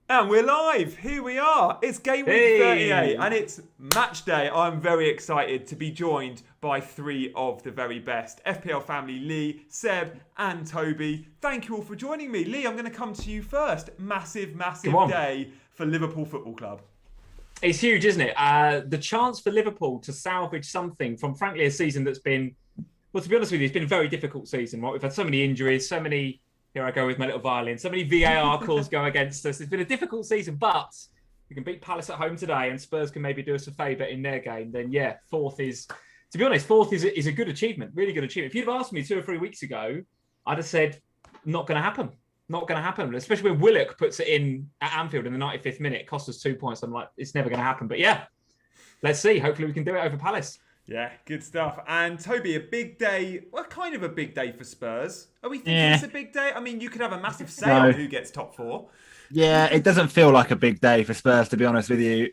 And we're live. Here we are. It's Gameweek 38 and it's match day. I'm very excited to be joined by three of the very best. FPL family Lee, Seb and Toby. Thank you all for joining me. Lee, I'm going to come to you first. Massive day for Liverpool Football Club. It's huge, isn't it? The chance for Liverpool to salvage something from, frankly, a season that's been, well, to be honest with you, it's been a very difficult season. Right? We've had so many injuries, so many... Here I go with my little violin. So many VAR calls go against us. It's been a difficult season, but we can beat Palace at home today and Spurs can maybe do us a favour in their game. Then, yeah, fourth is a good achievement, really good achievement. If you'd have asked me 2 or 3 weeks ago, I'd have said, not going to happen. Not going to happen. Especially when Willock puts it in at Anfield in the 95th minute. It cost us 2 points. I'm like, it's never going to happen. But yeah, let's see. Hopefully we can do it over Palace. Yeah, good stuff. And Toby, a big day, well, kind of a big day for Spurs. Are we thinking it's a big day? I mean, you could have a massive say on who gets top 4. Yeah, it doesn't feel like a big day for Spurs, to be honest with you.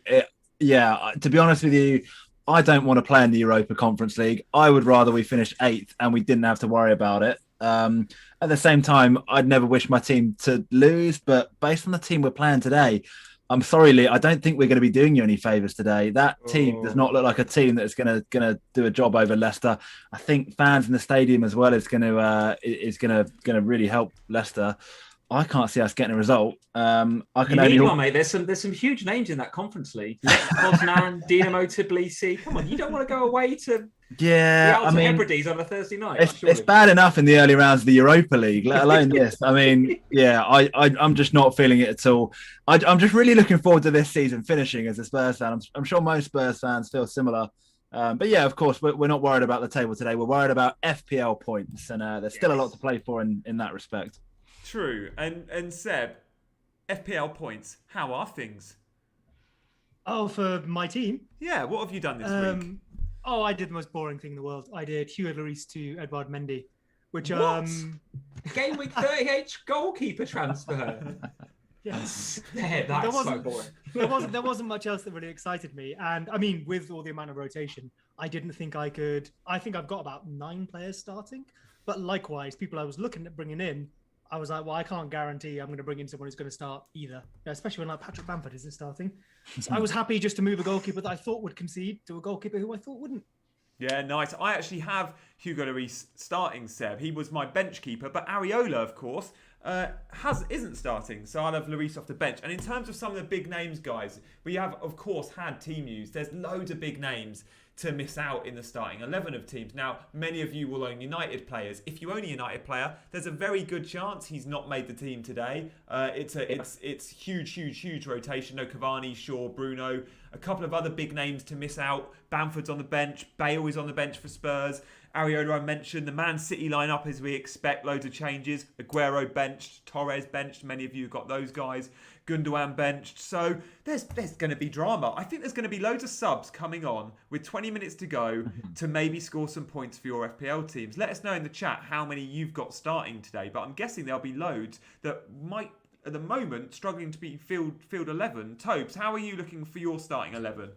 To be honest with you, I don't want to play in the Europa Conference League. I would rather we finish 8th and we didn't have to worry about it. At the same time, I'd never wish my team to lose, but based on the team we're playing today, I'm sorry, Lee. I don't think we're going to be doing you any favours today. That team does not look like a team that's going to do a job over Leicester. I think fans in the stadium as well is going to really help Leicester. I can't see us getting a result. Mate. There's some huge names in that Conference League. Lech Poznan, Dinamo Tbilisi. Come on, you don't want to go away to Hebrides on a Thursday night. It's bad enough in the early rounds of the Europa League, let alone this. I mean, I'm just not feeling it at all. I'm just really looking forward to this season finishing as a Spurs fan. I'm sure most Spurs fans feel similar. But yeah, of course, we're not worried about the table today. We're worried about FPL points, and there's still a lot to play for in that respect. True. And Seb, FPL points, how are things? Oh, for my team? Yeah, what have you done this week? Oh, I did the most boring thing in the world. I did Hugo Lloris to Edouard Mendy, which Game week 38 goalkeeper transfer. Yes. Yeah, that's so boring. There wasn't much else that really excited me. And I mean, with all the amount of rotation, I didn't think I could. I think I've got about 9 players starting. But likewise, people I was looking at bringing in, I was like, well, I can't guarantee I'm going to bring in someone who's going to start either, especially when like Patrick Bamford isn't starting. So I was happy just to move a goalkeeper that I thought would concede to a goalkeeper who I thought wouldn't. Yeah, nice. I actually have Hugo Lloris starting, Seb. He was my bench keeper, but Areola, of course, isn't starting. So I'll have Lloris off the bench. And in terms of some of the big names, guys, we have, of course, had team news. There's loads of big names to miss out in the starting 11 of teams. Now, many of you will own United players. If you own a United player, there's a very good chance he's not made the team today. It's huge rotation. No Cavani, Shaw, Bruno, a couple of other big names to miss out. Bamford's on the bench. Bale is on the bench for Spurs. Areola I mentioned. The Man City lineup as we expect. Loads of changes. Aguero benched. Torres benched. Many of you have got those guys. Gundogan benched. So there's going to be drama. I think there's going to be loads of subs coming on with 20 minutes to go to maybe score some points for your FPL teams. Let us know in the chat how many you've got starting today. But I'm guessing there'll be loads that might, at the moment, struggling to be field 11. Tobes, how are you looking for your starting 11?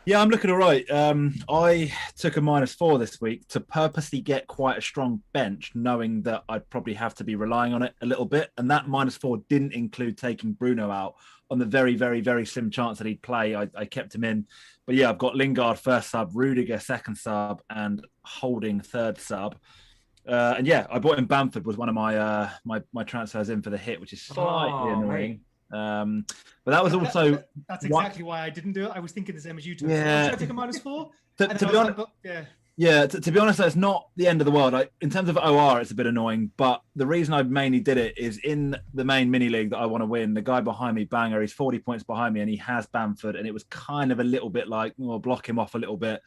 Yeah, I'm looking all right. I took a -4 this week to purposely get quite a strong bench, knowing that I'd probably have to be relying on it a little bit. And that -4 didn't include taking Bruno out on the very, very, very slim chance that he'd play. I kept him in. But yeah, I've got Lingard first sub, Rudiger second sub, and Holding third sub. And yeah, I bought in Bamford was one of my my transfers in for the hit, which is slightly annoying. But that was also that's exactly why I didn't do it. I was thinking the same as you two. Yeah. Should I take a -4? To be honest, to be honest, that's not the end of the world. In terms of OR, it's a bit annoying, but the reason I mainly did it is in the main mini league that I want to win. The guy behind me, Banger, he's 40 points behind me, and he has Bamford, and it was kind of a little bit like, well, block him off a little bit.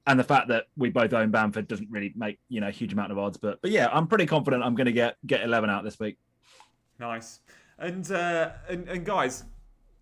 And the fact that we both own Bamford doesn't really make a huge amount of odds, but yeah, I'm pretty confident I'm going to get 11 out this week. Nice. And guys,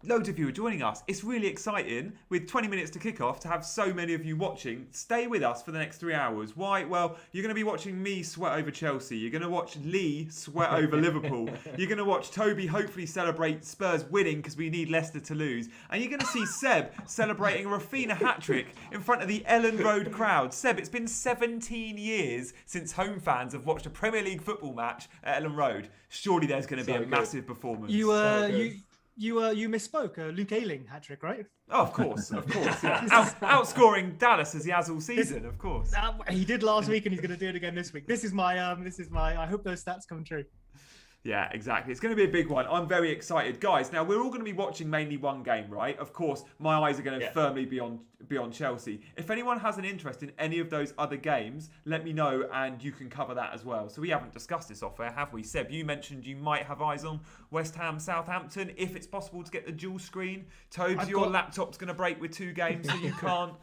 loads of you are joining us. It's really exciting with 20 minutes to kick off to have so many of you watching. Stay with us for the next 3 hours. Why? Well, you're going to be watching me sweat over Chelsea. You're going to watch Lee sweat over Liverpool. You're going to watch Toby hopefully celebrate Spurs winning because we need Leicester to lose. And you're going to see Seb celebrating a Rafinha hat-trick in front of the Ellen Road crowd. Seb, it's been 17 years since home fans have watched a Premier League football match at Ellen Road. Surely there's going to be a massive performance. You misspoke. Luke Ayling hat-trick, right? Oh, of course. Yeah. Outscoring Dallas as he has all season, of course. He did last week, and he's going to do it again this week. This is my. I hope those stats come true. Yeah, exactly. It's going to be a big one. I'm very excited. Guys, now we're all going to be watching mainly one game, right? Of course, my eyes are going to firmly be on Chelsea. If anyone has an interest in any of those other games, let me know and you can cover that as well. So we haven't discussed this off air, have we? Seb, you mentioned you might have eyes on West Ham, Southampton, if it's possible to get the dual screen. Tobes, your laptop's going to break with 2 games, so you can't.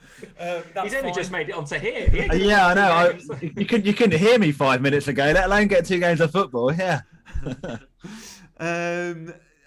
He's only just made it onto here. Yeah, I know. You couldn't hear me 5 minutes ago, let alone get 2 games of football. Yeah.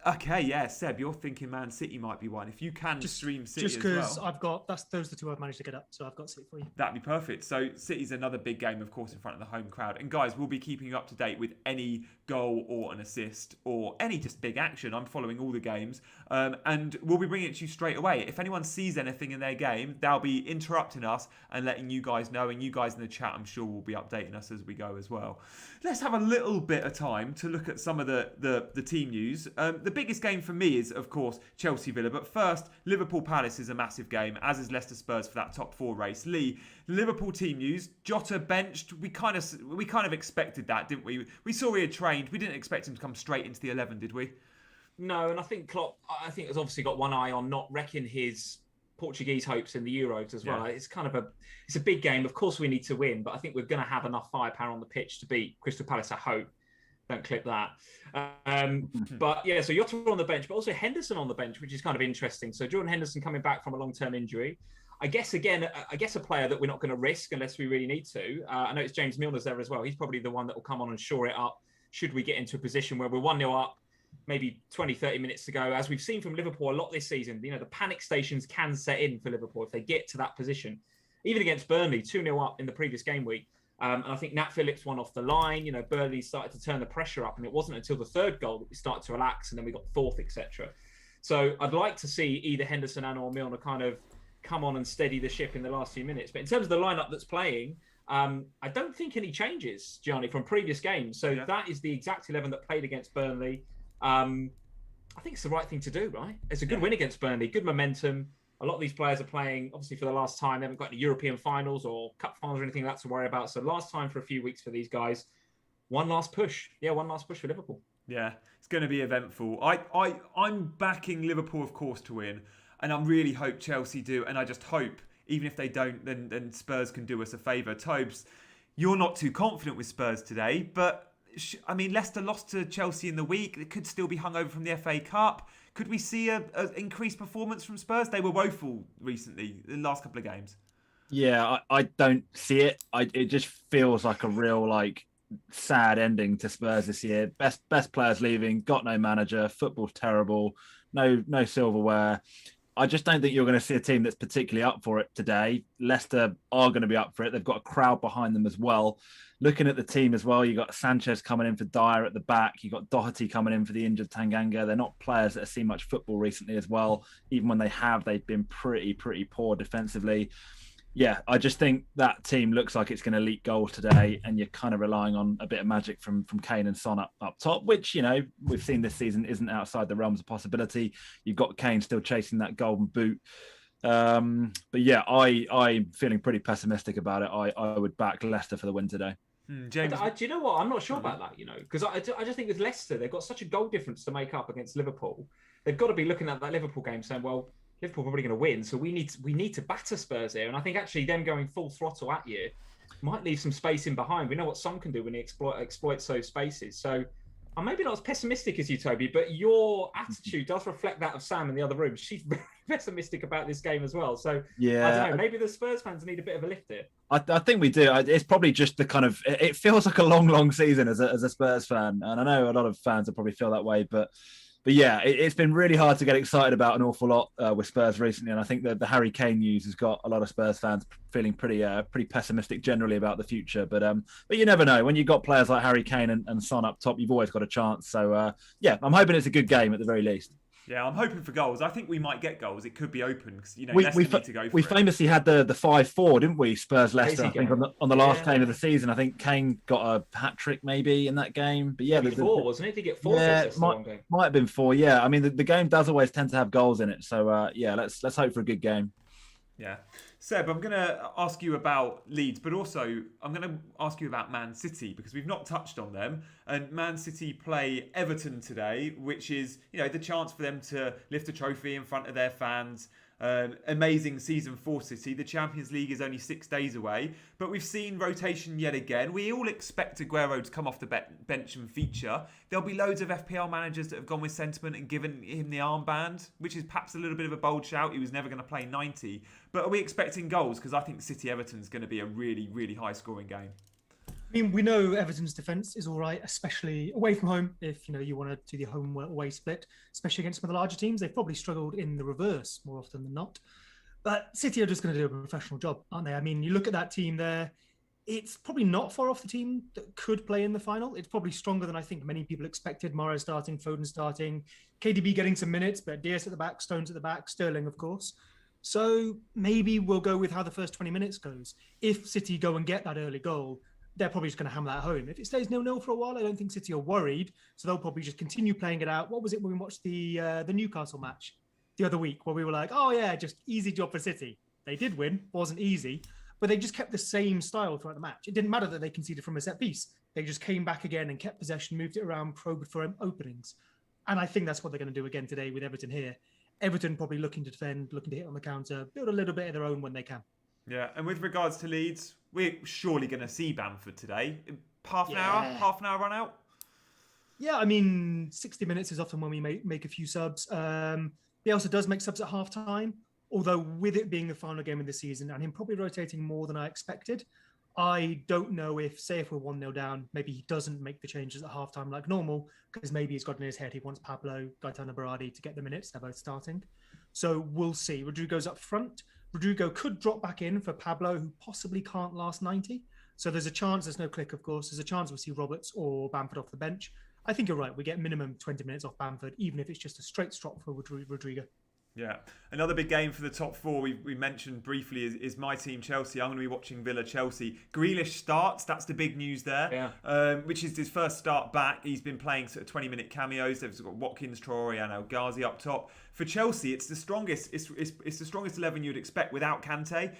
Okay, yeah, Seb, you're thinking Man City might be one. If you can stream City just because I've got those are the 2 I've managed to get up, so I've got City for you. That'd be perfect. So City's another big game, of course, in front of the home crowd. And guys, we'll be keeping you up to date with any goal or an assist or any just big action. I'm following all the games, and we'll be bringing it to you straight away. If anyone sees anything in their game, they'll be interrupting us and letting you guys know. And you guys in the chat, I'm sure, will be updating us as we go as well. Let's have a little bit of time to look at some of the team news. The biggest game for me is, of course, Chelsea-Villa. But first, Liverpool-Palace is a massive game, as is Leicester-Spurs for that top 4 race. Lee, Liverpool team news. Jota benched. We kind of expected that, didn't we? We saw he had trained. We didn't expect him to come straight into the 11, did we? No, and I think Klopp, has obviously got one eye on not wrecking his Portuguese hopes in the Euros as well. Yeah. It's a big game. Of course, we need to win, but I think we're going to have enough firepower on the pitch to beat Crystal Palace. I hope. Don't clip that. But yeah, so Jota on the bench, but also Henderson on the bench, which is kind of interesting. So Jordan Henderson coming back from a long-term injury. I guess a player that we're not going to risk unless we really need to. I know it's James Milner's there as well. He's probably the one that will come on and shore it up should we get into a position where we're 1-0 up, maybe 20, 30 minutes to go. As we've seen from Liverpool a lot this season, the panic stations can set in for Liverpool if they get to that position. Even against Burnley, 2-0 up in the previous game week. And I think Nat Phillips won off the line. Burnley started to turn the pressure up, and it wasn't until the 3rd goal that we started to relax, and then we got 4th, etc. So I'd like to see either Henderson and/or Milner kind of come on and steady the ship in the last few minutes. But in terms of the lineup that's playing, I don't think any changes, Gianni, from previous games. So that is the exact 11 that played against Burnley. I think it's the right thing to do, right? It's a good win against Burnley, good momentum. A lot of these players are playing, obviously, for the last time. They haven't got any European finals or cup finals or anything like that to worry about. So last time for a few weeks for these guys. One last push. Yeah, one last push for Liverpool. Yeah, it's going to be eventful. I'm backing Liverpool, of course, to win. And I really hope Chelsea do. And I just hope, even if they don't, then Spurs can do us a favour. Tobes, you're not too confident with Spurs today. But, Leicester lost to Chelsea in the week. It could still be hungover from the FA Cup. Could we see an increased performance from Spurs? They were woeful recently, the last couple of games. Yeah, I don't see it. It just feels like a real sad ending to Spurs this year. Best players leaving, got no manager, football's terrible, no silverware. I just don't think you're going to see a team that's particularly up for it today. Leicester are going to be up for it. They've got a crowd behind them as well. Looking at the team as well, you got Sanchez coming in for Dyer at the back. You got Doherty coming in for the injured Tanganga. They're not players that have seen much football recently as well. Even when they have, they've been pretty poor defensively. Yeah, I just think that team looks like it's going to leak goals today, and you're kind of relying on a bit of magic from Kane and Son up top, which, we've seen this season isn't outside the realms of possibility. You've got Kane still chasing that golden boot. But yeah, I'm feeling pretty pessimistic about it. I would back Leicester for the win today. James, do you know what? I'm not sure about that, because I just think with Leicester, they've got such a goal difference to make up against Liverpool. They've got to be looking at that Liverpool game saying, well, Liverpool are probably going to win, so we need to batter Spurs here. And I think actually them going full throttle at you might leave some space in behind. We know what Son can do when he exploits those spaces. So I'm maybe not as pessimistic as you, Toby, but your attitude does reflect that of Sam in the other room. She's very pessimistic about this game as well. So yeah, I don't know. Maybe the Spurs fans need a bit of a lift here. I think we do. It's probably just the kind of. It feels like a long season as a Spurs fan, and I know a lot of fans will probably feel that way, but yeah, it's been really hard to get excited about an awful lot with Spurs recently, and I think that the Harry Kane news has got a lot of Spurs fans feeling pretty pessimistic generally about the future. But you never know. When you've got players like Harry Kane and Son up top, you've always got a chance. So yeah, I'm hoping it's a good game at the very least. Yeah, I'm hoping for goals. I think we might get goals. It could be open because We Leicester need to go for we it. famously had the 5-4, didn't we? Spurs Leicester. Crazy I think game. on the last Yeah. game of the season. I think Kane got a hat trick maybe in that game. But yeah, Four, wasn't it? Did he get 4 yeah, assists in one game? might have been 4. Yeah, I mean the game does always tend to have goals in it. So yeah, let's hope for a good game. Yeah. Seb, I'm going to ask you about Leeds, but also I'm going to ask you about Man City because we've not touched on them. And Man City play Everton today, which is, the chance for them to lift a trophy in front of their fans. Amazing season for City. The Champions League is only 6 days away, but we've seen rotation yet again. We all expect Aguero to come off the bench and feature. There'll be loads of FPL managers that have gone with sentiment and given him the armband, which is perhaps a little bit of a bold shout. He was never going to play 90. But are we expecting goals? Because I think City-Everton's going to be a really, really high-scoring game. I mean, we know Everton's defence is all right, especially away from home. If you want to do the home-away split, especially against some of the larger teams, they've probably struggled in the reverse more often than not. But City are just going to do a professional job, aren't they? I mean, you look at that team there; it's probably not far off the team that could play in the final. It's probably stronger than I think many people expected. Mahrez starting, Foden starting, KDB getting some minutes, but Diaz at the back, Stones at the back, Sterling, of course. So maybe we'll go with how the first 20 minutes goes. If City go and get that early goal, they're probably just going to hammer that home. If it stays 0-0 for a while, I don't think City are worried. So they'll probably just continue playing it out. What was it when we watched the Newcastle match the other week where we were like, oh yeah, just easy job for City. They did win, wasn't easy, but they just kept the same style throughout the match. It didn't matter that they conceded from a set piece. They just came back again and kept possession, moved it around, probed for openings. And I think that's what they're going to do again today with Everton here. Everton probably looking to defend, looking to hit on the counter, build a little bit of their own when they can. Yeah, and with regards to Leeds, we're surely going to see Bamford today. Half an hour run out? Yeah, I mean, 60 minutes is often when we make a few subs. Bielsa does make subs at half-time, although with it being the final game of the season and him probably rotating more than I expected, I don't know if we're 1-0 down, maybe he doesn't make the changes at half-time like normal, because maybe he's got in his head he wants Pablo, Gaetano Berardi to get the minutes. They're both starting. So we'll see. Rodrigo's up front. Rodrigo could drop back in for Pablo, who possibly can't last 90. So there's a chance, there's no click, of course. There's a chance we'll see Roberts or Bamford off the bench. I think you're right. We get minimum 20 minutes off Bamford, even if it's just a straight strop for Rodrigo. Yeah. Another big game for the top four we mentioned briefly is my team, Chelsea. I'm going to be watching Villa-Chelsea. Grealish starts. That's the big news there. Yeah. Which is his first start back. He's been playing sort of 20-minute cameos. They've got Watkins, Traore and El Ghazi up top. For Chelsea, it's the strongest. It's the strongest 11 you'd expect without Kante.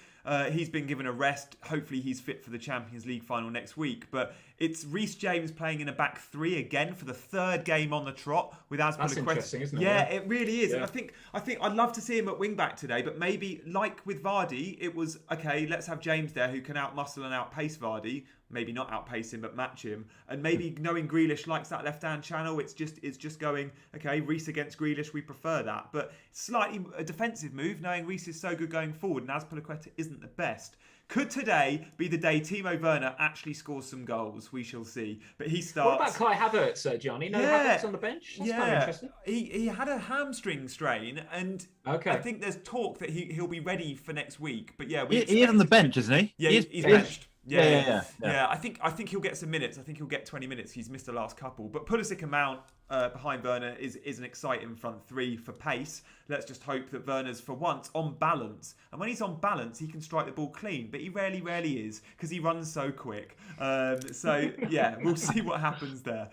He's been given a rest. Hopefully he's fit for the Champions League final next week. But it's Reece James playing in a back three again for the third game on the trot with Azpilicueta. That's interesting, isn't it? Yeah, it really is. Yeah. And I think I'd love to see him at wing back today, but maybe like with Vardy, it was okay, let's have James there who can outmuscle and outpace Vardy. Maybe not outpace him, but match him. And maybe knowing Grealish likes that left-hand channel, it's just going, okay, Reece against Grealish, we prefer that. But slightly a defensive move, knowing Reece is so good going forward and Azpilicueta isn't the best. Could today be the day Timo Werner actually scores some goals? We shall see. But he starts. What about Kai Havertz, Gianni? No, Havertz on the bench? That's quite interesting. He had a hamstring strain, and I think there's talk that he'll be ready for next week. But yeah, he is on the bench, isn't he? Yeah, he's benched. Yeah. I think he'll get some minutes. I think he'll get 20 minutes. He's missed the last couple. But Pulisic and Mount behind Werner is an exciting front three for pace. Let's just hope that Werner's for once on balance. And when he's on balance, he can strike the ball clean. But he rarely is because he runs so quick. So yeah, we'll see what happens there.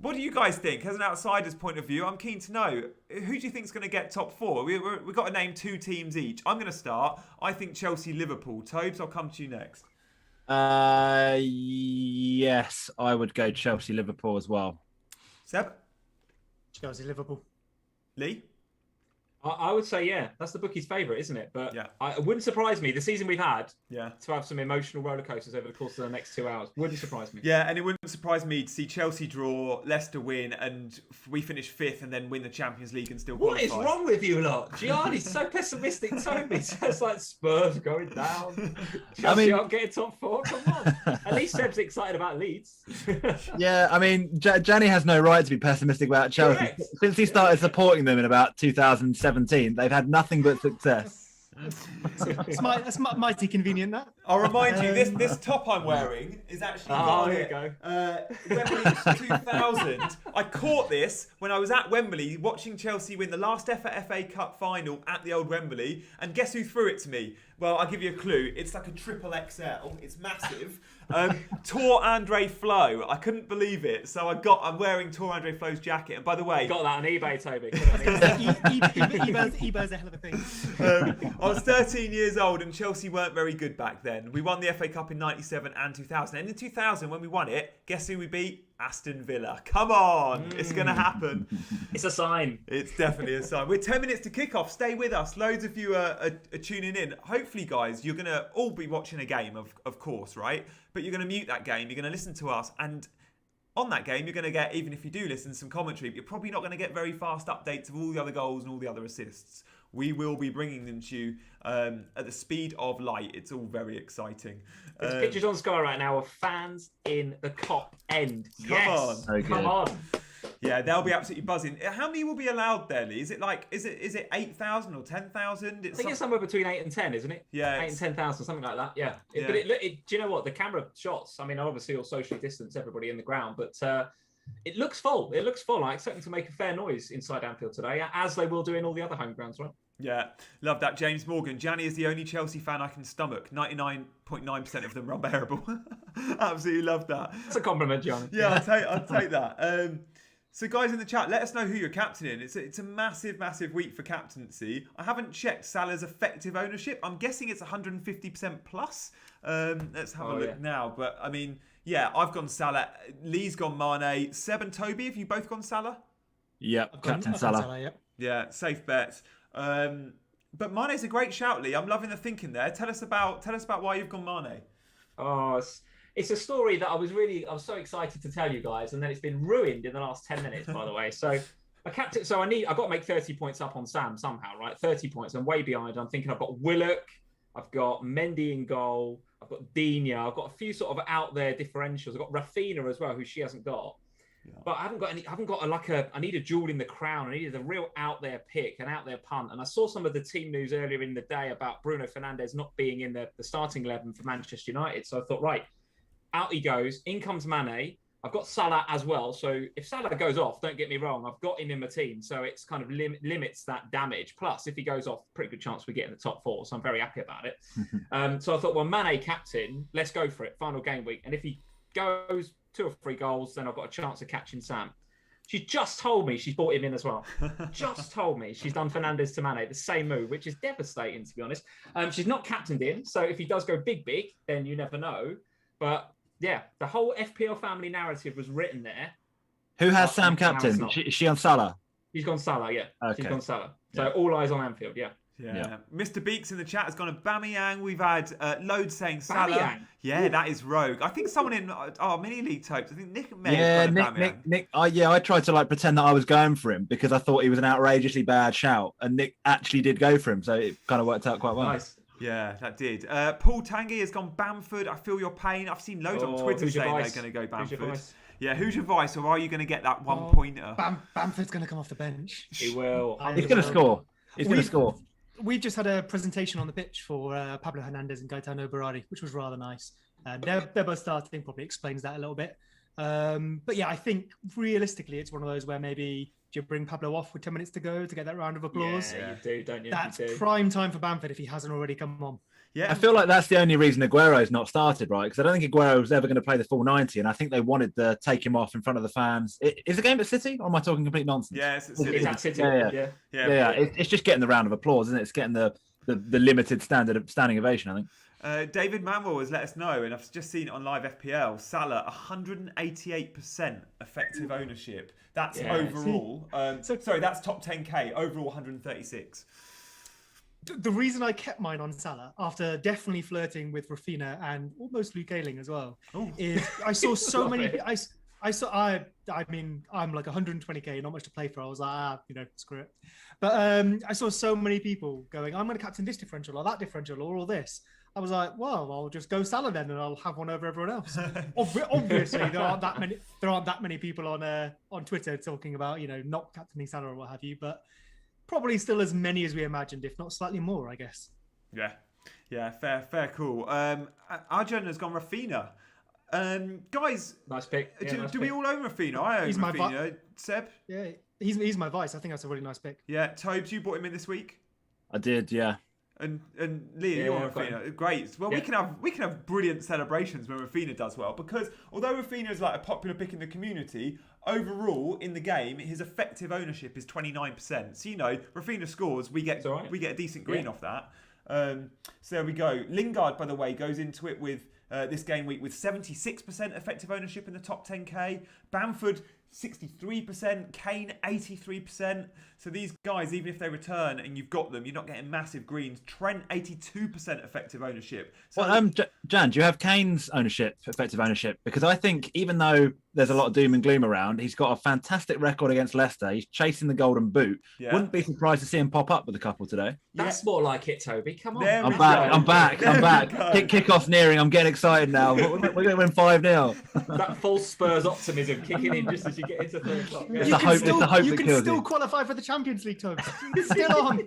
What do you guys think? As an outsider's point of view, I'm keen to know, who do you think is going to get top four? We've got to name 2 teams each. I'm going to start. I think Chelsea-Liverpool. Tobes, I'll come to you next. Yes, I would go Chelsea-Liverpool as well. Seb? Chelsea-Liverpool. Lee? I would say, yeah, that's the bookie's favourite, isn't it? But yeah. It wouldn't surprise me, the season we've had, to have some emotional roller coasters over the course of the next 2 hours. Wouldn't surprise me. Yeah, and it wouldn't surprise me to see Chelsea draw, Leicester win, and we finish 5th and then win the Champions League and still qualify. What is wrong with you lot? Gianni's so pessimistic, Toby. It's like Spurs going down. Chelsea aren't getting top 4. Come on. At least Seb's excited about Leeds. Yeah, I mean, Gianni has no right to be pessimistic about Chelsea. Correct. Since he started supporting them in about 2017, they've had nothing but success. That's mighty convenient, that. I'll remind you, this top I'm wearing is actually there you go. Wembley 2000. I caught this when I was at Wembley watching Chelsea win the last ever FA Cup final at the old Wembley. And guess who threw it to me? Well, I'll give you a clue. It's like a triple XL. It's massive. Tor Andre Flo. I couldn't believe it. So I'm wearing Tor Andre Flo's jacket. And by the way, Got that on eBay, Toby. eBay's a hell of a thing. I was 13 years old and Chelsea weren't very good back then. We won the FA Cup in 97 and 2000. And in 2000, when we won it, guess who we beat? Aston Villa. Come on. It's going to happen. It's a sign. It's definitely a sign. We're 10 minutes to kick off. Stay with us. Loads of you are tuning in. Hopefully, guys, you're going to all be watching a game, of course, right? But you're going to mute that game. You're going to listen to us. And on that game, you're going to get, even if you do listen, some commentary. But you're probably not going to get very fast updates of all the other goals and all the other assists. We will be bringing them to you at the speed of light. It's all very exciting. There's pictures on Sky right now of fans in the Kop end. Come on. Yeah, they'll be absolutely buzzing. How many will be allowed there, Lee? Is it 8,000 or 10,000? I think it's somewhere between 8 and 10, isn't it? Yeah, 8 and 10,000, something like that. Yeah. Yeah. But do you know what? The camera shots, I mean, obviously you'll socially distance everybody in the ground, but it looks full. It looks full. I expect them to make a fair noise inside Anfield today, as they will do in all the other home grounds, right? Yeah, love that. James Morgan. Gianni is the only Chelsea fan I can stomach. 99.9% of them are unbearable. Absolutely love that. That's a compliment, Gianni. Yeah, I'll take that. So guys in the chat, let us know who you're captaining. It's a massive, massive week for captaincy. I haven't checked Salah's effective ownership. I'm guessing it's 150% plus. Let's have a look now. But I mean, yeah, I've gone Salah. Lee's gone Mane. Seb and Toby, have you both gone Salah? Yep, Captain Salah. Yep. Yeah, safe bet. But Mane's a great shout, Lee. I'm loving the thinking there. Tell us about why you've gone Mane. Oh, it's a story that I was so excited to tell you guys, and then it's been ruined in the last 10 minutes, by the way. So I've got to make 30 points up on Sam somehow, right? 30 points. I'm way behind. I'm thinking I've got Willock, I've got Mendy in goal, I've got Dina, I've got a few sort of out there differentials. I've got Rafinha as well, who she hasn't got. Yeah. But I need a jewel in the crown. I needed a real out there pick, an out there punt. And I saw some of the team news earlier in the day about Bruno Fernandes not being in the starting 11 for Manchester United. So I thought, right, out he goes. In comes Mane. I've got Salah as well. So if Salah goes off, don't get me wrong, I've got him in my team. So it's kind of limits that damage. Plus, if he goes off, pretty good chance we get in the top 4. So I'm very happy about it. So I thought, well, Mane captain, let's go for it. Final game week. And if he goes 2 or 3 goals, then I've got a chance of catching Sam. She's just told me she's brought him in as well. Just told me she's done Fernandes to Mane, the same move, which is devastating, to be honest. She's not captained him. So if he does go big, then you never know. But yeah, the whole FPL family narrative was written there. Who has Sam captain? Is she on Salah? She's gone Salah, yeah. Okay. She's gone Salah. So all eyes on Anfield, yeah. Yeah. Mr. Beaks in the chat has gone Aubameyang. We've had loads saying Salah. Aubameyang? Yeah, that is rogue. I think someone in our mini league types. I think Nick may have gone Aubameyang. Nick. I tried to pretend that I was going for him because I thought he was an outrageously bad shout, and Nick actually did go for him, so it kind of worked out quite well. Nice. Yeah, that did. Paul Tanguy has gone Bamford. I feel your pain. I've seen loads on Twitter saying they're going to go Bamford. Yeah, who's your vice, or are you going to get that one pointer? Bamford's going to come off the bench. He will. He's going to score. He's going to score. We've just had a presentation on the pitch for Pablo Hernandez and Gaetano Berardi, which was rather nice. They're both starting, probably explains that a little bit. But yeah, I think realistically, it's one of those where maybe do you bring Pablo off with 10 minutes to go to get that round of applause? Yeah, you do, don't you? That's prime time for Bamford if he hasn't already come on. Yeah, I feel like that's the only reason Aguero's not started, right? Because I don't think Aguero was ever going to play the full 90, and I think they wanted to take him off in front of the fans. Is the game at City, or am I talking complete nonsense? Yeah, it's at City. It's at City. Yeah. It's just getting the round of applause, isn't it? It's getting the limited standing ovation, I think. David Manuel has let us know, and I've just seen it on live FPL. Salah, 188% effective ownership. That's overall. Sorry, that's top 10k. Overall, 136. The reason I kept mine on Salah, after definitely flirting with Rafinha and almost Luke Ayling as well, is I saw so many. I mean, I'm like 120k, not much to play for. I was like, screw it. But I saw so many people going, I'm going to captain this differential or that differential or all this. I was like, well, I'll just go Salah then, and I'll have one over everyone else. Obviously, there aren't that many people on Twitter talking about not captaining Salah or what have you, but probably still as many as we imagined, if not slightly more, I guess. Yeah, fair call. Arjun has gone Rafinha. Guys, Nice pick. Yeah, do we all own Rafinha? I own He's my Rafinha. Seb? Yeah, he's my vice. I think that's a really nice pick. Yeah, Tobes, you bought him in this week? I did, yeah. And Lee, you're on I've got Rafinha. Great. Well, Yeah. we can have brilliant celebrations when Rafinha does well, because although Rafinha is like a popular pick in the community, overall in the game his effective ownership is 29%. So Rafinha scores, we get all right. a decent green off that. So there we go. Lingard, by the way, goes into it with this game week with 76% effective ownership in the top 10k. Bamford 63%, Kane 83%. So these guys, even if they return and you've got them, you're not getting massive greens. Trent 82% effective ownership. So Well, Jan, do you have Kane's effective ownership? Because I think even though there's a lot of doom and gloom around, he's got a fantastic record against Leicester. He's chasing the golden boot. Yeah. Wouldn't be surprised to see him pop up with a couple today. That's more like it, Toby. Come on. There we I'm back. go. Kick-off's nearing. I'm getting excited now. We're going to win 5-0. That false Spurs optimism kicking in just as you get into 3 o'clock. It's the hope You that can kills still you. qualify for the Champions League, Toby. It's still on.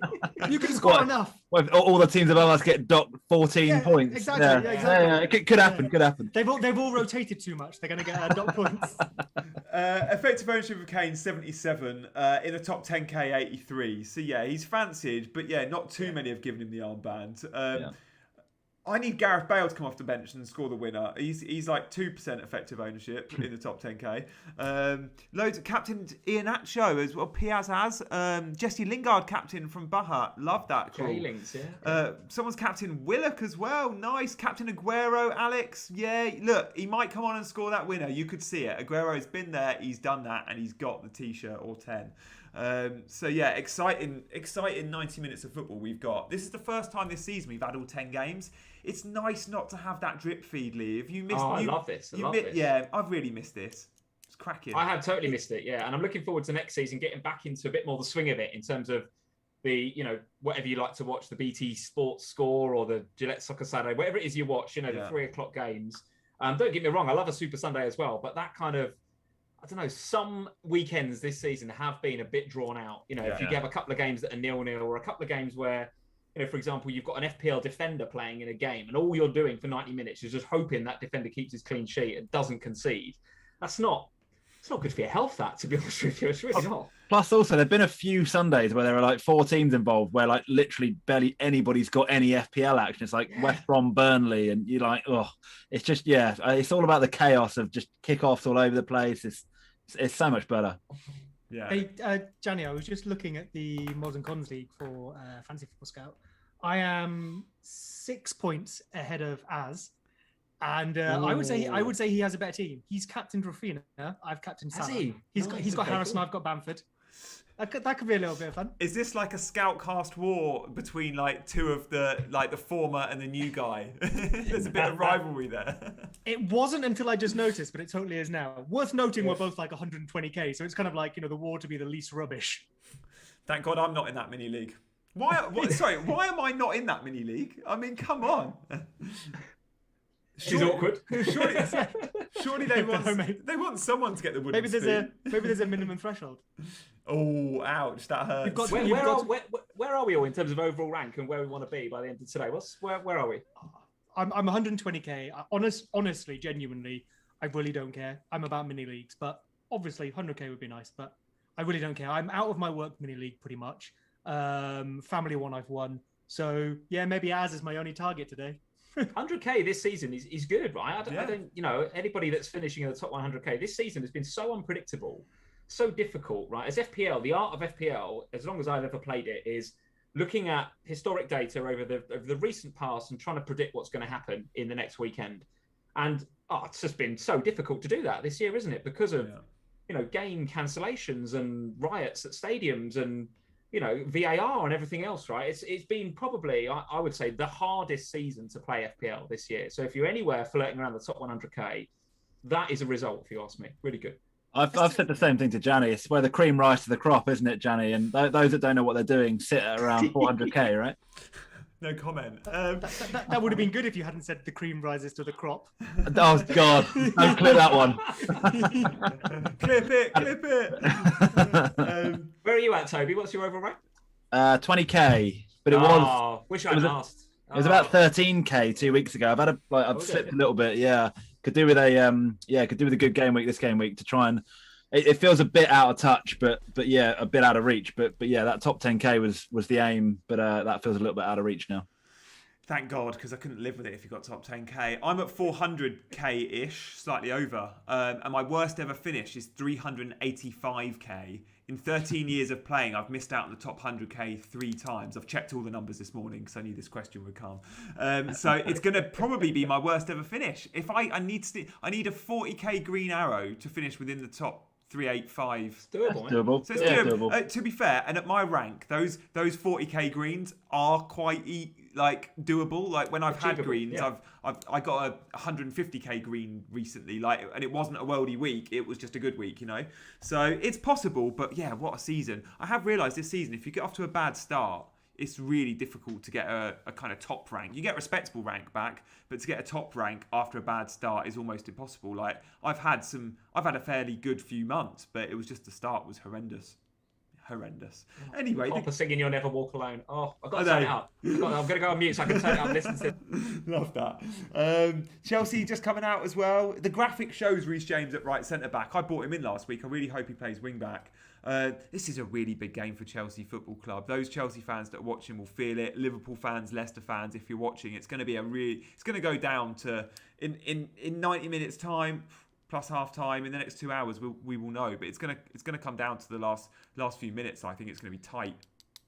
You can score enough. Well, all the teams above us get docked 14 points. Exactly. Yeah, exactly. Yeah. It could happen. Could happen. They've all rotated too much. They're going to get dot points. Effective ownership of Kane 77, in the top 10k 83. So yeah, he's fancied, but yeah, not too many have given him the armband. I need Gareth Bale to come off the bench and score the winner. He's like 2% effective ownership in the top 10k. Loads of captain Iheanacho as well. Piaz has. Jesse Lingard captain from Baha. Love that. Cool. J-Links, yeah. Someone's captain Willock as well. Nice. Captain Aguero, Alex. Yeah, look, he might come on and score that winner. You could see it. Aguero's been there. He's done that, and he's got the t-shirt or 10. So yeah, exciting 90 minutes of football we've got. This is the first time this season we've had all 10 games. It's nice not to have that drip feed, Lee. If you missed, I love this. Yeah, I've really missed this. It's cracking. I have totally missed it, yeah. And I'm looking forward to next season getting back into a bit more the swing of it in terms of the, whatever you like to watch, the BT Sports Score or the Gillette Soccer Saturday, whatever it is you watch, the 3 o'clock games. Don't get me wrong, I love a Super Sunday as well, but that kind of, I don't know, some weekends this season have been a bit drawn out. If you have a couple of games that are 0-0 or a couple of games where, for example, you've got an FPL defender playing in a game and all you're doing for 90 minutes is just hoping that defender keeps his clean sheet and doesn't concede. It's not good for your health, that, to be honest with you. It's really not. Plus, also, there have been a few Sundays where there are like 4 teams involved where like literally barely anybody's got any FPL action. It's like West Brom, Burnley, and you're like, it's just, it's all about the chaos of just kickoffs all over the place. It's so much better. Yeah. Hey, Gianni, I was just looking at the Modern Cons League for Fantasy Football Scout. I am 6 points ahead of Az, and I would say he has a better team. He's captained Rafinha. I've captained Salah. Has he? He's got Harrison. I've got Bamford. That could be a little bit of fun. Is this like a scoutcast war between like two of the former and the new guy? There's a bit of rivalry there. It wasn't until I just noticed, but it totally is now. Worth noting, we're both like 120k, so it's kind of like the war to be the least rubbish. Thank God I'm not in that mini league. Why am I not in that mini league? I mean, come on. She's awkward. Surely they want someone to get the wooden spoon. Maybe there's a minimum threshold. Oh, ouch! That hurts. Where are we all in terms of overall rank and where we want to be by the end of today? Where are we? I'm 120k. Honestly, genuinely, I really don't care. I'm about mini leagues, but obviously 100k would be nice. But I really don't care. I'm out of my work mini league pretty much. Family one I've won. So yeah, maybe Az is my only target today. 100k this season is good, right? I don't, anybody that's finishing in the top 100k this season has been so unpredictable, so difficult, right? As FPL, the art of FPL, as long as I've ever played it, is looking at historic data over the recent past and trying to predict what's going to happen in the next weekend. And it's just been so difficult to do that this year, isn't it? Because of game cancellations and riots at stadiums and VAR and everything else, right? It's been probably, I would say, the hardest season to play FPL this year. So if you're anywhere flirting around the top 100k, that is a result, if you ask me. Really good. I've said the same thing to Gianni. It's where the cream rise to the crop, isn't it, Gianni? And those that don't know what they're doing sit at around 400k, right? No comment. That would have been good if you hadn't said the cream rises to the crop. Oh, God. Don't clip that one. Clip it. Where are you at, Toby? What's your overall rank? 20k. But it was... Wish I'd asked. It was about 13k 2 weeks ago. I've slipped a little bit. Yeah, could do with a good game week this game week to try and. It feels a bit out of touch, but yeah, a bit out of reach. But yeah, that top 10k was the aim, but that feels a little bit out of reach now. Thank God, because I couldn't live with it if you got top 10k. I'm at 400k-ish, slightly over. And my worst ever finish is 385k. In 13 years of playing, I've missed out on the top 100k 3 times. I've checked all the numbers this morning because I knew this question would come. So it's going to probably be my worst ever finish. If I need a 40k green arrow to finish within the top 385. It's doable. Doable. So it's doable. To be fair, and at my rank, those 40k greens are quite doable. Like when I've had greens, yeah. I got a 150k green recently. And it wasn't a worldy week; it was just a good week, So it's possible, but yeah, what a season! I have realised this season, if you get off to a bad start, it's really difficult to get a kind of top rank. You get respectable rank back, but to get a top rank after a bad start is almost impossible. Like I've had a fairly good few months, but it was just the start was horrendous. Anyway, Copper singing "You'll Never Walk Alone." Oh, I've got to turn it up. I'm going to go on mute so I can turn it up and listen to it. Love that. Chelsea just coming out as well. The graphic shows Reece James at right centre back. I bought him in last week. I really hope he plays wing back. This is a really big game for Chelsea Football Club. Those Chelsea fans that are watching will feel it. Liverpool fans, Leicester fans, if you're watching, it's going to be it's going to go down to in 90 minutes time plus half time in the next 2 hours. We will know, but it's going to come down to the last few minutes. I think it's going to be tight.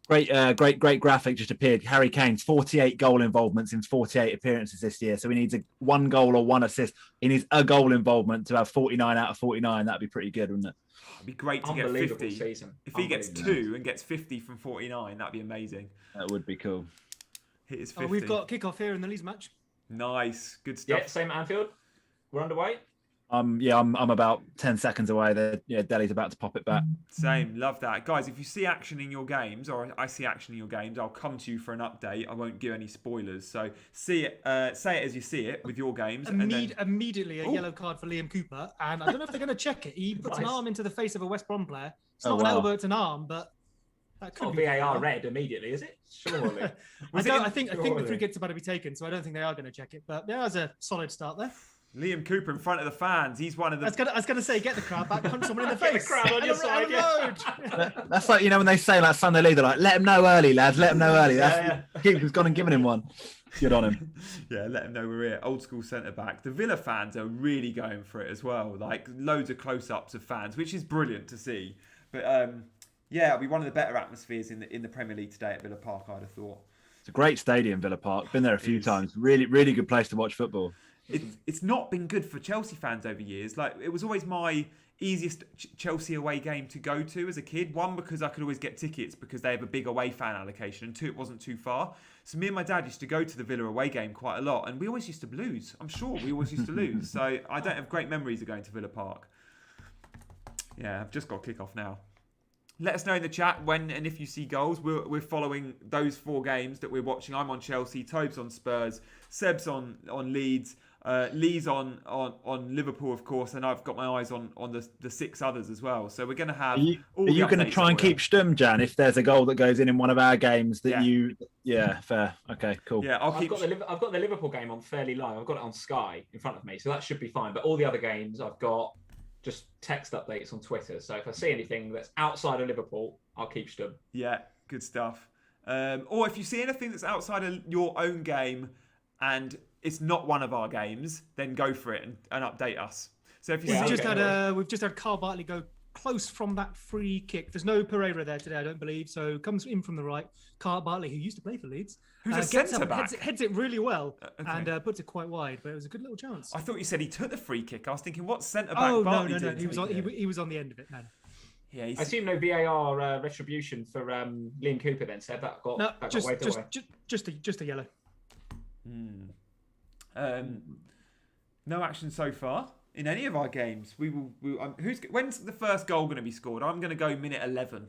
Great graphic just appeared. Harry Kane's 48 goal involvements in 48 appearances this year. So he needs 1 goal or 1 assist. He needs a goal involvement to have 49 out of 49. That'd be pretty good, wouldn't it? It'd be great to get 50. Season. If he gets 2 and gets 50 from 49, that'd be amazing. That would be cool. Hit his 50. We've got kickoff here in the Leeds match. Nice, good stuff. Yeah, same at Anfield. We're underway. I'm about 10 seconds away. Deli's about to pop it back. Same, love that. Guys, if you see action in your games, or I see action in your games, I'll come to you for an update. I won't give any spoilers. So say it as you see it with your games. Immediately a yellow card for Liam Cooper. And I don't know if they're going to check it. He puts an arm into the face of a West Brom player. It's not an elbow, it's an arm, but that could be VAR red immediately, is it? Surely. I think the free kick's about to be taken, so I don't think they are going to check it. But there's a solid start there. Liam Cooper in front of the fans. He's one of the. I was going to say, get the crowb back, punch someone in the face. Get the crowd on your side. That's like, when they say like Sunday League, they're like, let him know early, lads. Let him know early. Keeper's gone and given him one. Good on him. Yeah, let him know we're here. Old school centre back. The Villa fans are really going for it as well. Like loads of close-ups of fans, which is brilliant to see. But it'll be one of the better atmospheres in the Premier League today at Villa Park, I'd have thought. It's a great stadium, Villa Park. Been there a few times. Really, really good place to watch football. It's not been good for Chelsea fans over years. Like it was always my easiest Chelsea away game to go to as a kid. 1, because I could always get tickets because they have a big away fan allocation, and 2, it wasn't too far. So me and my dad used to go to the Villa away game quite a lot, and we always used to lose. I'm sure we always used to lose. So I don't have great memories of going to Villa Park. Yeah, I've just got kick-off now. Let us know in the chat when and if you see goals. We're following those 4 games that we're watching. I'm on Chelsea, Tobe's on Spurs, Seb's on Leeds, Lee's on Liverpool, of course, and I've got my eyes on the 6 others as well. So we're going to have. Are you going to try and keep stum, Jan, if there's a goal that goes in one of our games that you? Yeah, fair. Okay, cool. Yeah, I've got the Liverpool game on fairly live. I've got it on Sky in front of me, so that should be fine. But all the other games, I've got just text updates on Twitter. So if I see anything that's outside of Liverpool, I'll keep stum. Yeah, good stuff. Or if you see anything that's outside of your own game and it's not one of our games, then go for it and update us. So if you we've just had Carl Bartley go close from that free kick. There's no Pereira there today, I don't believe. So comes in from the right. Carl Bartley, who used to play for Leeds, who's a centre back, heads it really well and puts it quite wide. But it was a good little chance. I thought you said he took the free kick. I was thinking, what centre back? Oh Bartley no, he was on the end of it, man. Yeah, I assume no VAR retribution for Liam Cooper then. Said that got waved away. Just a yellow. No action so far in any of our games. When's the first goal going to be scored? I'm going to go minute 11.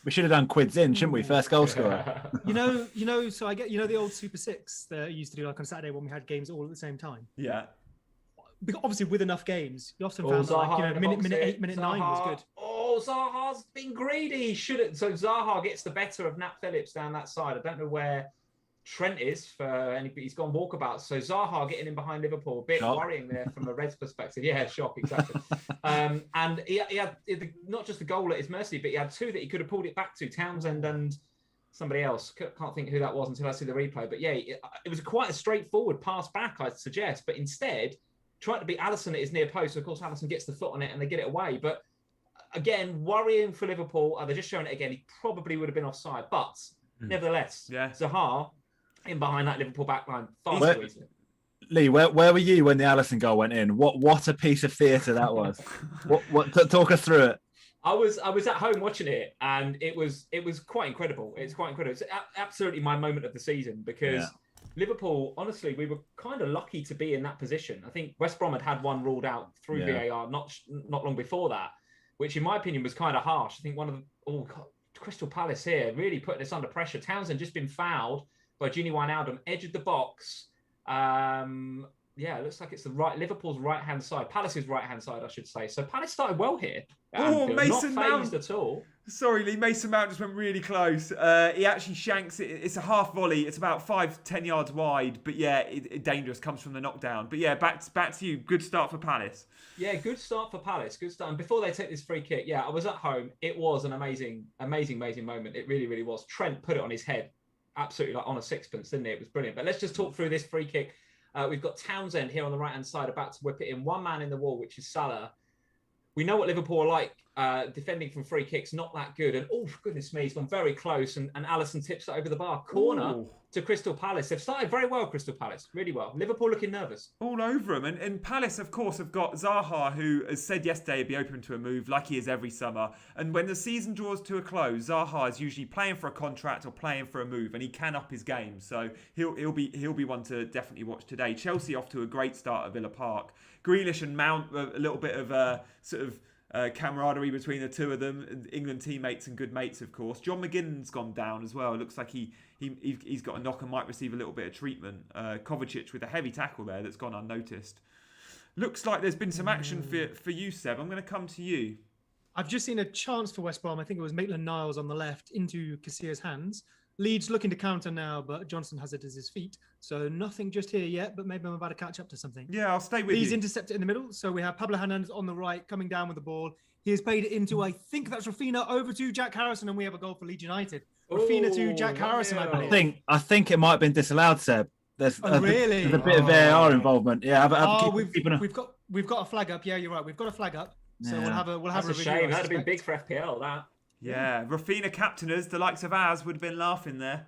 We should have done quids in, shouldn't we? First goal scorer. So I get the old Super 6 that you used to do like on Saturday when we had games all at the same time. Yeah. Because obviously with enough games, you often found that minute 8, minute 9 was good. Oh, Zaha's been greedy. So Zaha gets the better of Nat Phillips down that side. I don't know where Trent is for anybody. He's gone walkabout. So Zaha getting in behind Liverpool, a bit worrying there from a Reds perspective. Yeah, shock, exactly. And he had not just the goal at his mercy, but he had two that he could have pulled it back to, Townsend and somebody else. Can't think who that was until I see the replay. But yeah, it was quite a straightforward pass back, I'd suggest. But instead, tried to beat Alisson at his near post. So of course, Alisson gets the foot on it and they get it away. But again, worrying for Liverpool. They're just showing it again. He probably would have been offside. But nevertheless, Zaha in behind that Liverpool backline. Lee, where were you when the Alisson goal went in? What a piece of theatre that was. Talk us through it. I was at home watching it, and it was quite incredible. It's quite incredible. It's absolutely my moment of the season because Liverpool, honestly, we were kind of lucky to be in that position. I think West Brom had one ruled out through VAR not long before that, which in my opinion was kind of harsh. I think Crystal Palace here really putting us under pressure. Townsend just been fouled by Gianni Wijnaldum, edge of the box. It looks like it's Liverpool's right-hand side. Palace's right-hand side, I should say. So Palace started well here. Mason not Mount phased at all. Sorry, Lee. Mason Mount just went really close. He actually shanks it. It's a half volley. It's about 5-10 yards wide. But yeah, it dangerous. Comes from the knockdown. But yeah, back to you. Good start for Palace. Yeah, good start for Palace. Good start. And before they take this free kick, I was at home. It was an amazing moment. It really, really was. Trent put it on his head. Absolutely, like on a sixpence, didn't it? It was brilliant. But let's just talk through this free kick. We've got Townsend here on the right-hand side about to whip it in. One man in the wall, which is Salah. We know what Liverpool are like defending from free kicks, not that good. And oh, goodness me, he's gone very close. And Alisson tips it over the bar. Corner to Crystal Palace. They've started very well, Crystal Palace. Really well. Liverpool looking nervous. All over them. And Palace, of course, have got Zaha, who has said yesterday he'd be open to a move, like he is every summer. And when the season draws to a close, Zaha is usually playing for a contract or playing for a move, and he can up his game. So he'll be one to definitely watch today. Chelsea off to a great start at Villa Park. Grealish and Mount, a little bit of camaraderie between the two of them. England teammates and good mates, of course. John McGinn's gone down as well. It looks like he's got a knock and might receive a little bit of treatment. Kovacic with a heavy tackle there that's gone unnoticed. Looks like there's been some action for you, Seb. I'm going to come to you. I've just seen a chance for West Brom. I think it was Maitland-Niles on the left into Casillas' hands. Leeds looking to counter now, but Johnson has it as his feet. So nothing just here yet, but maybe I'm about to catch up to something. Yeah, I'll stay with you. Leeds intercepted in the middle. So we have Pablo Hernandez on the right, coming down with the ball. He has played it into, I think that's Rafinha, over to Jack Harrison, and we have a goal for Leeds United. Rafinha to Jack Harrison, I believe. I think it might have been disallowed, Seb. There's really? There's a bit of VAR involvement. Yeah, we've got a flag up. Yeah, you're right. We've got a flag up. So we'll have a That's a shame. That'd have been big for FPL. That. Yeah, Rafinha captainers, the likes of ours would have been laughing there.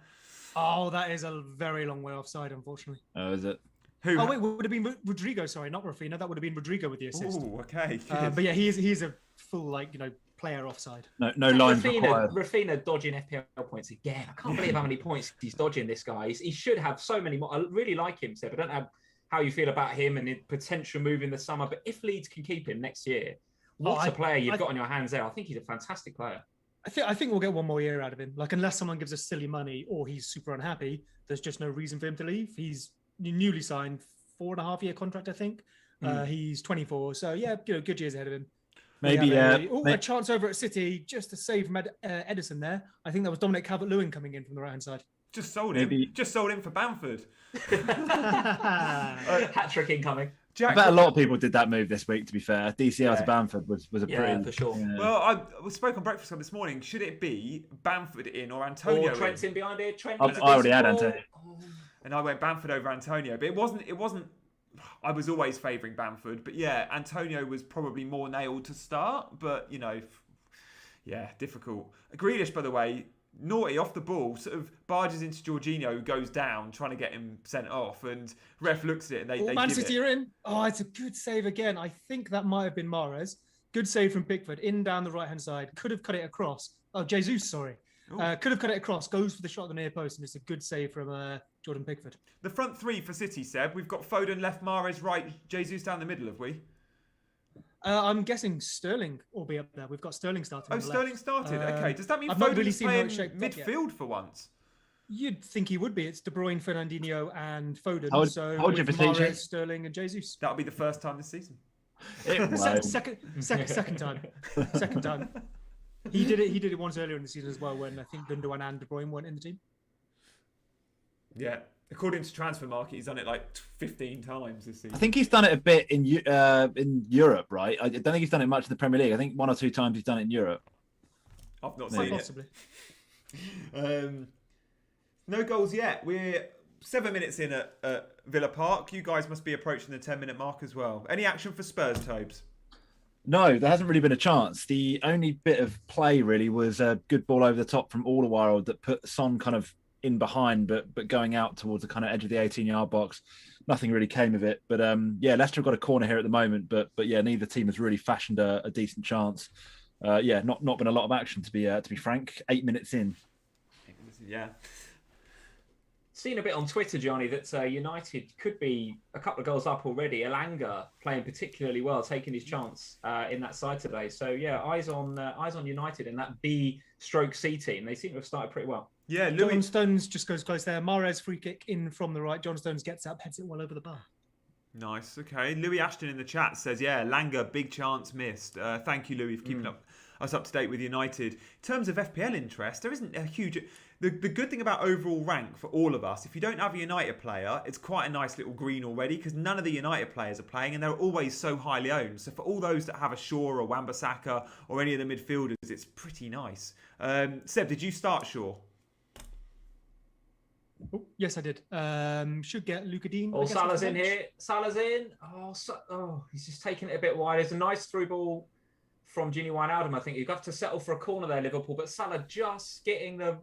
Oh, that is a very long way offside, unfortunately. Oh, is it? Who? Oh, wait, would have been Rodrigo. Sorry, not Rafinha. That would have been Rodrigo with the assist. Oh, okay. But yeah, he's a full player offside. No lines required. Rafinha dodging FPL points again. I can't believe how many points he's dodging. This guy. He should have so many more. I really like him, Seb. I don't know how you feel about him and his potential move in the summer, but if Leeds can keep him next year, what a player you've got on your hands there. I think he's a fantastic player. I think we'll get one more year out of him. Like, unless someone gives us silly money or he's super unhappy, there's just no reason for him to leave. He's newly signed, 4.5-year contract, I think. He's 24, so yeah, good years ahead of him. Maybe a chance over at City just to save Edison there. I think that was Dominic Calvert-Lewin coming in from the right hand side. Just sold him for Bamford. Hat trick incoming. I bet a lot of people did that move this week, to be fair. DCL to Bamford was a pretty... for sure. Yeah. Well, I spoke on Breakfast Club this morning. Should it be Bamford in or Antonio Trent's in behind it. I already had Antonio. And I went Bamford over Antonio. But it wasn't... I was always favouring Bamford. But yeah, Antonio was probably more nailed to start. But, difficult. Grealish, by the way... Naughty off the ball, sort of barges into Jorginho, who goes down, trying to get him sent off, and ref looks at it and they Man give City are in. Oh, it's a good save again. I think that might have been Mahrez. Good save from Pickford, in down the right hand side. Could have cut it across. Oh, Jesus, sorry. Could have cut it across. Goes for the shot at the near post, and it's a good save from Jordan Pickford. The front three for City, Seb. We've got Foden left, Mahrez right, Jesus down the middle, have we? I'm guessing Sterling will be up there. We've got Sterling starting. Oh, Sterling started. Okay. Does that mean I've Foden's really playing midfield for once? You'd think he would be. It's De Bruyne, Fernandinho, and Foden. How would you Mahrez, Sterling, and Jesus. That'll be the first time this season. Second time. Second time. He did it once earlier in the season as well, when I think Gundogan and De Bruyne weren't in the team. Yeah. According to Transfer Market, he's done it like 15 times this season. I think he's done it a bit in Europe, right? I don't think he's done it much in the Premier League. I think 1 or 2 times he's done it in Europe. I've not Quite seen possibly. it. No goals yet. We're 7 minutes in at Villa Park. You guys must be approaching the 10-minute mark as well. Any action for Spurs, Tobes? No, there hasn't really been a chance. The only bit of play really was a good ball over the top from Alderweireld that put Son kind of in behind, but going out towards the kind of edge of the 18-yard box. Nothing really came of it. But Leicester have got a corner here at the moment. But yeah, neither team has really fashioned a decent chance. Not been a lot of action to be frank. 8 minutes in. Yeah. Seen a bit on Twitter, Gianni, that United could be a couple of goals up already. Elanga playing particularly well, taking his chance in that side today. So yeah, eyes on United and that B/C team. They seem to have started pretty well. Yeah, John Stones just goes close there. Mahrez free kick in from the right. John Stones gets up, heads it well over the bar. Nice. Okay. Louis Ashton in the chat says, yeah, Langer, big chance missed. Thank you, Louis, for keeping us up to date with United. In terms of FPL interest, there isn't a huge... The good thing about overall rank for all of us, if you don't have a United player, it's quite a nice little green already because none of the United players are playing and they're always so highly owned. So for all those that have a Shaw or Wan-Bissaka or any of the midfielders, it's pretty nice. Seb, did you start Shaw? Oh, yes, I did. Should get Luka Dean. Oh, Salah's in here. Salah's in. He's just taking it a bit wide. There's a nice through ball from Gini Wijnaldum, I think. You've got to settle for a corner there, Liverpool. But Salah just getting the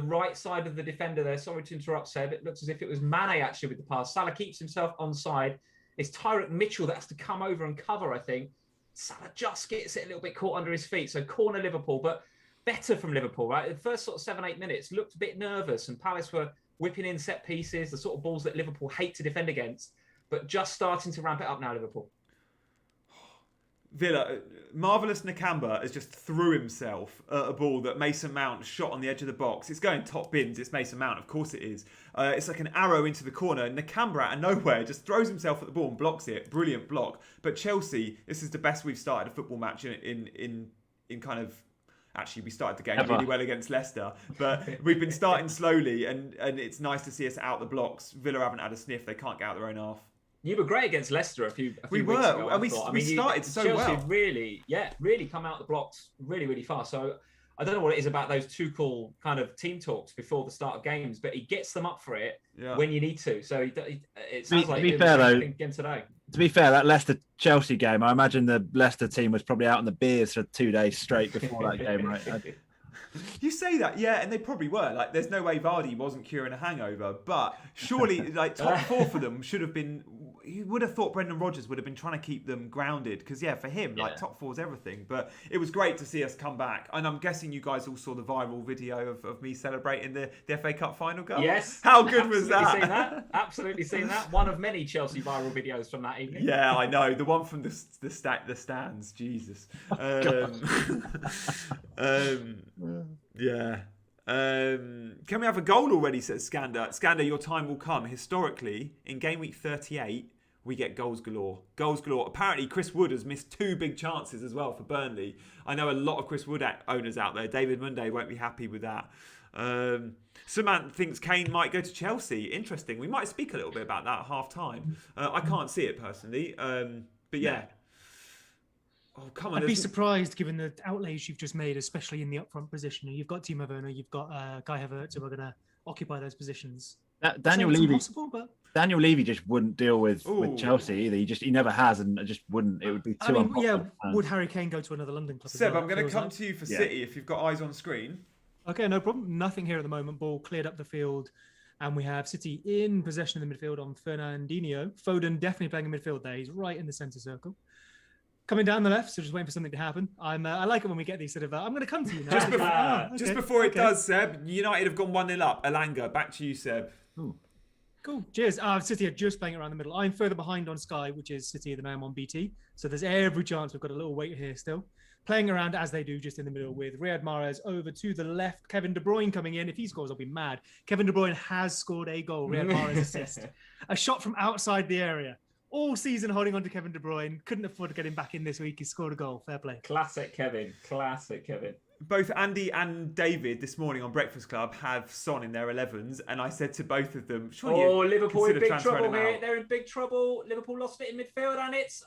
right side of the defender there. Sorry to interrupt, Seb. It looks as if it was Mane actually with the pass. Salah keeps himself onside. It's Tyreek Mitchell that has to come over and cover, I think. Salah just gets it a little bit caught under his feet. So corner Liverpool, but better from Liverpool, right? The first sort of 7-8 minutes looked a bit nervous and Palace were whipping in set pieces, the sort of balls that Liverpool hate to defend against, but just starting to ramp it up now, Liverpool. Villa, Marvellous Nakamba has just threw himself at a ball that Mason Mount shot on the edge of the box. It's going top bins. It's Mason Mount. Of course it is. It's like an arrow into the corner. Nakamba out of nowhere just throws himself at the ball and blocks it. Brilliant block. But Chelsea, this is the best we've started a football match in kind of... Actually, we started the game really well against Leicester, but we've been starting slowly, and it's nice to see us out the blocks. Villa haven't had a sniff; they can't get out their own half. You were great against Leicester a few weeks ago. And we started so well. Chelsea really come out the blocks really fast. So I don't know what it is about those Tuchel kind of team talks before the start of games, but he gets them up for it when you need to. So it sounds like to be fair though, again today. To be fair, that Leicester-Chelsea game, I imagine the Leicester team was probably out on the beers for 2 days straight before that game, right? You say that, yeah, and they probably were. Like, there's no way Vardy wasn't curing a hangover, but surely, like, top 4 for them should have been... You would have thought Brendan Rodgers would have been trying to keep them grounded, because, for him, top 4 is everything. But it was great to see us come back, and I'm guessing you guys all saw the viral video of me celebrating the FA Cup final goal. Yes. How good was that? Seen that? Absolutely seen that. One of many Chelsea viral videos from that evening. Yeah, I know. The one from the stands. Jesus. Yeah. Can we have a goal already, says Skander. Skander, your time will come. Historically, in game week 38, we get goals galore. Goals galore. Apparently, Chris Wood has missed 2 big chances as well for Burnley. I know a lot of Chris Wood owners out there. David Munday won't be happy with that. Samantha thinks Kane might go to Chelsea. Interesting. We might speak a little bit about that at half-time. I can't see it personally. But yeah. Oh, come on. I'd be surprised given the outlays you've just made, especially in the upfront position. You've got Timo Werner, you've got Kai Havertz who are going to occupy those positions. Daniel Levy. But... Daniel Levy just wouldn't deal with Chelsea either. He never has, and just wouldn't. It would be too unpopular. Would Harry Kane go to another London club? Seb, I'm going to come to you for City if you've got eyes on screen. Okay, no problem. Nothing here at the moment. Ball cleared up the field. And we have City in possession of the midfield on Fernandinho. Foden definitely playing in midfield there. He's right in the centre circle. Coming down the left, so just waiting for something to happen. I like it when we get these sort of... I'm going to come to you now. Just before it does, Seb, United have gone 1-0 up. Elanga, back to you, Seb. Ooh. Cool. Cheers. City are just playing around the middle. I'm further behind on Sky, which is City at the moment on BT. So there's every chance we've got a little wait here still. Playing around as they do, just in the middle with Riyad Mahrez over to the left. Kevin De Bruyne coming in. If he scores, I'll be mad. Kevin De Bruyne has scored a goal. Riyad Mahrez assist. A shot from outside the area. All season holding on to Kevin De Bruyne. Couldn't afford to get him back in this week. He scored a goal. Fair play. Classic Kevin. both Andy and David this morning on Breakfast Club have Son in their 11s, and I said to both of them, "Oh, Liverpool in big trouble him here. out. They're in big trouble. Liverpool lost it in midfield, and it's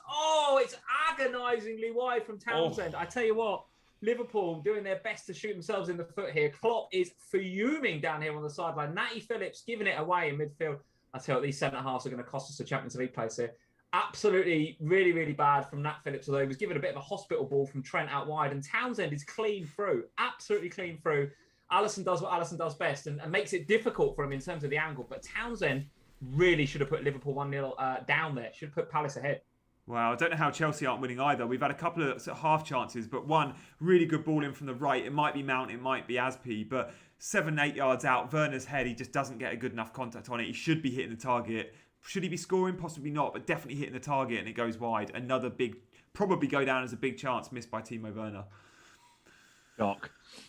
agonisingly wide from Townsend. I tell you what, Liverpool doing their best to shoot themselves in the foot here. Klopp is fuming down here on the sideline. Natty Phillips giving it away in midfield. I tell you what, these centre-halves are going to cost us a Champions League place here. Absolutely, really, really bad from Nat Phillips, although he was given a bit of a hospital ball from Trent out wide, and Townsend is clean through, absolutely clean through. Alisson does what Alisson does best and makes it difficult for him in terms of the angle, but Townsend really should have put Liverpool 1-0 down there, should have put Palace ahead. Wow, I don't know how Chelsea aren't winning either. We've had a couple of sort of half chances, but one really good ball in from the right. It might be Mount, it might be Aspi, but 7-8 yards out, Werner's head, he just doesn't get a good enough contact on it. He should be hitting the target. Should he be scoring? Possibly not, but definitely hitting the target, and it goes wide. Another big, probably go down as a big chance missed by Timo Werner.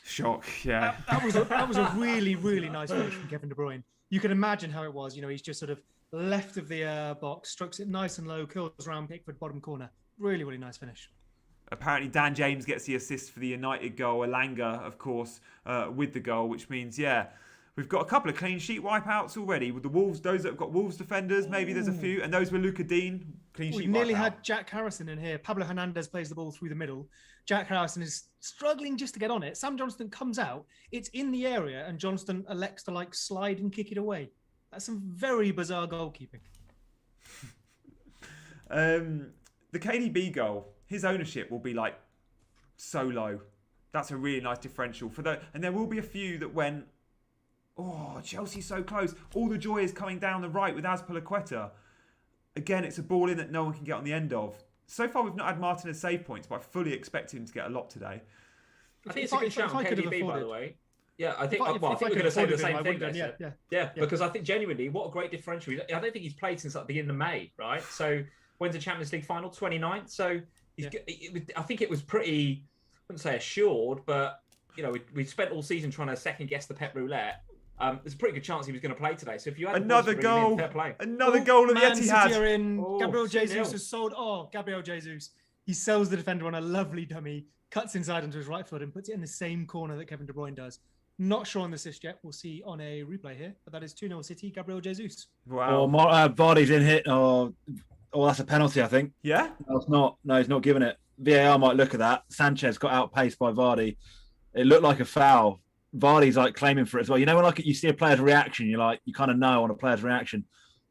Shock, yeah. That was a really, really nice finish from Kevin De Bruyne. You can imagine how it was. You know, he's just sort of left of the box, strokes it nice and low, curls around Pickford bottom corner. Really, really nice finish. Apparently, Dan James gets the assist for the United goal. Elanga, of course, with the goal, which means, yeah, we've got a couple of clean sheet wipeouts already. With the Wolves, those that have got Wolves defenders, maybe there's a few. And those were Luca Dean, clean sheet We nearly wipeout. had Jack Harrison in here. Pablo Hernandez plays the ball through the middle. Jack Harrison is struggling just to get on it. Sam Johnston comes out. It's in the area, and Johnston elects to slide and kick it away. That's some very bizarre goalkeeping. The KDB goal, his ownership will be so low. That's a really nice differential for that. And there will be a few that went, oh, Chelsea's so close. All the joy is coming down the right with Azpilicueta. Again, it's a ball in that no one can get on the end of. So far, we've not had Martinez save points, but I fully expect him to get a lot to I think it's a good shout on KDB, by the way. Yeah, I think we're going to say the same thing. Yeah, because I think genuinely, what a great differential. I don't think he's played since the beginning of May, right? So when's the Champions League final? 29th. So I think it was pretty, I wouldn't say assured, but we spent all season trying to second guess the Pep roulette. There's a pretty good chance he was going to play today. So if you had another goal, another goal of Etihad. Gabriel Jesus has sold. Oh, Gabriel Jesus. He sells the defender on a lovely dummy, cuts inside onto his right foot and puts it in the same corner that Kevin De Bruyne does. Not sure on the assist yet. We'll see on a replay here, but that is 2-0 City. Gabriel Jesus. Wow. Vardy's in hit. Oh, that's a penalty, I think. Yeah? No, it's not. No, he's not giving it. VAR might look at that. Sanchez got outpaced by Vardy. It looked like a foul. Vardy's claiming for it as well. You know when you see a player's reaction, you kind of know on a player's reaction.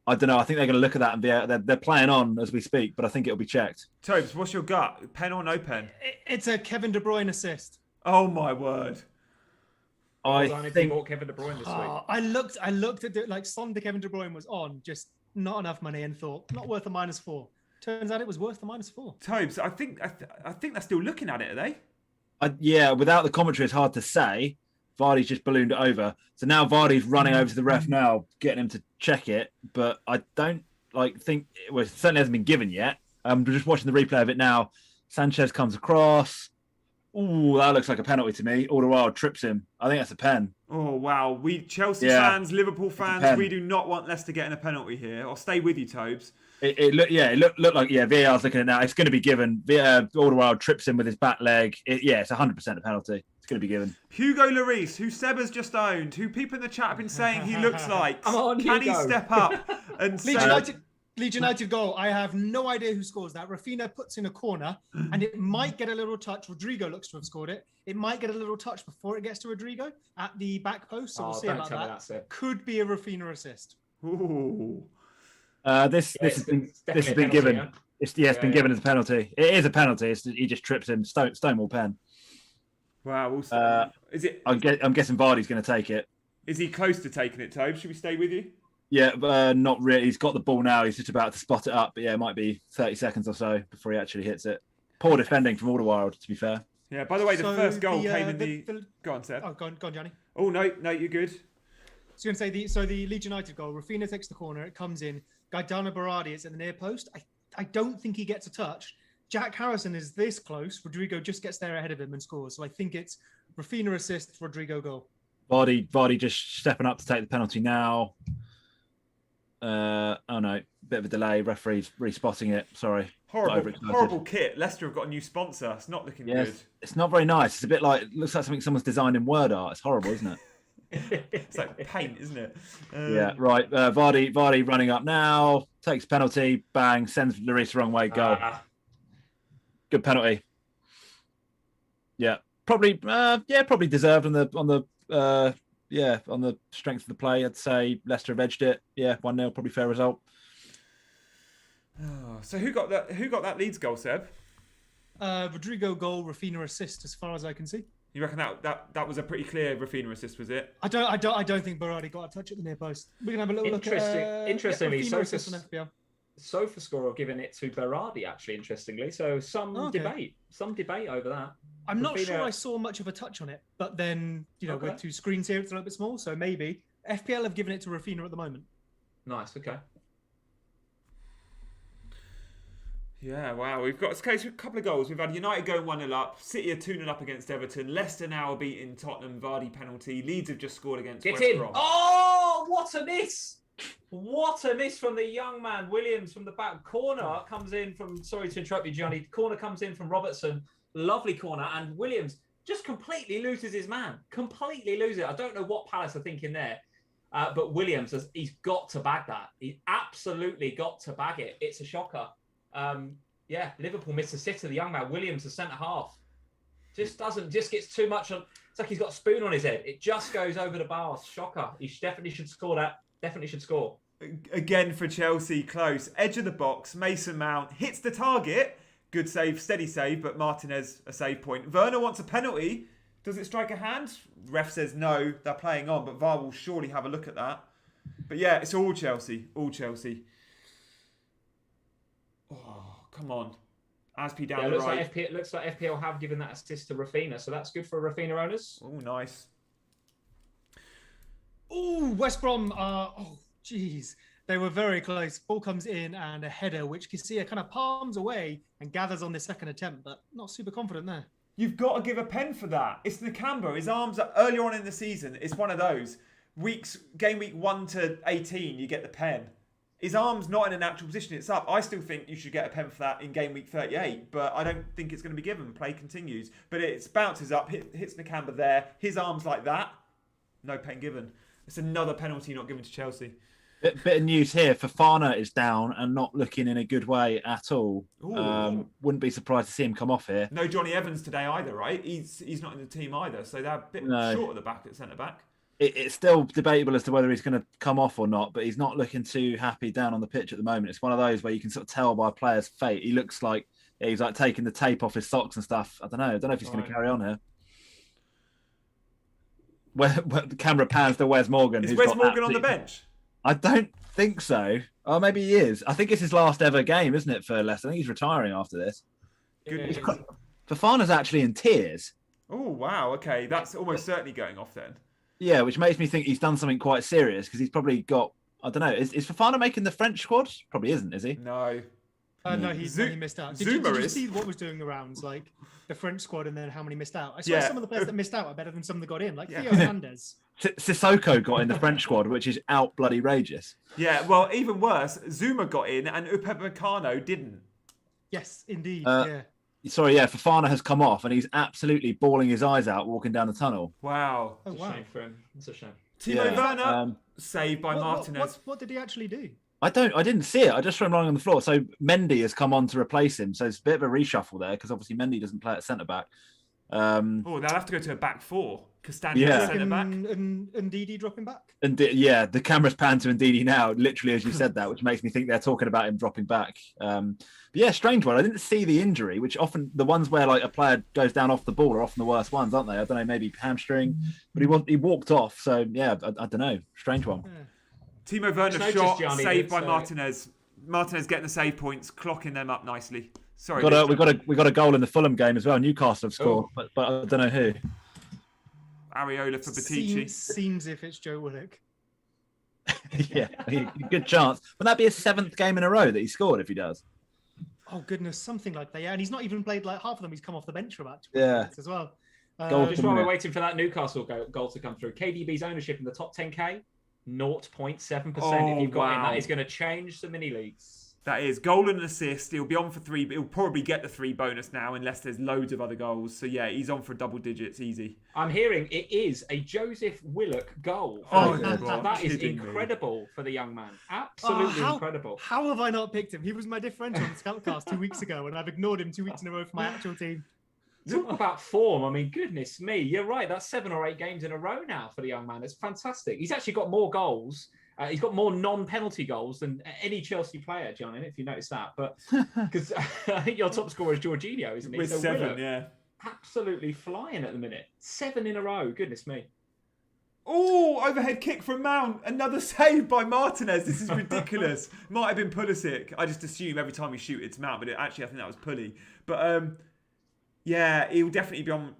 I don't know. I think they're going to look at that and they're playing on as we speak, but I think it'll be checked. Tobes, what's your gut? Pen or no pen? It's a Kevin De Bruyne assist. Oh my word! I think Kevin De Bruyne this week. I looked at it Son to Kevin De Bruyne was on, just not enough money, and thought not worth a -4. Turns out it was worth the -4. Tobes, I think they're still looking at it, are they? Yeah, without the commentary, it's hard to say. Vardy's just ballooned it over. So now Vardy's running over to the ref now, getting him to check it. But I don't think it certainly hasn't been given yet. I'm just watching the replay of it now. Sanchez comes across. Ooh, that looks like a penalty to me. Alderweireld trips him. I think that's a pen. Oh, wow. We Chelsea fans, Liverpool fans, we do not want Leicester getting a penalty here. I'll stay with you, Tobes. It looked like, VAR's looking at it now. It's going to be given. Alderweireld trips him with his back leg. It's 100% a penalty. It's going to be given. Hugo Lloris, who Seb has just owned, who people in the chat have been saying he looks like. Can he step up and Leeds United goal. I have no idea who scores that. Rafinha puts in a corner, and it might get a little touch. Rodrigo looks to have scored it. It might get a little touch before it gets to Rodrigo at the back post. So we'll see about that. Could be a Rafinha assist. Ooh. This has been given. Yeah? It's been given as a penalty. It is a penalty. He just trips him. Stonewall pen. Wow. We'll see. Is it? I'm guessing Vardy's going to take it. Is he close to taking it, Tobe? Should we stay with you? Yeah, but not really. He's got the ball now. He's just about to spot it up. But yeah, it might be 30 seconds or so before he actually hits it. Poor defending from Alderweireld, to be fair. Yeah, by the way, the first goal came in the... Go on, Seb. Oh, go on, Gianni. Oh, no, you're good. So you're going to say, the Leeds United goal, Rafinha takes the corner, it comes in. Gaidana Baradi is at the near post. I don't think he gets a touch. Jack Harrison is this close. Rodrigo just gets there ahead of him and scores. So I think it's Rafinha assist, Rodrigo goal. Vardy just stepping up to take the penalty now. Oh no, bit of a delay. Referee's respotting it. Sorry. Horrible kit. Leicester have got a new sponsor. It's not looking good. It's not very nice. It's a bit like, it looks like something someone's designed in word art. It's horrible, isn't it? It's like paint, isn't it? Yeah, right. Vardy running up now. Takes penalty. Bang. Sends Lloris the wrong way. Goal. Good penalty. Yeah, probably deserved on the strength of the play. I'd say Leicester have edged it. Yeah, 1-0, probably fair result. Oh, so who got that Leeds goal, Seb? Rodrigo goal, Rafinha assist, as far as I can see. You reckon that was a pretty clear Rafinha assist, was it? I don't think Berardi got a touch at the near post. We're gonna have a little look at interestingly, FPL. SofaScore have given it to Berardi, actually, interestingly. So some debate over that. I'm not sure I saw much of a touch on it, but then, with two screens here, it's a little bit small, so maybe. FPL have given it to Rafinha at the moment. Nice, okay. Yeah, wow. We've got a couple of goals. We've had United going 1-0 up, City are 2-0 up against Everton, Leicester now are beating Tottenham, Vardy penalty, Leeds have just scored against West Brom. Oh, what a miss! What a miss from the young man, Williams, from the back corner. Comes in from, sorry to interrupt you, Gianni. Corner comes in from Robertson. Lovely corner. And Williams just completely loses his man. Completely loses it. I don't know what Palace are thinking there. But Williams, he's got to bag that. He absolutely got to bag it. It's a shocker. Liverpool missed a sitter. The young man, Williams, the centre-half. Just gets too much on. It's like he's got a spoon on his head. It just goes over the bar. Shocker. He definitely should score that. Definitely should score. Again for Chelsea, close. Edge of the box, Mason Mount hits the target. Good save, steady save, but Martinez a save point. Werner wants a penalty. Does it strike a hand? Ref says no, they're playing on, but VAR will surely have a look at that. But yeah, it's all Chelsea. All Chelsea. Oh, come on. Aspi down the right. It looks like FPL have given that assist to Rafinha, so that's good for Rafinha owners. Oh, nice. Oh, West Brom jeez. They were very close. Ball comes in and a header, which Kessie kind of palms away and gathers on the second attempt, but not super confident there. You've got to give a pen for that. It's Nakamba. His arms are earlier on in the season. It's one of those. Game week 1 to 18, you get the pen. His arm's not in a natural position. It's up. I still think you should get a pen for that in game week 38, but I don't think it's going to be given. Play continues. But it bounces up, hits Nakamba there. His arm's like that. No pen given. It's another penalty not given to Chelsea. Bit of news here. Fofana is down and not looking in a good way at all. Wouldn't be surprised to see him come off here. No Johnny Evans today either, right? He's not in the team either, so they're a bit short at the back at centre-back. It's still debatable as to whether he's going to come off or not, but he's not looking too happy down on the pitch at the moment. It's one of those where you can sort of tell by a player's fate. He looks like he's like taking the tape off his socks and stuff. I don't know if he's going to carry on here. Where the camera pans to Wes Morgan. Is Wes Morgan on the bench? I don't think so. Oh, maybe he is. I think it's his last ever game, isn't it, for Leicester? I think he's retiring after this. Good. Fofana's actually in tears. Oh, wow. Okay, that's almost certainly going off then. Yeah, which makes me think he's done something quite serious because he's probably got, I don't know, is Fofana making the French squad? Probably isn't, is he? No. No, he missed out. Did you see what was doing the rounds? Like the French squad and then how many missed out? I saw some of the players that missed out are better than some that got in, like Theo Hernandez. Sissoko got in the French squad, which is out bloody rageous. Yeah, well, even worse, Zuma got in and Upamecano didn't. Yes, indeed. Fofana has come off and he's absolutely bawling his eyes out walking down the tunnel. Wow. It's a shame for him. It's a shame. Timo Werner, saved by Martinez. What did he actually do? I didn't see it. I just saw him lying on the floor. So Mendy has come on to replace him. So it's a bit of a reshuffle there because obviously Mendy doesn't play at centre-back. They'll have to go to a back four. Castagna centre-back. And Ndidi dropping back? The camera's panned to Ndidi now, literally as you said that, which makes me think they're talking about him dropping back. Strange one. I didn't see the injury, which often the ones where like a player goes down off the ball are often the worst ones, aren't they? I don't know, maybe hamstring, but he walked off. So yeah, I don't know. Strange one. Yeah. Timo Werner shot, saved by Martinez. Martinez getting the save points, clocking them up nicely. Sorry, we got a goal in the Fulham game as well. Newcastle have scored, but I don't know who. Areola for Batici. Seems if it's Joe Willock. Yeah, good chance. Would that be his 7th game in a row that he scored if he does? Oh goodness, something like that. Yeah, and he's not even played like half of them. He's come off the bench for about 2 minutes as well. Just while we're waiting for that Newcastle goal to come through, KDB's ownership in the top 10k 0.7%. Oh, If you've got him, wow. that is going to change the mini leagues. That is goal and assist. He'll be on for 3, but he'll probably get the 3 bonus now unless there's loads of other goals. So yeah, he's on for double digits, easy. I'm hearing it is a Joseph Willock goal. Oh, that is kidding me. incredible for the young man. Absolutely incredible. How have I not picked him? He was my differential on the Scoutcast 2 weeks ago, and I've ignored him 2 weeks in a row for my actual team. Talk about form. I mean, goodness me. You're right. That's 7 or 8 games in a row now for the young man. It's fantastic. He's actually got more goals. He's got more non-penalty goals than any Chelsea player, Gianni, if you notice that. But because I think your top scorer is Jorginho, isn't he? With So 7, Willock, yeah. absolutely flying at the minute. 7 in a row. Goodness me. Oh, overhead kick from Mount. Another save by Martinez. This is ridiculous. Might have been Pulisic. I just assume every time we shoot it's Mount, but actually I think that was Pulley. But yeah, he'll definitely be on.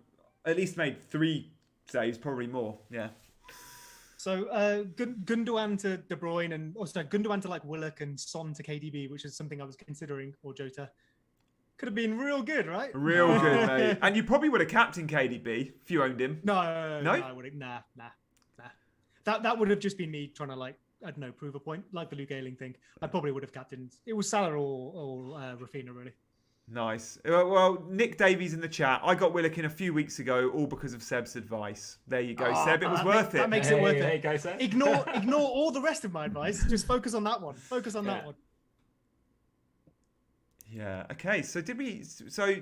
At least made 3 saves, probably more. Yeah. So Gundogan to De Bruyne and Gundogan to like Willock and Son to KDB, which is something I was considering, or Jota. Could have been real good, right? Real good, mate. And you probably would have captained KDB if you owned him. No, I wouldn't. Nah. That would have just been me trying to, like, I don't know, prove a point, like the Luke Ayling thing. I probably would have captained. It was Salah or Rafinha, really. Nice. Well, Nick Davies in the chat. I got Willock in a few weeks ago, all because of Seb's advice. There you go, Seb. It was worth it. That makes it worth it. There you go, Seb. Ignore all the rest of my advice. Just focus on that one. Focus on that one. Yeah. Okay. So did we? So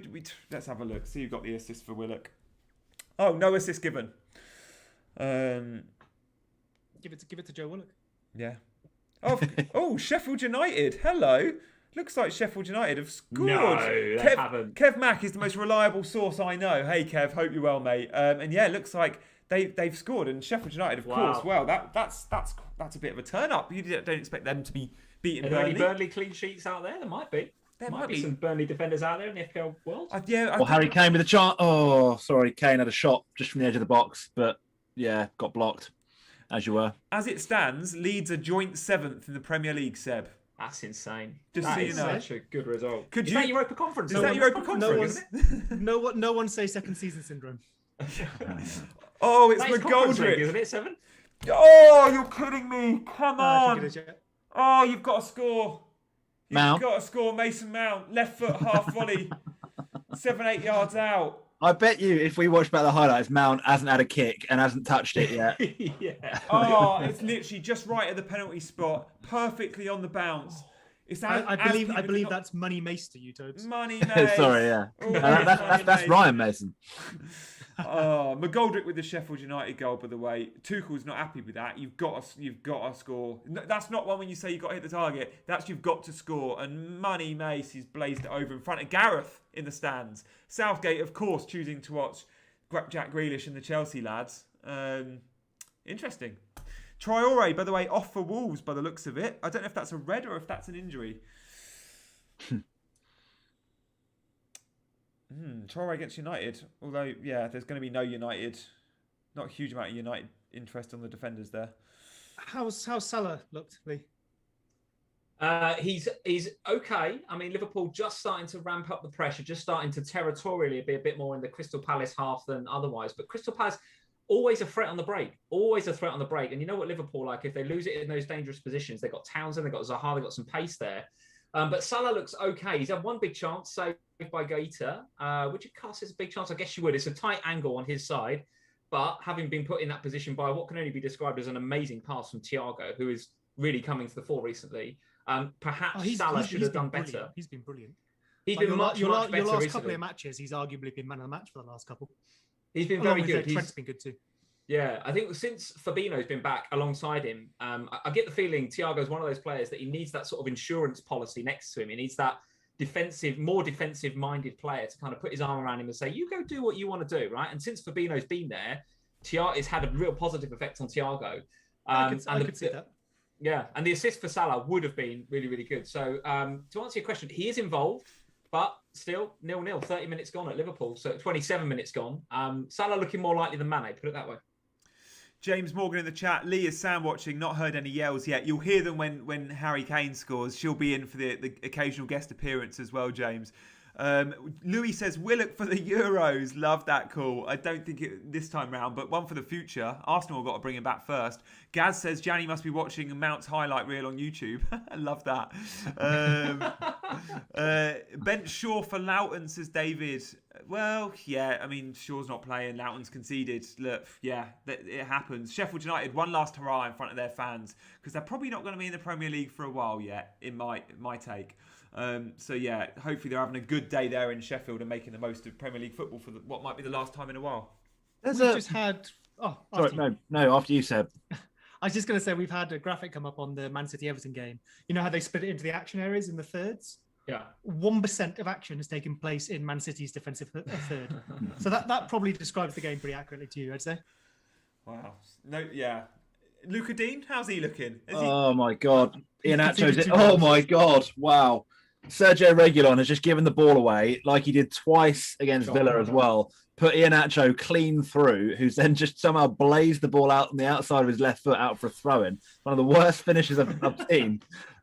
let's have a look. See who got the assist for Willock. Oh, no assist given. Give it to Joe Willock. Yeah. Oh, Sheffield United. Hello. Looks like Sheffield United have scored. No, they haven't. Kev Mack is the most reliable source I know. Hey, Kev. Hope you're well, mate. And yeah, looks like they've scored. And Sheffield United, of course. Well, that's a bit of a turn up. You don't expect them to be beating Burnley. Any Burnley clean sheets out there? There might be. There might be some Burnley defenders out there in the FPL world. Harry Kane with a chance. Oh, sorry. Kane had a shot just from the edge of the box, but yeah, got blocked, as you were. As it stands, Leeds are joint 7th in the Premier League, Seb. That's insane. Just that so you is know. such a good result. Is that Europa Conference? Is that Europa Conference? No one say second season syndrome. Oh, it's McGoldrick, McGoldrick, isn't it? 7. Oh, you're kidding me! Come on! Oh, you've got to score. You've got to score, Mason Mount. Left foot, half volley. 7-8 yards out. I bet you, if we watch back the highlights, Mount hasn't had a kick and hasn't touched it yet. Yeah. Oh, it's literally just right at the penalty spot, perfectly on the bounce. I believe that's Money Mace to you, Tobes. Money Mace. Sorry, yeah. That's Ryan Mason. Oh, McGoldrick with the Sheffield United goal, by the way. Tuchel's not happy with that. You've got to score. That's not one when you say you've got to hit the target. That's you've got to score. And Money Mace, he's blazed it over in front of Gareth in the stands. Southgate, of course, choosing to watch Jack Grealish and the Chelsea lads. Interesting. Traore, by the way, off for Wolves by the looks of it. I don't know if that's a red or if that's an injury. Traore against United. Although, yeah, there's going to be not a huge amount of United interest on the defenders there. How's Salah looked, Lee? He's okay. I mean, Liverpool just starting to ramp up the pressure, just starting to territorially be a bit more in the Crystal Palace half than otherwise. But Crystal Palace, always a threat on the break. Always a threat on the break. And you know what Liverpool like? If they lose it in those dangerous positions, they've got Townsend, they've got Zaha, they've got some pace there. But Salah looks okay. He's had one big chance saved by Gaeta. Would you cast as a big chance? I guess you would. It's a tight angle on his side. But having been put in that position by what can only be described as an amazing pass from Thiago, who is really coming to the fore recently, perhaps Salah should have done better. He's been brilliant. He's been much better your last recently. couple of matches, he's arguably been man of the match for the last couple. He's been very good. Trent's been good too. Yeah, I think since Fabinho's been back alongside him, I get the feeling Thiago's one of those players that he needs that sort of insurance policy next to him. He needs that more defensive-minded player to kind of put his arm around him and say, you go do what you want to do, right? And since Fabinho's been there, it's had a real positive effect on Thiago. I could see that. Yeah, and the assist for Salah would have been really, really good. So to answer your question, he is involved, but still 0-0, 30 minutes gone at Liverpool, so 27 minutes gone. Salah looking more likely than Mane, put it that way. James Morgan in the chat. Lee is sound watching. Not heard any yells yet. You'll hear them when Harry Kane scores. She'll be in for the occasional guest appearance as well, James. Louis says, Willock for the Euros. Love that call. I don't think it this time round, but one for the future. Arsenal have got to bring him back first. Gaz says, Gianni must be watching Mount's highlight reel on YouTube. I love that. Bench Shaw for Loughton, says David. Well, yeah, I mean, Shaw's not playing. Loughton's conceded. Look, yeah, it happens. Sheffield United, one last hurrah in front of their fans, because they're probably not going to be in the Premier League for a while yet, in my take. So yeah, hopefully they're having a good day there in Sheffield and making the most of Premier League football for what might be the last time in a while. Just had. Oh, sorry, no, after you, Seb. I was just going to say we've had a graphic come up on the Man City Everton game. You know how they split it into the action areas in the thirds? Yeah. 1% of action has taken place in Man City's defensive third. So that probably describes the game pretty accurately to you, I'd say. Wow. No, yeah. Luca Dean, how's he looking? Oh my God. Iheanacho's. Oh my God. Wow. Sergio Reguilon has just given the ball away like he did twice against Villa as well. Put Iheanacho clean through, who's then just somehow blazed the ball out on the outside of his left foot out for a throw-in. One of the worst finishes I've seen.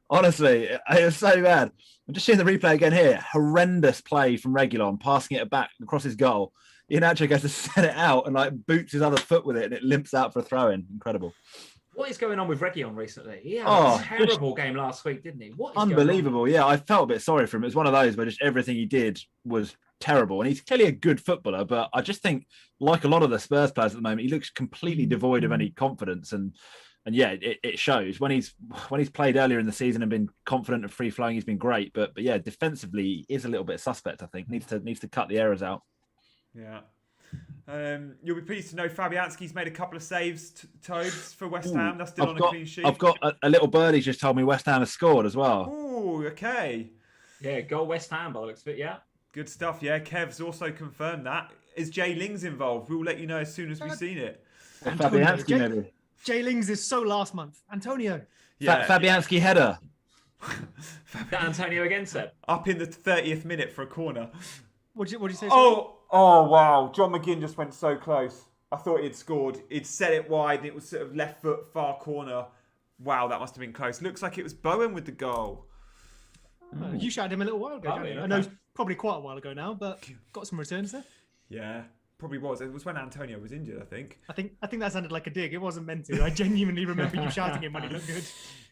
Honestly, it was so bad. I'm just seeing the replay again here. Horrendous play from Reguilon, passing it back across his goal. Iheanacho goes to set it out and like boots his other foot with it, and it limps out for a throw-in. Incredible. What is going on with Reguilon recently? He had a terrible game last week, didn't he? What is unbelievable. Yeah, I felt a bit sorry for him. It was one of those where just everything he did was terrible. And he's clearly a good footballer, but I just think, like a lot of the Spurs players at the moment, he looks completely devoid of any confidence. And yeah, it shows. When he's played earlier in the season and been confident and free flowing, he's been great. But yeah, defensively, he is a little bit suspect. I think needs to cut the errors out. Yeah. You'll be pleased to know Fabianski's made a couple of saves, Tobes, for West Ham. That's still on a clean sheet. I've got a little birdie just told me West Ham has scored as well. Oh, okay. Yeah, go West Ham by the looks of it, yeah. Good stuff, yeah. Kev's also confirmed that. Is Jay Lings involved? We'll let you know as soon as we've seen it. Fabianski, maybe. Jay Lings is so last month. Antonio. Yeah. Fabianski header. That Antonio again, Seb. Up in the 30th minute for a corner. What did you say? Oh, wow. John McGinn just went so close. I thought he'd scored. He'd set it wide. And it was sort of left foot, far corner. Wow, that must have been close. Looks like it was Bowen with the goal. You shouted him a little while ago, Johnny. I know it's probably quite a while ago now, but got some returns there. Yeah, probably was. It was when Antonio was injured, I think. I think that sounded like a dig. It wasn't meant to. I genuinely remember you shouting him when he looked good.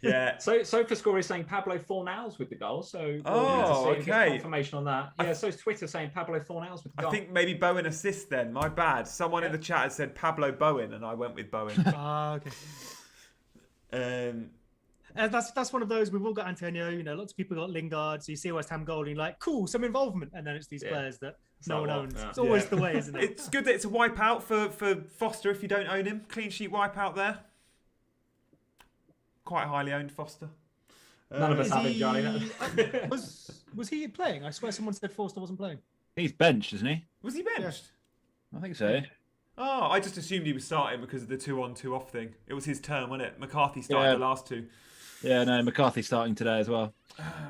Yeah. So for score is saying Pablo Fornals with the goal. So okay. Confirmation on that. Yeah. So Twitter saying Pablo Fornals with the goal. I think maybe Bowen assists then. My bad. Someone in the chat had said Pablo Bowen, and I went with Bowen. Okay. That's one of those. We've all got Antonio. You know, lots of people got Lingard. So you see a West Ham goal, and you're like, cool, some involvement, and then it's these players that no one owns. Yeah. It's always the way, isn't it? It's good that it's a wipeout for Foster if you don't own him. Clean sheet wipeout there. Quite highly owned Foster. None of us have him, Gianni. Was he playing? I swear someone said Foster wasn't playing. He's benched, isn't he? Was he benched? Yeah. I think so. Oh, I just assumed he was starting because of the 2-on, 2-off thing. It was his turn, wasn't it? McCarthy started the last two. Yeah, no, McCarthy's starting today as well.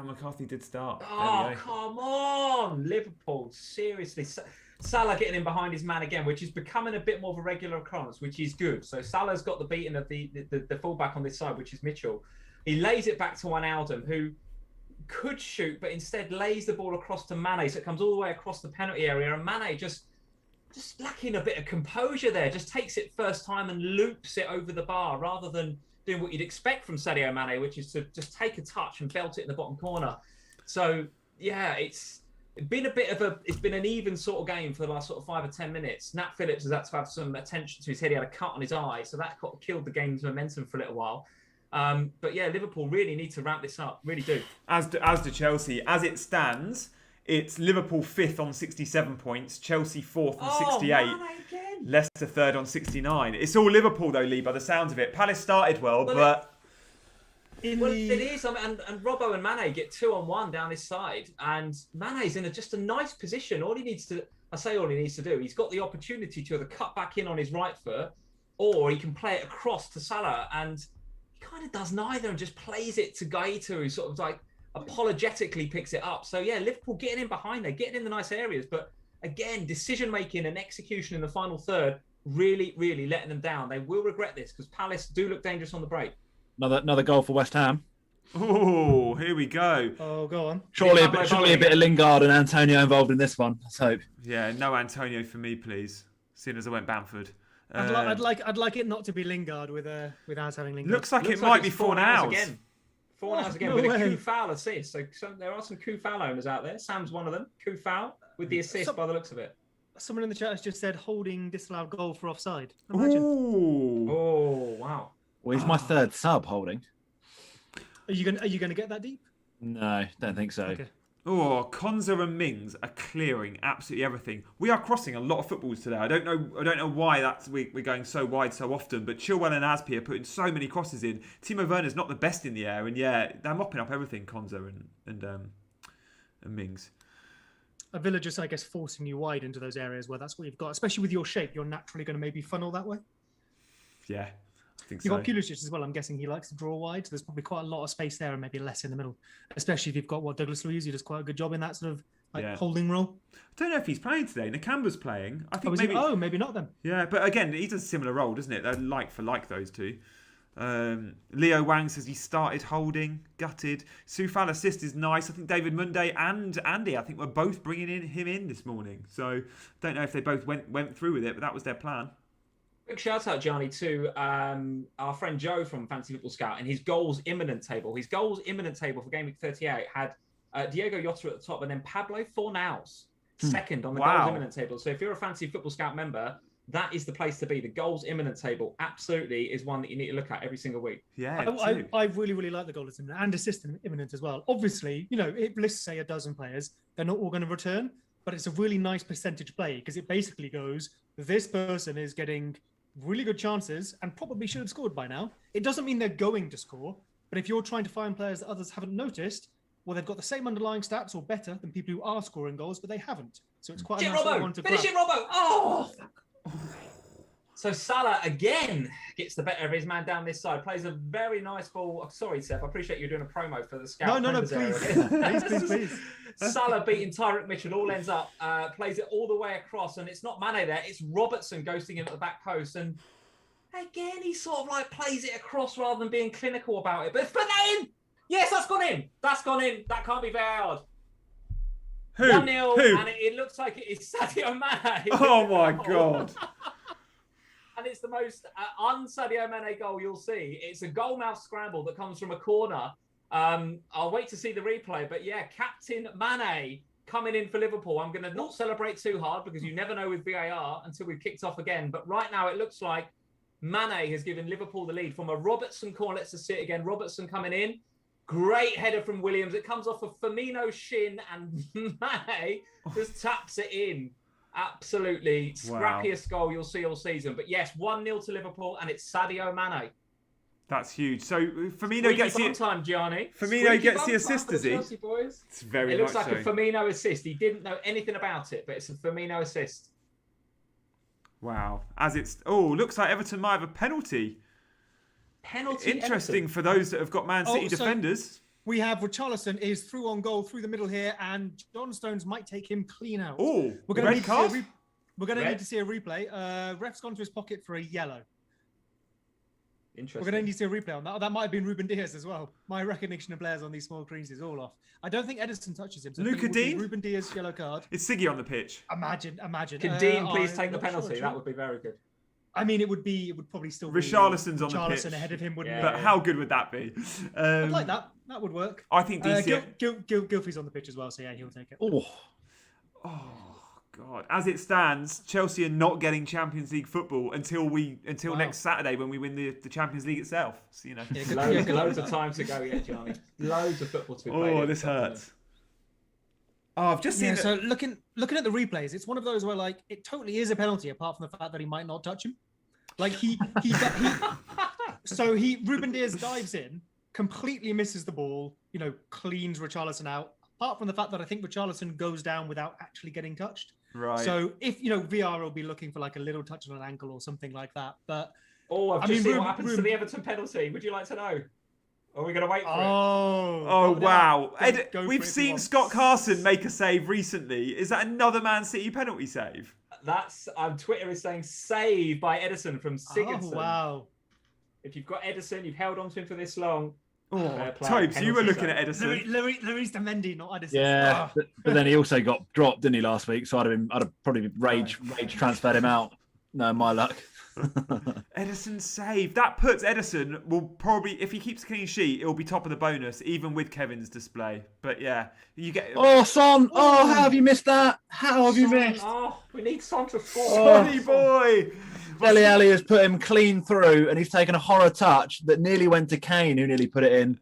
McCarthy did start. Oh, come on! Liverpool, seriously. Salah getting in behind his man again, which is becoming a bit more of a regular occurrence, which is good. So Salah's got the beating of the fullback on this side, which is Mitchell. He lays it back to Wijnaldum, who could shoot, but instead lays the ball across to Mane, so it comes all the way across the penalty area, and Mane just lacking a bit of composure there, just takes it first time and loops it over the bar rather than doing what you'd expect from Sadio Mane, which is to just take a touch and belt it in the bottom corner. So yeah, it's been an even sort of game for the last sort of 5 or 10 minutes. Nat Phillips has had to have some attention to his head. He had a cut on his eye, so that killed the game's momentum for a little while. But yeah, Liverpool really need to ramp this up, really do. As do Chelsea. As it stands, it's Liverpool 5th on 67 points, Chelsea 4th on 68, Leicester 3rd on 69. It's all Liverpool though, Lee, by the sounds of it. Palace started but... It is. I mean, and Robbo and Mane get 2-on-1 down his side, and Mane's in just a nice position. All he needs to do, he's got the opportunity to either cut back in on his right foot, or he can play it across to Salah, and he kind of does neither and just plays it to Gaeta, who sort of like apologetically picks it up. So yeah, Liverpool getting in behind there, getting in the nice areas, but again, decision making and execution in the final third really, really letting them down. They will regret this because Palace do look dangerous on the break. Another goal for West Ham. Oh, here we go. Oh, go on. Surely a bit of Lingard and Antonio involved in this one. Let's hope. Yeah, no Antonio for me, please. Seeing as I went Bamford. I'd like it not to be Lingard without having Lingard. Looks like it might be Fornals again. Fornals again no with way. a Kufal assist. So there are some Kufal owners out there. Sam's one of them. Kufal with the assist by the looks of it. Someone in the chat has just said holding disallowed goal for offside. Imagine. Ooh. Oh wow. Well, he's my third sub holding. Are you gonna get that deep? No, don't think so. Okay. Oh, Konza and Mings are clearing absolutely everything. We are crossing a lot of footballs today. I don't know why we're going so wide so often, but Chilwell and Aspi are putting so many crosses in. Timo Werner's not the best in the air, and yeah, they're mopping up everything. Konza and Mings. A Villa just, I guess, forcing you wide into those areas where that's what you've got. Especially with your shape, you're naturally going to maybe funnel that way. Yeah, I think You've so. got Pulisic as well. I'm guessing he likes to draw wide, so there's probably quite a lot of space there and maybe less in the middle. Especially if you've got Douglas Luiz, who does quite a good job in that sort of holding role. I don't know if he's playing today. Nakamba's playing. I think maybe not then. Yeah, but again, he does a similar role, doesn't it? They're like for like, those two. Leo Wang says he started holding, gutted. Soufal assist is nice. I think David Munday and Andy, I think, were both bringing him in this morning. So don't know if they both went through with it, but that was their plan. Big shout out, Gianni, to our friend Joe from Fantasy Football Scout and his goals imminent table. His goals imminent table for Gameweek 38 had Diego Jota at the top and then Pablo Fornals second on the goals imminent table. So if you're a Fantasy Football Scout member, that is the place to be. The goals imminent table absolutely is one that you need to look at every single week. Yeah, I really, really like the goals imminent and assist imminent as well. Obviously, it lists, say, a dozen players. They're not all going to return, but it's a really nice percentage play because it basically goes, this person is getting really good chances and probably should have scored by now. It doesn't mean they're going to score, but if you're trying to find players that others haven't noticed, well, they've got the same underlying stats or better than people who are scoring goals, but they haven't. So it's quite a nice one to grab. Finish it, Robbo! Oh! So Salah again gets the better of his man down this side. Plays a very nice ball. Oh, sorry, Seth. I appreciate you doing a promo for the Scout. No, please. please. Salah beating Tyrick Mitchell all ends up, plays it all the way across, and it's not Mane there. It's Robertson ghosting him at the back post, and again he sort of like plays it across rather than being clinical about it. But put that in. Yes, that's gone in. That's gone in. That can't be very hard. 1-0, and it looks like it is Sadio Mane. Oh my God. And it's the most un-Sadio Mane goal you'll see. It's a goal-mouth scramble that comes from a corner. I'll wait to see the replay. But yeah, Captain Mane coming in for Liverpool. I'm going to not celebrate too hard because you never know with VAR until we've kicked off again. But right now it looks like Mane has given Liverpool the lead from a Robertson corner. Let's just see it again. Robertson coming in. Great header from Williams. It comes off of Firmino's shin and Mane just taps it in. Absolutely scrappiest goal you'll see all season. But yes, 1-0 to Liverpool, and it's Sadio Mane. That's huge. So Firmino gets the time, Gianni. Firmino gets the assist, does he? Chelsea boys. It's very. It looks much like so. a Firmino assist. He didn't know anything about it, but it's a Firmino assist. Wow. Looks like Everton might have a penalty. Interesting Everton. for those that have got Man City defenders. We have Richarlison is through on goal through the middle here, and John Stones might take him clean out. Oh, we're going to need Red. to see a replay. Ref's gone to his pocket for a yellow. Interesting. We're going to need to see a replay on that. That might have been Ruben Diaz as well. My recognition of players on these small screens is all off. I don't think Edison touches him. So Luca Dean? Ruben Diaz yellow card. It's Siggy on the pitch. Imagine. Can Dean please take I'm the not penalty? sure. That would be very good. I mean, it would probably still be Richarlison's on the pitch. Richarlison ahead of him, wouldn't But it? how good would that be? I'd like that. That would work. I think DC. Gilfie's on the pitch as well, so yeah, he'll take it. Oh, God. As it stands, Chelsea are not getting Champions League football until next Saturday when we win the Champions League itself. So, Loads of time to go yet, Gianni. Loads of football to be played. Oh, this hurts. Oh, I've just seen. So looking at the replays, it's one of those where like it totally is a penalty, apart from the fact that he might not touch him. Like Ruben Diaz dives in, completely misses the ball, cleans Richarlison out. Apart from the fact that I think Richarlison goes down without actually getting touched. Right. So if VR will be looking for like a little touch on an ankle or something like that. But I've just seen what happens to the Everton penalty. Would you like to know? Or are we going to wait for it? Oh wow. Go we've seen Scott Carson make a save recently. Is that another Man City penalty save? That's Twitter is saying save by Edison from Sigurdsson. Oh, wow. If you've got Edison, you've held on to him for this long. Oh, Fair play. Tobes, you were Penalty looking zone. at Edison. Luis Mendy, not Edison. Yeah, Oh. but then he also got dropped, didn't he, last week? So I'd have probably rage transferred him out. No, my luck. Edison save. That puts Edison, will probably, if he keeps a clean sheet, it'll be top of the bonus, even with Kevin's display. But yeah, you get... Oh, Son! Oh, how have you missed that? How have you Son, missed? Oh, we need Son to score. Sonny boy! Dele Alli has put him clean through, and he's taken a horror touch that nearly went to Kane, who nearly put it in.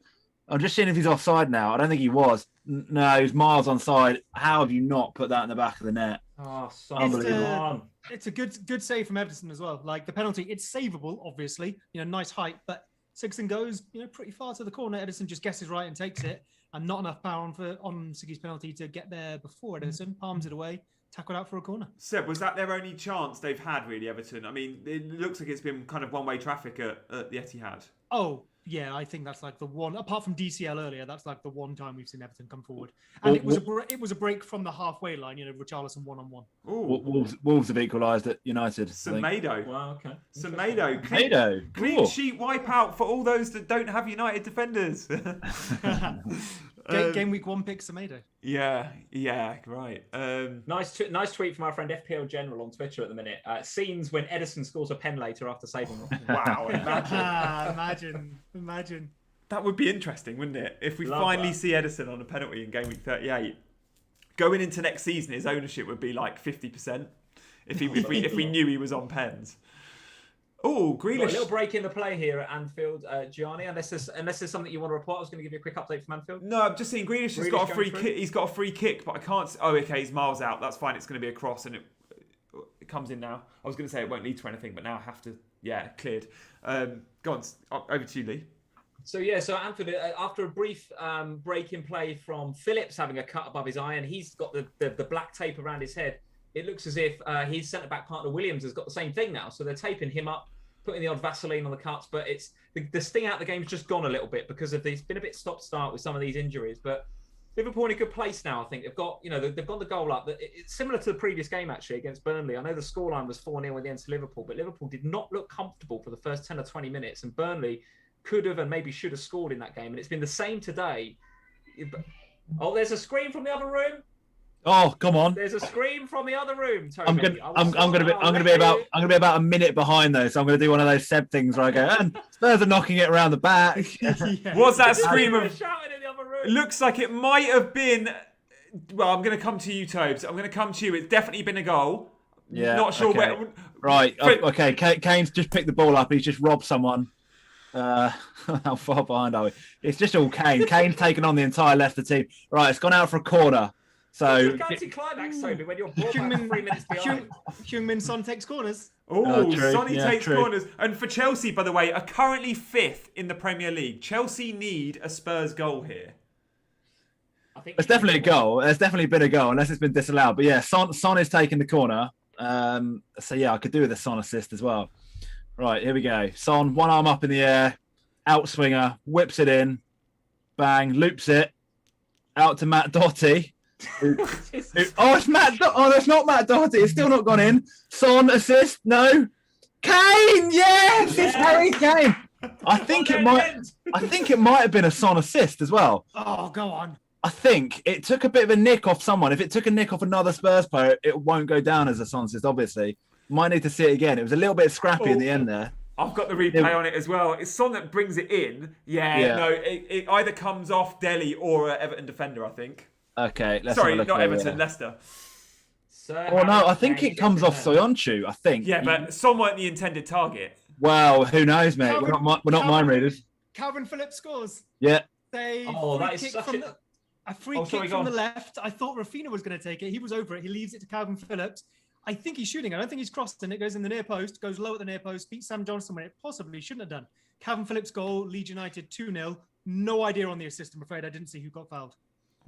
I'm just seeing if he's offside now. I don't think he was. No, he was miles onside. How have you not put that in the back of the net? Oh, Son, Unbelievable. come on. It's a good save from Everton as well. Like the penalty, it's savable, obviously. Nice height, but Sigurdsson goes, pretty far to the corner. Edison just guesses right and takes it, and not enough power on Siggy's penalty to get there before Edison palms it away, tackled out for a corner. Seb, was that their only chance they've had, really, Everton? I mean, it looks like it's been kind of one-way traffic at the Etihad. Oh, yeah, I think that's like the one, apart from DCL earlier, that's like the one time we've seen Everton come forward. And it was a break from the halfway line, Richarlison one-on-one. Wolves have equalised at United. Semedo. Wow, okay. Semedo. Clean sheet wipe out for all those that don't have United defenders. Game week 1 pick Semedo. Yeah, right. Nice tweet from our friend FPL General on Twitter at the minute. Scenes when Edison scores a pen later after saving them. Wow, Imagine. That would be interesting, wouldn't it? If we Love finally that. see Edison on a penalty in game week 38. Going into next season, his ownership would be like 50%. If we knew he was on pens. Oh, Grealish. Got a little break in the play here at Anfield, Gianni. Unless there's something you want to report, I was going to give you a quick update from Anfield. No, I'm just seeing Grealish has got a free kick. He's got a free kick, but I can't. Oh, okay, he's miles out. That's fine. It's going to be a cross, and it comes in now. I was going to say it won't lead to anything, but now I have to. Yeah, cleared. Go on, over to you, Lee. So Anfield, after a brief break in play from Phillips having a cut above his eye, and he's got the black tape around his head. It looks as if his centre-back partner Williams has got the same thing now. So they're taping him up, putting the odd Vaseline on the cuts, but it's the sting out of the game's just gone a little bit because of it's been a bit stop-start with some of these injuries. But Liverpool in a good place now, I think. They've got they've got the goal up. It's similar to the previous game actually against Burnley. I know the scoreline was 4-0 against Liverpool, but Liverpool did not look comfortable for the first 10 or 20 minutes, and Burnley could have and maybe should have scored in that game. And it's been the same today. Oh, there's a scream from the other room. Oh, come on! There's a scream from the other room, Toby. I'm gonna be about a minute behind though, so I'm gonna do one of those Seb things where I go, and Spurs are knocking it around the back. What's that scream of? Shouting in the other room. It looks like it might have been. Well, I'm going to come to you, Tobes. I'm going to come to you. It's definitely been a goal. Yeah. Not sure okay. where. Right. Okay. Kane's just picked the ball up. He's just robbed someone. How far behind are we? It's just all Kane. Kane's taken on the entire Leicester team. Right. It's gone out for a corner. So it's an anti-climax, Toby, when you're brought back 3 minutes behind. Heung-min Son takes corners. Oh, Sonny takes corners. And for Chelsea, by the way, are currently 5th in the Premier League. Chelsea need a Spurs goal here. I think it's definitely a goal. There's definitely been a goal, unless it's been disallowed. But yeah, Son is taking the corner. So yeah, I could do with a Son assist as well. Right, here we go. Son, one arm up in the air, outswinger, whips it in, bang, loops it, out to Matt Doherty. It's Matt. Oh, that's not Matt Doherty. It's still not gone in. Son assist. No. Kane. Yes, it's Harry Kane. I think it might have been a Son assist as well. Oh, go on. I think it took a bit of a nick off someone. If it took a nick off another Spurs player, it won't go down as a Son assist. Obviously, might need to see it again. It was a little bit scrappy in the end there. I've got the replay on it as well. It's Son that brings it in. Yeah. No, it either comes off Delhi or Everton defender, I think. Okay, let's sorry, not Everton, Leicester. Oh no, I think it comes off Soyuncu. I think. Yeah, but Son weren't the intended target. Well, who knows, mate? We're not mind readers. Calvin Phillips scores. Yeah. A free kick from the left. I thought Rafinha was going to take it. He was over it. He leaves it to Calvin Phillips. I think he's shooting. I don't think he's crossed, and it goes in the near post, goes low at the near post, beats Sam Johnson when it possibly shouldn't have done. Calvin Phillips goal, Leeds United 2-0. No idea on the assist, I'm afraid. I didn't see who got fouled.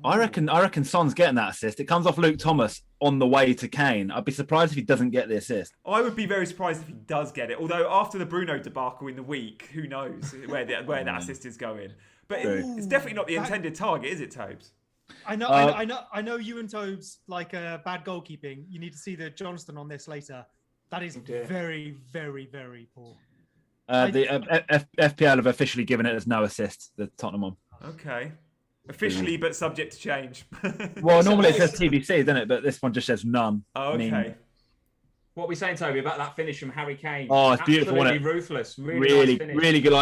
I reckon Son's getting that assist. It comes off Luke Thomas on the way to Kane. I'd be surprised if he doesn't get the assist. I would be very surprised if he does get it. Although after the Bruno debacle in the week, who knows where that assist is going. But it's definitely not the intended target, is it, Tobes? I know you and Tobes like bad goalkeeping. You need to see the Johnston on this later. That is very, very, very poor. FPL have officially given it as no assist, the Tottenham one. Okay. Officially, but subject to change. Well, normally it says TBC, doesn't it? But this one just says none. Oh, okay. What are we saying, Toby, about that finish from Harry Kane? Oh, it's beautiful, wasn't it? Ruthless. Really, nice really good.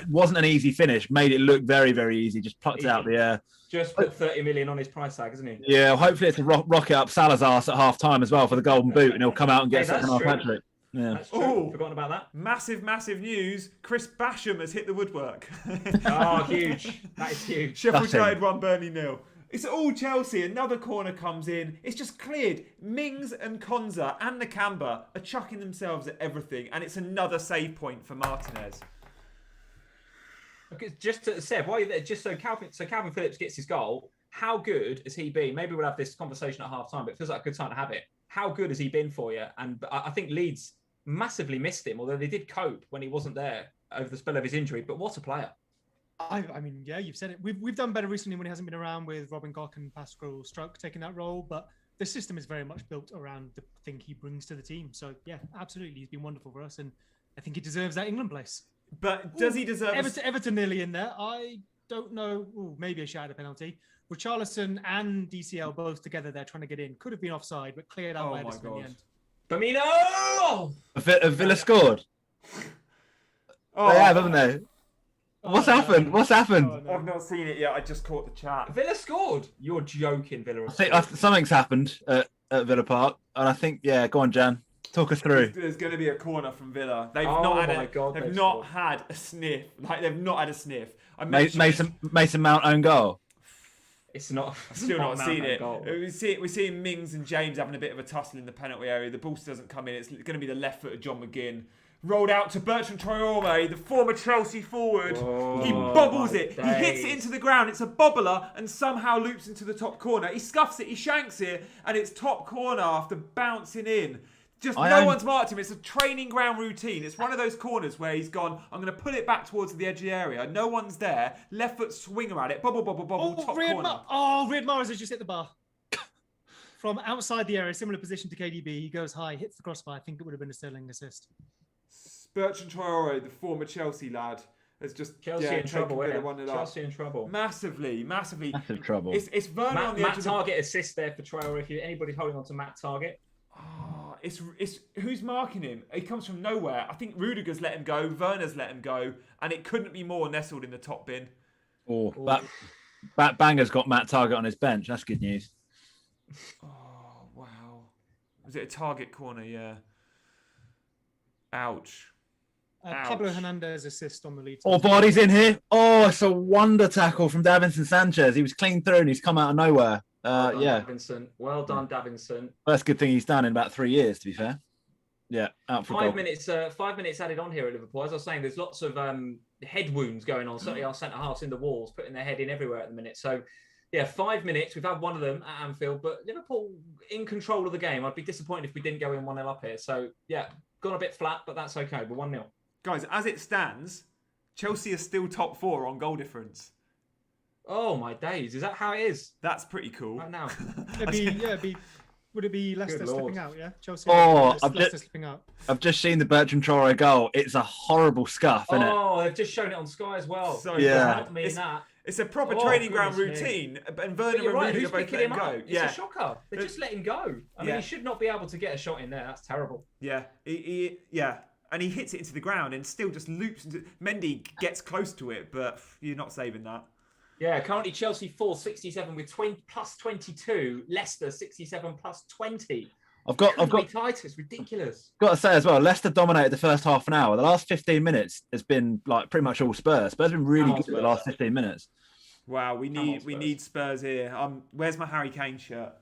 Wasn't an easy finish. Made it look very, very easy. Just plucked it out the air. Just put 30 million on his price tag, isn't he? Yeah, well, hopefully it's a rocket up Salazar's at half time as well for the golden boot, and he'll come out and get a second half hat-trick. Yeah. That's true. Forgotten about that. Massive news. Chris Basham has hit the woodwork. Oh, huge. That is huge. Sheffield United 1, Burnley 0. It's all Chelsea. Another corner comes in. It's just cleared. Mings and Konza and Nakamba are chucking themselves at everything. And it's another save point for Martinez. Okay, just to Seb, while you're there, just so Calvin Phillips gets his goal, how good has he been? Maybe we'll have this conversation at half time, but it feels like a good time to have it. How good has he been for you? And I think Leeds massively missed him, although they did cope when he wasn't there over the spell of his injury. But what a player. I mean, yeah, you've said it. We've done better recently when he hasn't been around, with Robin Koch and Pascal Struck taking that role. But the system is very much built around the thing he brings to the team. So, yeah, absolutely. He's been wonderful for us. And I think he deserves that England place. But does he deserve... Everton nearly in there. I don't know. Ooh, maybe a shadow penalty. Richarlison and DCL both together there trying to get in. Could have been offside, but cleared out by Edison in the end. Firmino! Villa scored. Oh, they have, haven't they? What's happened? Oh, no. I've not seen it yet. I just caught the chat. Villa scored. You're joking, Villa. I think something's happened at Villa Park, and I think go on, Jan. Talk us through. There's going to be a corner from Villa. They've not had a sniff. They've not had a sniff. Mason Mount own goal. It's not. I've still not seen it. We're seeing Mings and James having a bit of a tussle in the penalty area. The ball still doesn't come in. It's going to be the left foot of John McGinn. Rolled out to Bertrand Traore, the former Chelsea forward. He bobbles it. He hits it into the ground. It's a bobbler and somehow loops into the top corner. He scuffs it. He shanks it. And it's top corner after bouncing in. No one's marked him. It's a training ground routine. It's one of those corners where he's gone, I'm going to pull it back towards the edge of the area. No one's there. Left foot swinger at it. Bobble, top corner. Riyad Mahrez has just hit the bar. From outside the area, similar position to KDB. He goes high, hits the crossbar. I think it would have been a Sterling assist. Bertrand Traore, the former Chelsea lad, has just Chelsea in trouble. Chelsea in trouble. Massive trouble. It's Werner on the edge of the... Target assist there for Traore. If anybody's holding on to Matt Target. Oh, it's who's marking him? He comes from nowhere. I think Rudiger's let him go. Werner's let him go, and it couldn't be more nestled in the top bin. Banger's got Matt Target on his bench. That's good news. Oh wow! Was it a Target corner? Yeah. Ouch. Pablo Hernandez assist on the lead. Oh, Vardy's in here. Oh, it's a wonder tackle from Davinson Sanchez. He was clean through and he's come out of nowhere. Davinson. Well done, Davinson. That's a good thing he's done in about 3 years, to be fair. Yeah, out for 5 minutes. 5 minutes added on here at Liverpool. As I was saying, there's lots of head wounds going on. Certainly our centre halves in the walls, putting their head in everywhere at the minute. So, yeah, 5 minutes. We've had one of them at Anfield, but Liverpool in control of the game. I'd be disappointed if we didn't go in 1-0 up here. So, yeah, gone a bit flat, but that's okay. We're 1-0. Guys, as it stands, Chelsea are still top 4 on goal difference. Oh, my days. Is that how it is? That's pretty cool. Right now. Would it be Leicester slipping out, yeah? Chelsea Leicester slipping out. I've just seen the Bertrand Traore goal. It's a horrible scuff, isn't it? Oh, they've just shown it on Sky as well. So yeah. It's a proper training ground routine, and Werner and Rudiger both let him go. It's a shocker. They just let him go. I mean, he should not be able to get a shot in there. That's terrible. Yeah, and he hits it into the ground and still just loops into... Mendy gets close to it, but you're not saving that. Yeah, currently Chelsea 4, 67 with plus 22. Leicester 67 plus 20. I've got tight. It's ridiculous. Got to say as well, Leicester dominated the first half an hour. The last 15 minutes has been like pretty much all Spurs. Spurs have been really good the last 15 minutes. Wow, we need Spurs here. Where's my Harry Kane shirt?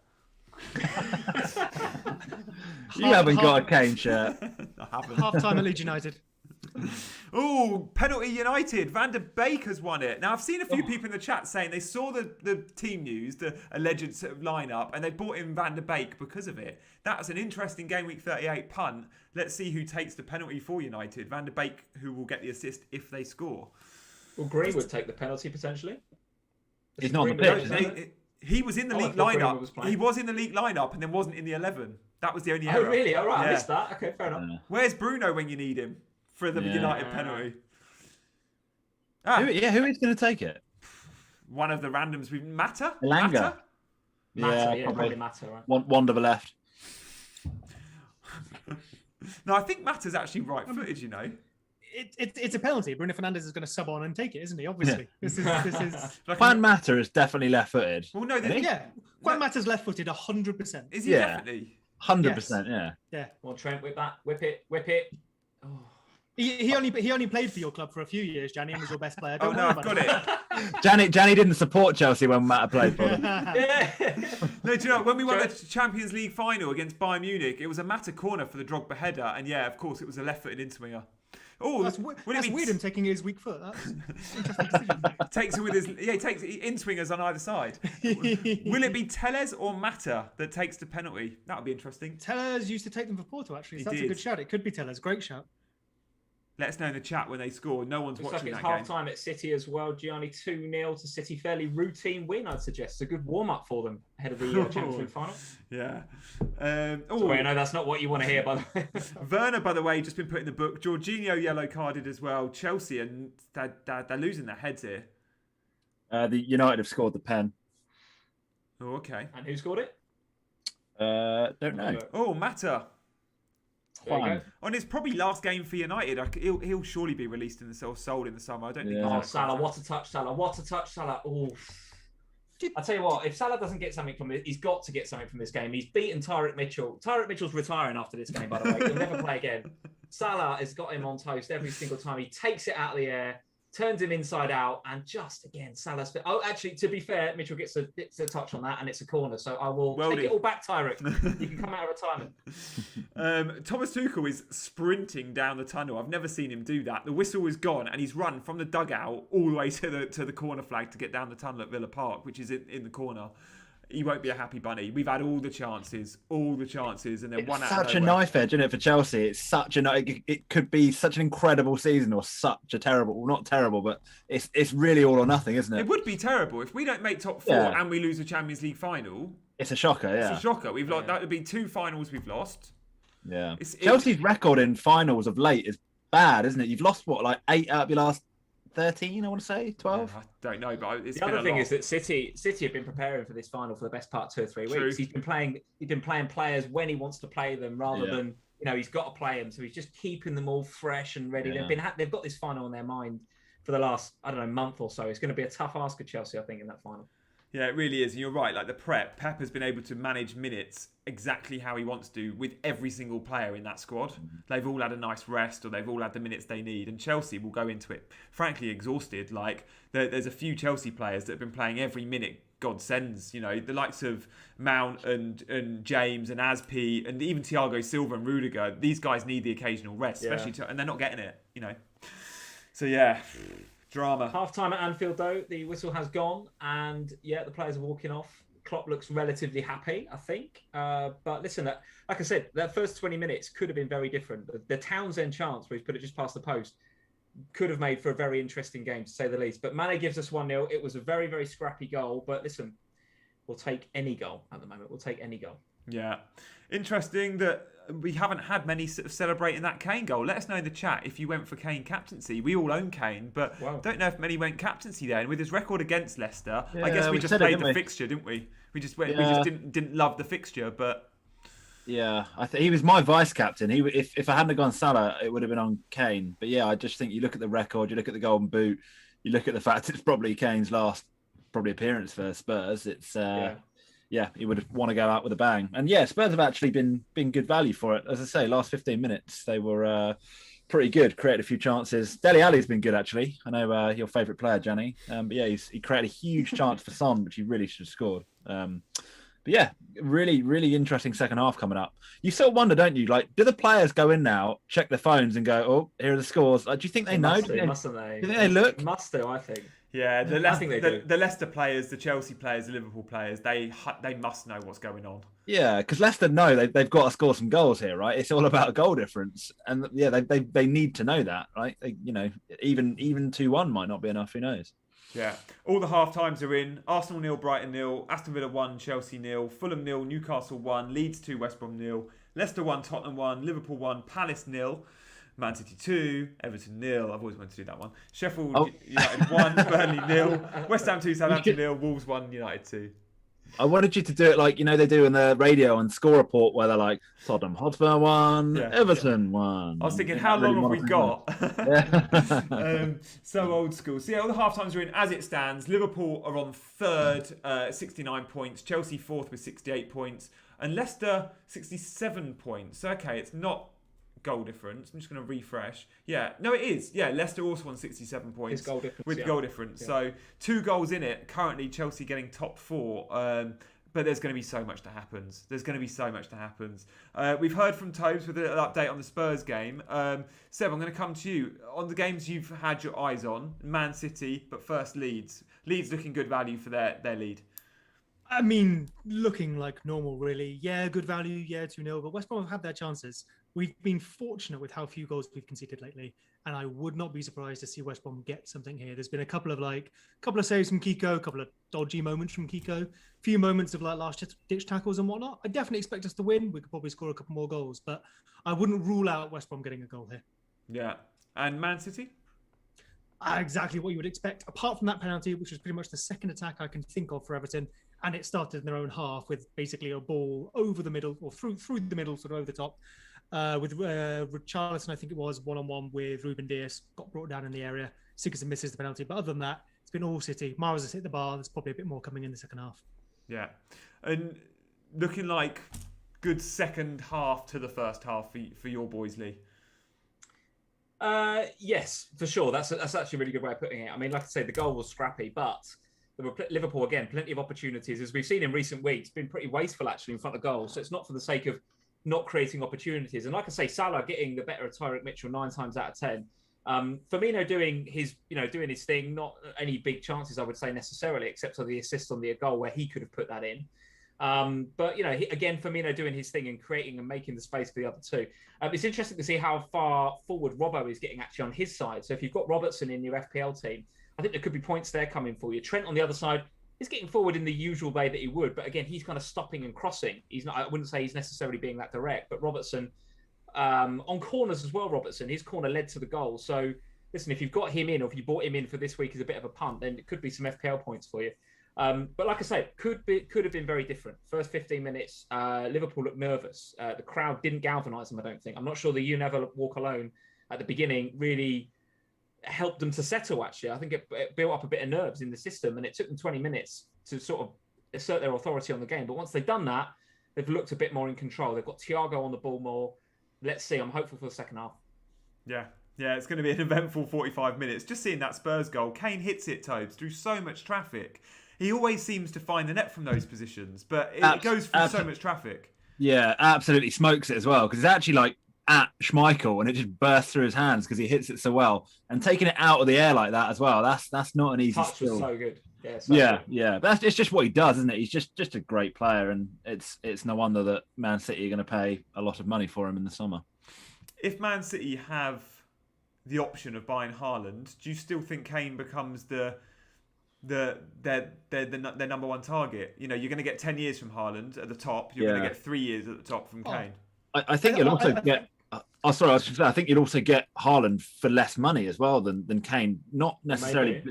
You haven't got a Kane shirt. I haven't. Half time at Leeds United. Oh, penalty United. Van der Beek has won it. Now, I've seen a few people in the chat saying they saw the team news, the alleged sort of lineup, and they brought in Van der Beek because of it. That's an interesting Gameweek 38 punt. Let's see who takes the penalty for United. Van der Beek, who will get the assist if they score. Well, Green would take the penalty potentially. He's not on the pitch. He was in the league lineup. He was in the league lineup and then wasn't in the 11. That was the only error. Oh, really? All right, I missed that. Okay, fair enough. Where's Bruno when you need him? for the Yeah. United penalty. Who is going to take it? One of the randoms we matter. Elanga. Matter? Matter, probably Matter, right? One to the left. No, I think Matter's actually right-footed. You know. It's a penalty. Bruno Fernandes is going to sub on and take it, isn't he? Obviously, this is Like Juan Mata is definitely left-footed. Well, no, Isn't he? yeah. Juan Mata's left-footed 100%. is he definitely? 100%. Yeah. Yeah. Well, Trent, whip it. Oh. He only played for your club for a few years, Gianni, and was your best player. Oh Don't no, worry I've about got it. Gianni didn't support Chelsea when Mata played for them. Yeah. No, do you know when we won the Champions League final against Bayern Munich, it was a Matter corner for the Drogba header, and yeah, of course, it was a left-footed in-swinger. Oh, That's weird him taking his weak foot. That's an interesting decision. takes it with his he takes in-swingers on either side. Will it be Tellez or Matter that takes the penalty? That would be interesting. Tellez used to take them for Porto, actually. So He that's did. a good shout. It could be Tellez. Great shout. Let us know in the chat when they score. No one's Looks like watching it's that game. half-time at City as well. Gianni 2-0 to City. Fairly routine win, I'd suggest. It's a good warm-up for them ahead of the Champions League final. Yeah. So, I know that's not what you want to hear, by the way. Werner, by the way, just been put in the book. Jorginho yellow carded as well. Chelsea, and they're losing their heads here. The United have scored the pen. Oh, okay. And who scored it? Don't know. Oh, Matter. There you go. Juan. On his probably last game for United, he'll surely be released in the sold in the summer. I don't think. Yeah. Oh, Salah, what a touch, Salah. What a touch, Salah. Oh. I tell you what, if Salah doesn't get something from it, he's got to get something from this game. He's beaten Tyrick Mitchell. Tyrick Mitchell's retiring after this game, by the way. He'll never play again. Salah has got him on toast every single time. He takes it out of the air, turns him inside out, and just again, Salah's. Oh, actually, to be fair, Mitchell gets a touch on that, and it's a corner. So I will take it all back, Tyrick. You can come out of retirement. Thomas Tuchel is sprinting down the tunnel. I've never seen him do that. The whistle is gone, and he's run from the dugout all the way to the corner flag to get down the tunnel at Villa Park, which is in the corner. He won't be a happy bunny. We've had all the chances, and then one out of Such a nowhere. knife edge, isn't it, for Chelsea? It's such a it could be such an incredible season or such a terrible, well, not terrible, but it's really all or nothing, isn't it? It would be terrible if we don't make top four and we lose the Champions League final. It's a shocker, yeah. It's a shocker. We've lost. That would be 2 finals we've lost. Yeah. Chelsea's record in finals of late is bad, isn't it? You've lost like 8 out of your last 13, I want to say, 12. I don't know, but it's The been other thing lot. is that City have been preparing for this final for the best part 2 or 3 True. weeks. He's been playing players when he wants to play them, rather than he's got to play them. So he's just keeping them all fresh and ready. Yeah. They've got this final in their mind for the last month or so. It's going to be a tough ask of Chelsea, I think, in that final. Yeah, it really is. And you're right. Like the prep, Pep has been able to manage minutes exactly how he wants to with every single player in that squad. They've all had a nice rest, or they've all had the minutes they need. And Chelsea will go into it, frankly, exhausted. Like there's a few Chelsea players that have been playing every minute God sends. You know, the likes of Mount and James and Aspi and even Thiago Silva and Rudiger. These guys need the occasional rest, especially and they're not getting it. You know, so yeah. Drama. Half time at Anfield, though, the whistle has gone, and the players are walking off. Klopp looks relatively happy, I think. But listen, like I said, that first 20 minutes could have been very different. The Townsend chance, where he's put it just past the post, could have made for a very interesting game, to say the least. But Mane gives us 1-0. It was a very, very scrappy goal. But listen, we'll take any goal at the moment. We'll take any goal. Yeah. Interesting that we haven't had many sort of celebrating that Kane goal. Let us know in the chat if you went for Kane captaincy. We all own Kane, but don't know if many went captaincy there. And with his record against Leicester, I guess we just played the fixture, didn't we? We just didn't love the fixture, but yeah, he was my vice captain. If I hadn't gone Salah, it would have been on Kane. But yeah, I just think you look at the record, you look at the Golden Boot, you look at the fact it's probably Kane's last appearance for Spurs. It's he would want to go out with a bang. And yeah, Spurs have actually been good value for it. As I say, last 15 minutes, they were pretty good, created a few chances. Dele Alli's been good, actually. I know your favourite player, Gianni. But yeah, he created a huge chance for Son, which he really should have scored. But yeah, really, really interesting second half coming up. You sort of wonder, don't you? Like, do the players go in now, check their phones and go, oh, here are the scores? Do you think they know? Mustn't they? Do you think they look? Must do, I think. yeah, the I think they do. Leicester players, the Chelsea players, the Liverpool players, they must know what's going on. Yeah, because Leicester know they've got to score some goals here, right? It's all about a goal difference, and yeah, they need to know that, right? Even 2-1 might not be enough. Who knows? Yeah, all the half times are in. Arsenal 0, Brighton 0, Aston Villa 1, Chelsea 0, Fulham 0, Newcastle 1, Leeds 2, West Brom 0, Leicester 1, Tottenham 1, Liverpool 1, Palace 0, Man City 2, Everton 0. I've always wanted to do that one. Sheffield United 1, Burnley 0. West Ham 2, Southampton 0. Wolves 1, United 2. I wanted you to do it like, they do in the radio and score report where they're like, Tottenham Hotspur 1, Everton 1. I was thinking, how long have we got? Yeah. So old school. So all the half times are in as it stands. Liverpool are on third, 69 points. Chelsea fourth with 68 points. And Leicester 67 points. Okay, it's not goal difference. I'm just going to refresh. Yeah, no, it is. Yeah, Leicester also on 67 points. It's goal difference, with goal difference. Yeah. So 2 goals in it. Currently, Chelsea getting top 4. But there's going to be so much that happens. We've heard from Tobes with an update on the Spurs game. Seb, I'm going to come to you. On the games you've had your eyes on, Man City, but first Leeds. Leeds looking good value for their lead. I mean, looking like normal, really. Yeah, good value. Yeah, 2-0. But West Brom have had their chances. We've been fortunate with how few goals we've conceded lately, and I would not be surprised to see West Brom get something here. There's been a couple of saves from Kiko, a couple of dodgy moments from Kiko, a few moments of last-ditch tackles and whatnot. I definitely expect us to win. We could probably score a couple more goals, but I wouldn't rule out West Brom getting a goal here. Yeah, and Man City? Exactly what you would expect, apart from that penalty, which was pretty much the second attack I can think of for Everton. And it started in their own half with basically a ball over the middle or through the middle, sort of over the top, with Richarlison, I think it was, one-on-one with Ruben Dias, got brought down in the area. Sigurdsson misses the penalty. But other than that, it's been all City. Mahrez has hit the bar. There's probably a bit more coming in the second half. Yeah. And looking like good second half to the first half for your boys, Lee. Yes, for sure. That's actually a really good way of putting it. I mean, like I say, the goal was scrappy, but there were Liverpool, again, plenty of opportunities. As we've seen in recent weeks, been pretty wasteful, actually, in front of goals. So it's not for the sake of not creating opportunities. And like I say, Salah getting the better of Tyreek Mitchell 9 times out of 10. Firmino doing his thing, not any big chances, I would say, necessarily, except for the assist on the goal where he could have put that in. But, again, Firmino doing his thing and creating and making the space for the other two. It's interesting to see how far forward Robbo is getting actually on his side. So if you've got Robertson in your FPL team, I think there could be points there coming for you. Trent on the other side is getting forward in the usual way that he would. But again, he's kind of stopping and crossing. He's not. I wouldn't say he's necessarily being that direct. But Robertson, on corners as well, his corner led to the goal. So listen, if you've got him in or if you bought him in for this week as a bit of a punt, then it could be some FPL points for you. But like I say, could have been very different. First 15 minutes, Liverpool looked nervous. The crowd didn't galvanise them, I don't think. I'm not sure the You Never Walk Alone at the beginning really helped them to settle, actually. I think it built up a bit of nerves in the system, and it took them 20 minutes to sort of assert their authority on the game. But once they've done that, they've looked a bit more in control. They've got Thiago on the ball more. Let's see. I'm hopeful for the second half. Yeah, it's going to be an eventful 45 minutes. Just seeing that Spurs goal. Kane hits it, Tobes, through so much traffic. He always seems to find the net from those positions, but it goes through so much traffic. Yeah, absolutely smokes it as well, because it's actually like at Schmeichel and it just bursts through his hands because he hits it so well. And taking it out of the air like that as well, that's not an easy touch skill. Was so good. Yeah. It's just what he does, isn't it? He's just a great player, and it's no wonder that Man City are going to pay a lot of money for him in the summer. If Man City have the option of buying Haaland, do you still think Kane becomes their number one target? You're going to get 10 years from Haaland at the top. You're going to get 3 years at the top from Kane. I think you'll also get. I think you'd also get Haaland for less money as well than Kane. Not necessarily.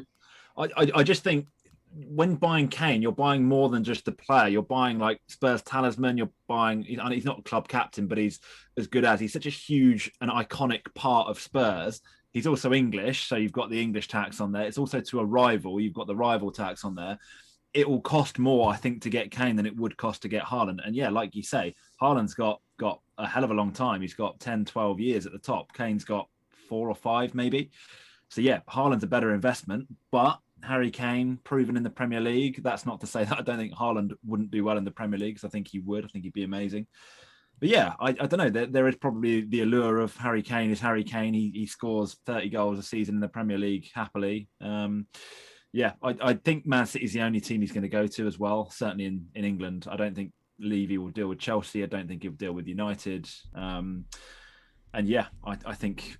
I just think when buying Kane, you're buying more than just the player. You're buying like Spurs talisman. You're buying. He's not club captain, but he's as good as. He's such a huge and iconic part of Spurs. He's also English, so you've got the English tax on there. It's also to a rival. You've got the rival tax on there. It will cost more, I think, to get Kane than it would cost to get Haaland. And yeah, like you say, Haaland's got a hell of a long time. He's got 10, 12 years at the top. Kane's got 4 or 5 maybe. So yeah, Haaland's a better investment. But Harry Kane, proven in the Premier League. That's not to say that I don't think Haaland wouldn't do well in the Premier League, because I think he would. I think he'd be amazing. But yeah, I don't know. There is probably the allure of Harry Kane. Is Harry Kane? He scores 30 goals a season in the Premier League happily. Yeah, I think Man City is the only team he's going to go to as well. Certainly in England. I don't think Levy will deal with Chelsea. I don't think he'll deal with United. And yeah, I think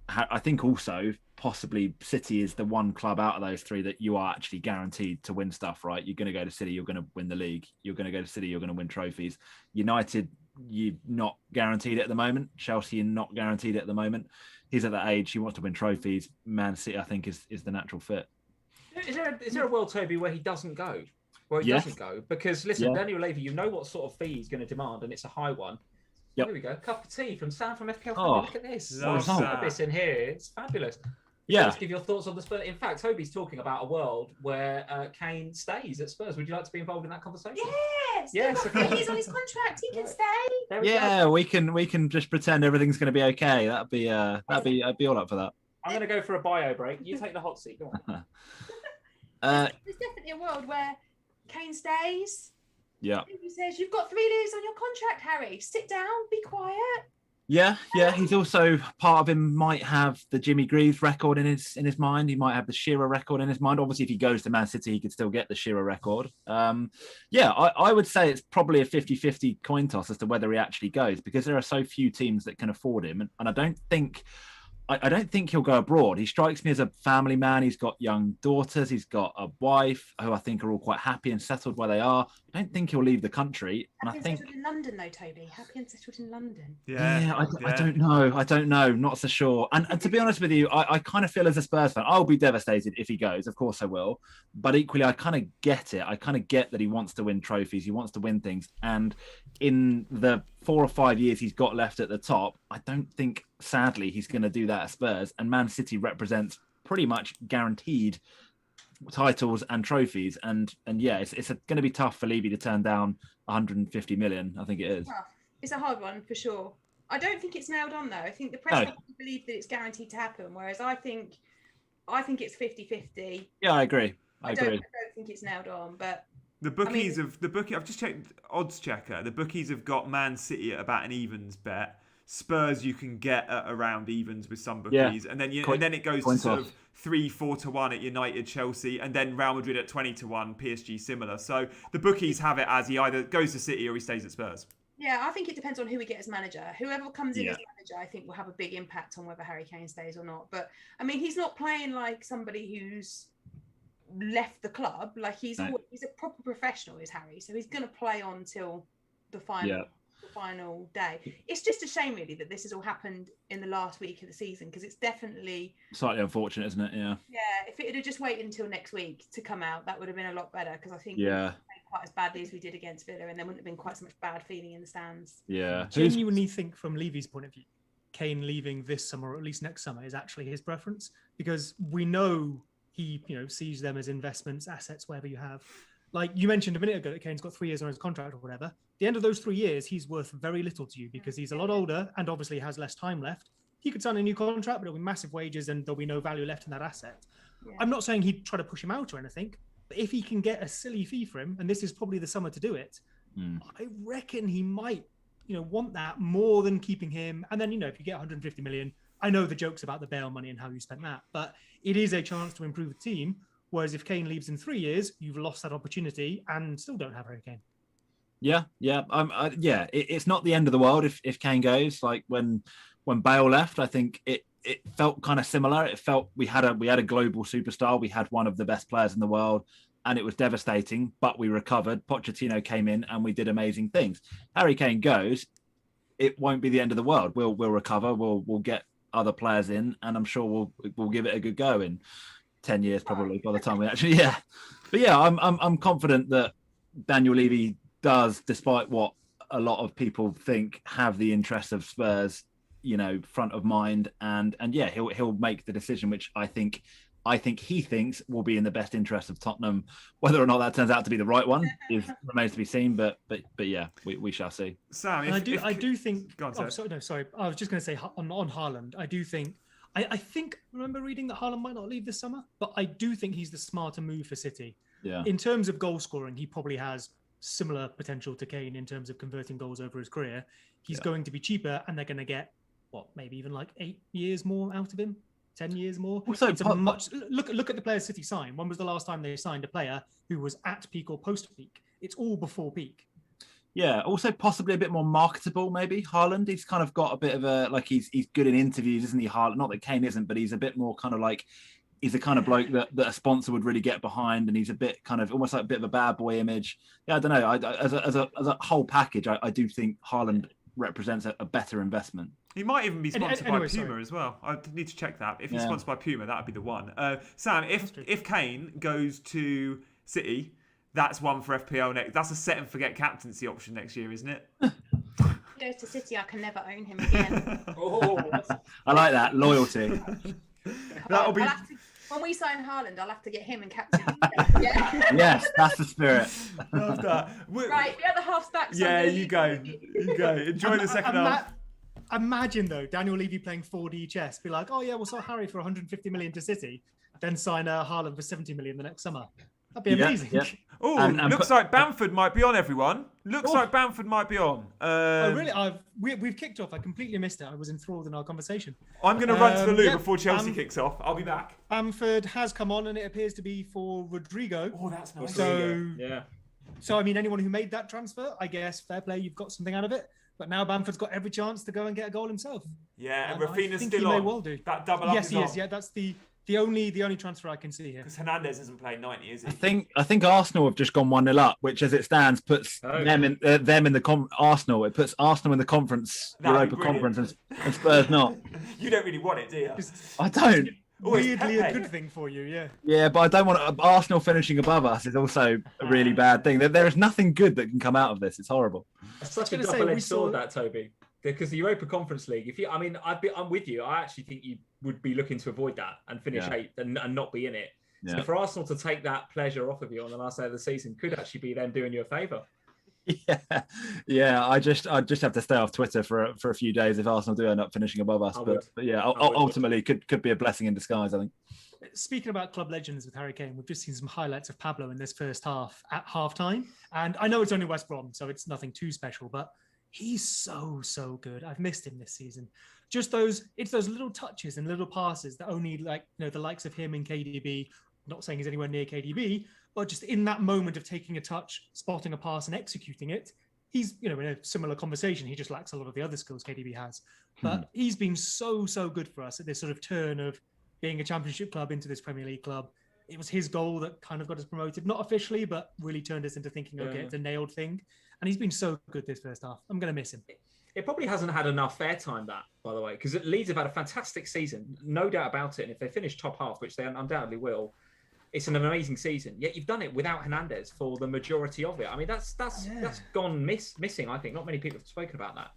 also possibly City is the one club out of those 3 that you are actually guaranteed to win stuff, right? You're going to go to City, you're going to win the league. You're going to go to City, you're going to win trophies. United you're not guaranteed it at the moment. Chelsea are not guaranteed it at the moment. He's at that age. He wants to win trophies. Man City, I think, is the natural fit. Is there a world, Toby, where he doesn't go? Where he doesn't go? Because listen, Daniel Levy, you know what sort of fee he's going to demand, and it's a high one. Yep. Here we go. Cup of tea from Sam from FPL. Oh, look at this. love that. This in here. It's fabulous. Yeah. Let's give your thoughts on the Spurs. In fact, Toby's talking about a world where Kane stays at Spurs. Would you like to be involved in that conversation? Yes. Yes, He's okay. on his contract. He can stay. There we go. Yeah, we can just pretend everything's going to be okay. I'd be all up for that. I'm going to go for a bio break. You take the hot seat. Go on. There's definitely a world where Kane stays. Yeah. He says, "You've got 3 years on your contract, Harry. Sit down, be quiet." Yeah. He's also part of him might have the Jimmy Greaves record in his mind. He might have the Shearer record in his mind. Obviously, if he goes to Man City, he could still get the Shearer record. I would say it's probably a 50-50 coin toss as to whether he actually goes, because there are so few teams that can afford him, and I don't think he'll go abroad. He strikes me as a family man. He's got young daughters. He's got a wife who I think are all quite happy and settled where they are. I don't think he'll leave the country. And Happy I think and settled in London, though, Toby. Happy and settled in London. I don't know. I don't know. Not so sure. And to be honest with you, I kind of feel as a Spurs fan, I'll be devastated if he goes. Of course I will. But equally, I kind of get it. I kind of get that he wants to win trophies. He wants to win things. And in the 4 or 5 years he's got left at the top, I don't think, sadly, he's going to do that at Spurs. And Man City represents pretty much guaranteed titles and trophies. And it's going to be tough for Levy to turn down 150 million. I think it is. It's a hard one for sure. I don't think it's nailed on though. I think the press believe that it's guaranteed to happen, whereas I think it's 50-50. Yeah, I agree. I don't think it's nailed on, but the bookies I've just checked odds checker. The bookies have got Man City at about an evens bet. Spurs you can get at around evens with some bookies, and then it goes to sort of 3-4 to 1 at United, Chelsea, and then Real Madrid at 20 to 1, PSG similar. So the bookies have it as he either goes to City or he stays at Spurs. Yeah, I think it depends on who we get as manager. Whoever comes in as manager, I think will have a big impact on whether Harry Kane stays or not. But I mean, he's not playing like somebody who's left the club. Like he's a proper professional, is Harry. So he's going to play on till the final day. It's just a shame, really, that this has all happened in the last week of the season, because it's definitely slightly unfortunate, isn't it? Yeah. If it had just waited until next week to come out, that would have been a lot better, because I think quite as badly as we did against Villa, and there wouldn't have been quite so much bad feeling in the stands. Yeah. Genuinely think from Levy's point of view, Kane leaving this summer, or at least next summer, is actually his preference, because we know he sees them as investments, assets, whatever you have. Like you mentioned a minute ago that Kane's got 3 years on his contract or whatever. At the end of those 3 years, he's worth very little to you, because he's a lot older and obviously has less time left. He could sign a new contract, but it'll be massive wages and there'll be no value left in that asset. Yeah. I'm not saying he'd try to push him out or anything, but if he can get a silly fee for him, and this is probably the summer to do it, I reckon he might, want that more than keeping him. And then, if you get 150 million, I know the jokes about the Bale money and how you spent that, but it is a chance to improve the team. Whereas if Kane leaves in 3 years, you've lost that opportunity and still don't have Harry Kane. Yeah. It's not the end of the world if Kane goes. Like when Bale left, I think it felt kind of similar. It felt we had a global superstar. We had one of the best players in the world, and it was devastating. But we recovered. Pochettino came in, and we did amazing things. Harry Kane goes, it won't be the end of the world. We'll recover. We'll get other players in, and I'm sure we'll give it a good go in 10 years probably by the time we actually I'm confident that Daniel Levy does, despite what a lot of people think, have the interests of Spurs front of mind, and he'll make the decision which I think he thinks will be in the best interest of Tottenham. Whether or not that turns out to be the right one remains to be seen, but we shall see. Sam, I do think go on, sorry, I was just going to say on Haaland, I do think I think, remember reading that Haaland might not leave this summer, but I do think he's the smarter move for City. Yeah. In terms of goal scoring, he probably has similar potential to Kane in terms of converting goals over his career. He's going to be cheaper, and they're going to get, maybe even like 8 years more out of him, 10 years more. Also, look at the players City signed. When was the last time they signed a player who was at peak or post-peak? It's all before peak. Yeah, also possibly a bit more marketable, maybe. Haaland, he's kind of got a bit of a, he's good in interviews, isn't he, Haaland? Not that Kane isn't, but he's a bit more kind of like he's the kind of bloke that a sponsor would really get behind, and he's a bit kind of almost like a bit of a bad boy image. Yeah, I don't know. As a whole package, I do think Haaland represents a better investment. He might even be sponsored by Puma sorry. as well. I need to check that. If he's sponsored by Puma, that would be the one. Sam, if Kane goes to City, that's one for FPL next. That's a set and forget captaincy option next year, isn't it? If he goes to City, I can never own him again. I like that loyalty. That'll be. When we sign Haaland, I'll have to get him and captain. Yeah. Yes, that's the spirit. Love that. Right, the other half's back. Yeah, you go. You go. Enjoy the second half. Imagine though, Daniel Levy playing 4D chess, be like, oh yeah, we'll sell Harry for 150 million to City, then sign Haaland for 70 million the next summer. That'd be amazing. Yeah. Oh, looks like Bamford might be on, everyone. Looks like Bamford might be on. Oh, really? We've kicked off. I completely missed it. I was enthralled in our conversation. I'm going to run to the loo before Chelsea kicks off. I'll be back. Bamford has come on, and it appears to be for Rodrigo. Oh, that's nice. So, I mean, anyone who made that transfer, I guess, fair play, you've got something out of it. But now Bamford's got every chance to go and get a goal himself. Yeah, and Rafinha's still he on. May well do. That double up yes, is he on. is. Yeah, that's the only transfer I can see here. Because Hernandez isn't playing 90, is he? I think Arsenal have just gone 1-0 up, which as it stands puts them in the Arsenal. It puts Arsenal in the conference, Europa Conference, and Spurs not. You don't really want it, do you? I don't. Weirdly a good thing for you, yeah. Yeah, but I don't want Arsenal finishing above us is also a really bad thing. There is nothing good that can come out of this. It's horrible. It's such a double-edged sword, that, Toby. Because the Europa Conference League, I'm with you. I actually think you would be looking to avoid that and finish 8th and not be in it. Yeah. So for Arsenal to take that pleasure off of you on the last day of the season could actually be them doing you a favour. Yeah. I just have to stay off Twitter for a few days if Arsenal do end up finishing above us. But ultimately could be a blessing in disguise, I think. Speaking about club legends with Harry Kane, we've just seen some highlights of Pablo in this first half at halftime, and I know it's only West Brom, so it's nothing too special, but he's so good. I've missed him this season. Just those little touches and little passes that only the likes of him and KDB. Not saying he's anywhere near KDB, but just in that moment of taking a touch, spotting a pass, and executing it, he's in a similar conversation. He just lacks a lot of the other skills KDB has, but he's been so good for us at this sort of turn of being a Championship club into this Premier League club. It was his goal that kind of got us promoted, not officially, but really turned us into thinking, okay, it's a nailed thing. And he's been so good this first half. I'm going to miss him. It probably hasn't had enough airtime, that, by the way, because Leeds have had a fantastic season, no doubt about it. And if they finish top half, which they undoubtedly will, it's an amazing season. Yet you've done it without Hernandez for the majority of it. I mean, that's gone missing. I think not many people have spoken about that.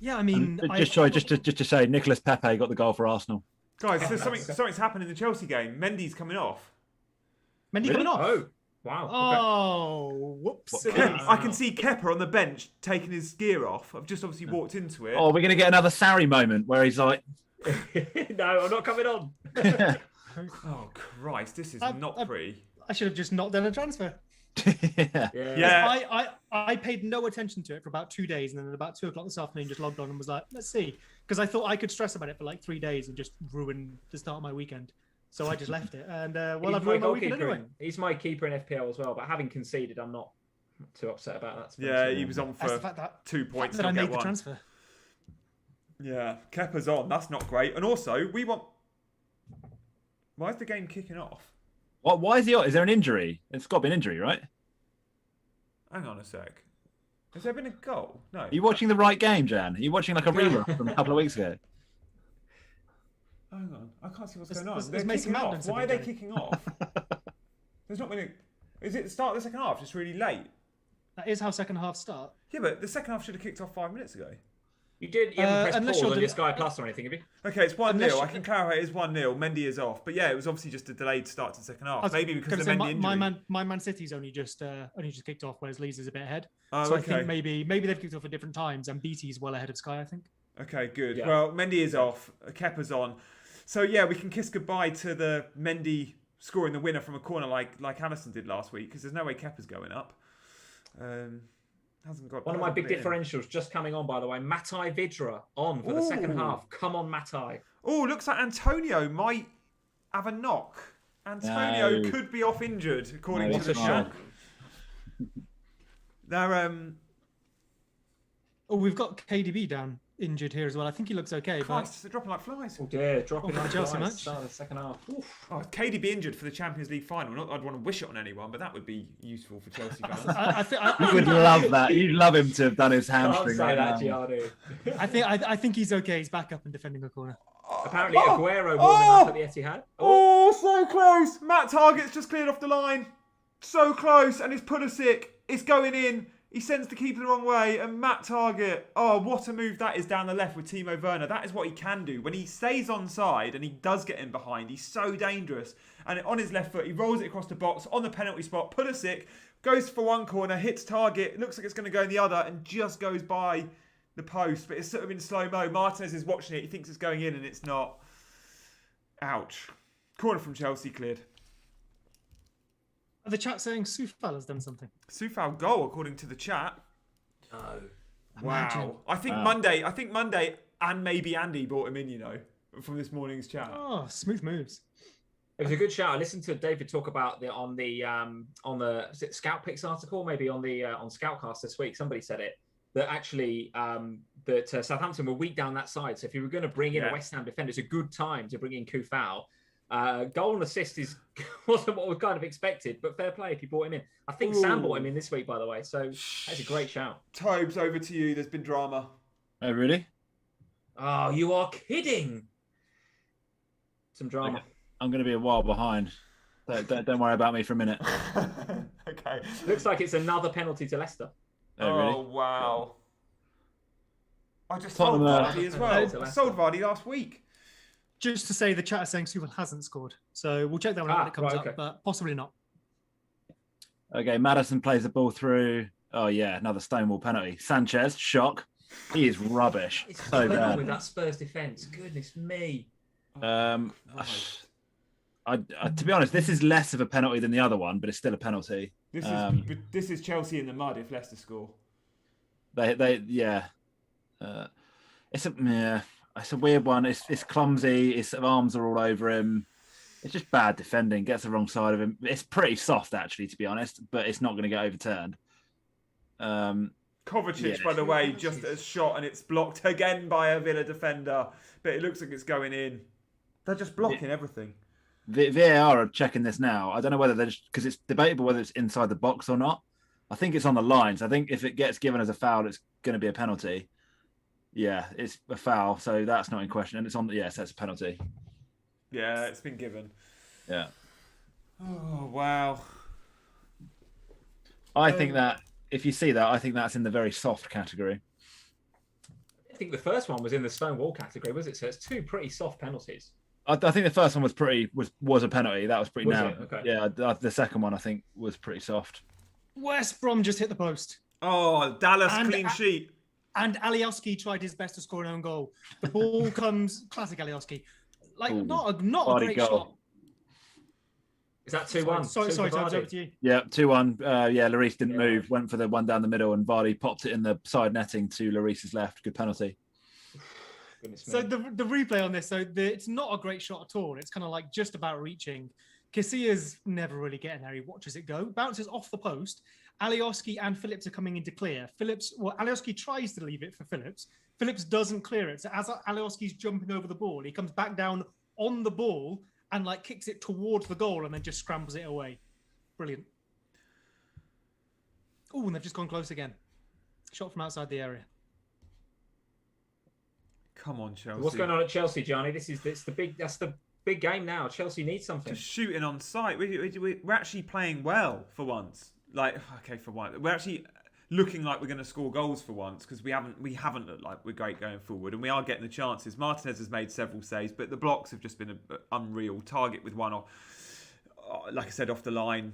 Yeah, I mean, just to say, Nicolas Pepe got the goal for Arsenal. Guys, so something's happened in the Chelsea game. Mendy's coming off. Coming off? Oh, wow. Oh, whoops. I can see Kepa on the bench taking his gear off. I've just obviously walked into it. Oh, we're going to get another Sarri moment where he's like... No, I'm not coming on. Oh, Christ, this is not pretty. I should have just not done a transfer. Yeah. I paid no attention to it for about 2 days, and then at about 2 o'clock this afternoon just logged on and was like, let's see. Because I thought I could stress about it for like 3 days and just ruin the start of my weekend. So I just left it. And I've ruined my weekend anyway. He's my keeper in FPL as well, but having conceded, I'm not too upset about that. Yeah, he was on for 2 points. That I made the transfer. Yeah, Kepa's on. That's not great. And also, we want... Why is the game kicking off? What? Why is he on? Is there an injury? It's got to be an injury, right? Hang on a sec. Has there been a goal? No. Are you watching the right game, Jan? Are you watching like a rerun from a couple of weeks ago? Hang on. I can't see what's going on. There's They're Mason kicking Mount off. Why are they kicking off? There's not been a... Is it the start of the second half? Just really late? That is how second half start. Yeah, but the second half should have kicked off 5 minutes ago. You haven't pressed pause on your Sky Plus or anything, have you? Okay, it's 1-0. I can clarify it is 1-0. Mendy is off. But yeah, it was obviously just a delayed start to the second half. Maybe because of the Mendy injury. My Man City's only just kicked off, whereas Leeds is a bit ahead. Oh, so okay. I think maybe they've kicked off at different times, and BT's well ahead of Sky, I think. Okay, good. Yeah. Well, Mendy is off. Kepa's on. So yeah, we can kiss goodbye to the Mendy scoring the winner from a corner like Allison did last week, because there's no way Kepa's going up. One of my big differentials just coming on, by the way. Matai Vidra on for the second half. Come on, Matai. Oh, looks like Antonio might have a knock. Antonio could be off injured, according to the shock. Now, we've got KDB down injured here as well. I think he looks okay. Christ, they're dropping like flies. Oh dear, dropping Oh, like Chelsea flies. match. Start of the second half. Oof. Oh, if KDB injured for the Champions League final. Not that I'd want to wish it on anyone, but that would be useful for Chelsea fans. You would love that. You'd love him to have done his Can't hamstring say right that, now. Gianni. I think he's okay. He's back up and defending a corner. Apparently, Aguero warming up at the Etihad. Oh, so close. Matt Target's just cleared off the line. So close. And it's Pulisic. It's going in. He sends the keeper the wrong way. And Matt Target. Oh, what a move that is down the left with Timo Werner. That is what he can do. When he stays onside and he does get in behind, he's so dangerous. And on his left foot, he rolls it across the box on the penalty spot. Pulisic goes for one corner, hits Target. It looks like it's going to go in the other and just goes by the post. But it's sort of in slow-mo. Martinez is watching it. He thinks it's going in and it's not. Ouch. Corner from Chelsea cleared. Are the chat saying Soufal has done something? Soufal goal, according to the chat. No. Imagine. Wow. I think Monday and maybe Andy brought him in, you know, from this morning's chat. Oh, smooth moves. It was a good shout. I listened to David talk about on the is it Scout Picks article, maybe on Scoutcast this week. Somebody said it that actually that Southampton were weak down that side. So if you were going to bring in a West Ham defender, it's a good time to bring in Soufal. Goal and assist wasn't what we kind of expected, but fair play if you brought him in. I think Sam brought him in this week, by the way. So that's a great shout. Tobes, over to you. There's been drama. Oh, really? Oh, you are kidding. Some drama. I'm going to be a while behind. Don't worry about me for a minute. Okay. Looks like it's another penalty to Leicester. Oh, really? Oh, wow. I just Tottenham, sold Vardy as well. I sold Vardy last week. Just to say, the chat is saying Soufal hasn't scored. So we'll check that one out when it comes right, up, but possibly not. Okay, Maddison plays the ball through. Oh, yeah, another Stonewall penalty. Sanchez, shock. He is rubbish. It's So bad. with that Spurs defence. Goodness me. To be honest, this is less of a penalty than the other one, but it's still a penalty. This is Chelsea in the mud if Leicester score. It's a weird one. It's clumsy. His arms are all over him. It's just bad defending. Gets the wrong side of him. It's pretty soft, actually, to be honest, but it's not going to get overturned. Kovacic, by the way, just a shot and it's blocked again by a Villa defender, but it looks like it's going in. They're just blocking everything. VAR are checking this now. I don't know whether they're just because it's debatable whether it's inside the box or not. I think it's on the lines. I think if it gets given as a foul, it's going to be a penalty. Yeah, it's a foul, so that's not in question. And it's on. Yes, that's a penalty. Yeah, it's been given. Yeah. Oh wow. I think that if you see that, I think that's in the very soft category. I think the first one was in the Stonewall category, was it? So it's two pretty soft penalties. I think the first one was a penalty. That was pretty Was narrow. it? Okay. Yeah, the second one I think was pretty soft. West Brom just hit the post. Oh, Dallas clean sheet. And Alioski tried his best to score an own goal. The ball comes, classic Alioski. Like, not a great goal. shot. Is that 2-1? Sorry, Toby, over to you. Yeah, 2-1. Lloris didn't move, went for the one down the middle, and Vardy popped it in the side netting to Lloris's left. Good penalty. So the replay on this, it's not a great shot at all. It's kind of like just about reaching. Casillas never really getting there. He watches it go, bounces off the post. Alioski and Phillips are coming into clear. Alioski tries to leave it for Phillips. Phillips doesn't clear it. So as Alioski's jumping over the ball, he comes back down on the ball and like kicks it towards the goal and then just scrambles it away. Brilliant. Oh, and they've just gone close again. Shot from outside the area. Come on, Chelsea. What's going on at Chelsea, Gianni? That's the big game now. Chelsea needs something. Just shooting on sight. We're actually playing well for once. We're actually looking like we're going to score goals for once because we haven't looked like we're great going forward, and we are getting the chances. Martinez has made several saves, but the blocks have just been unreal. Target with one, like I said, off the line.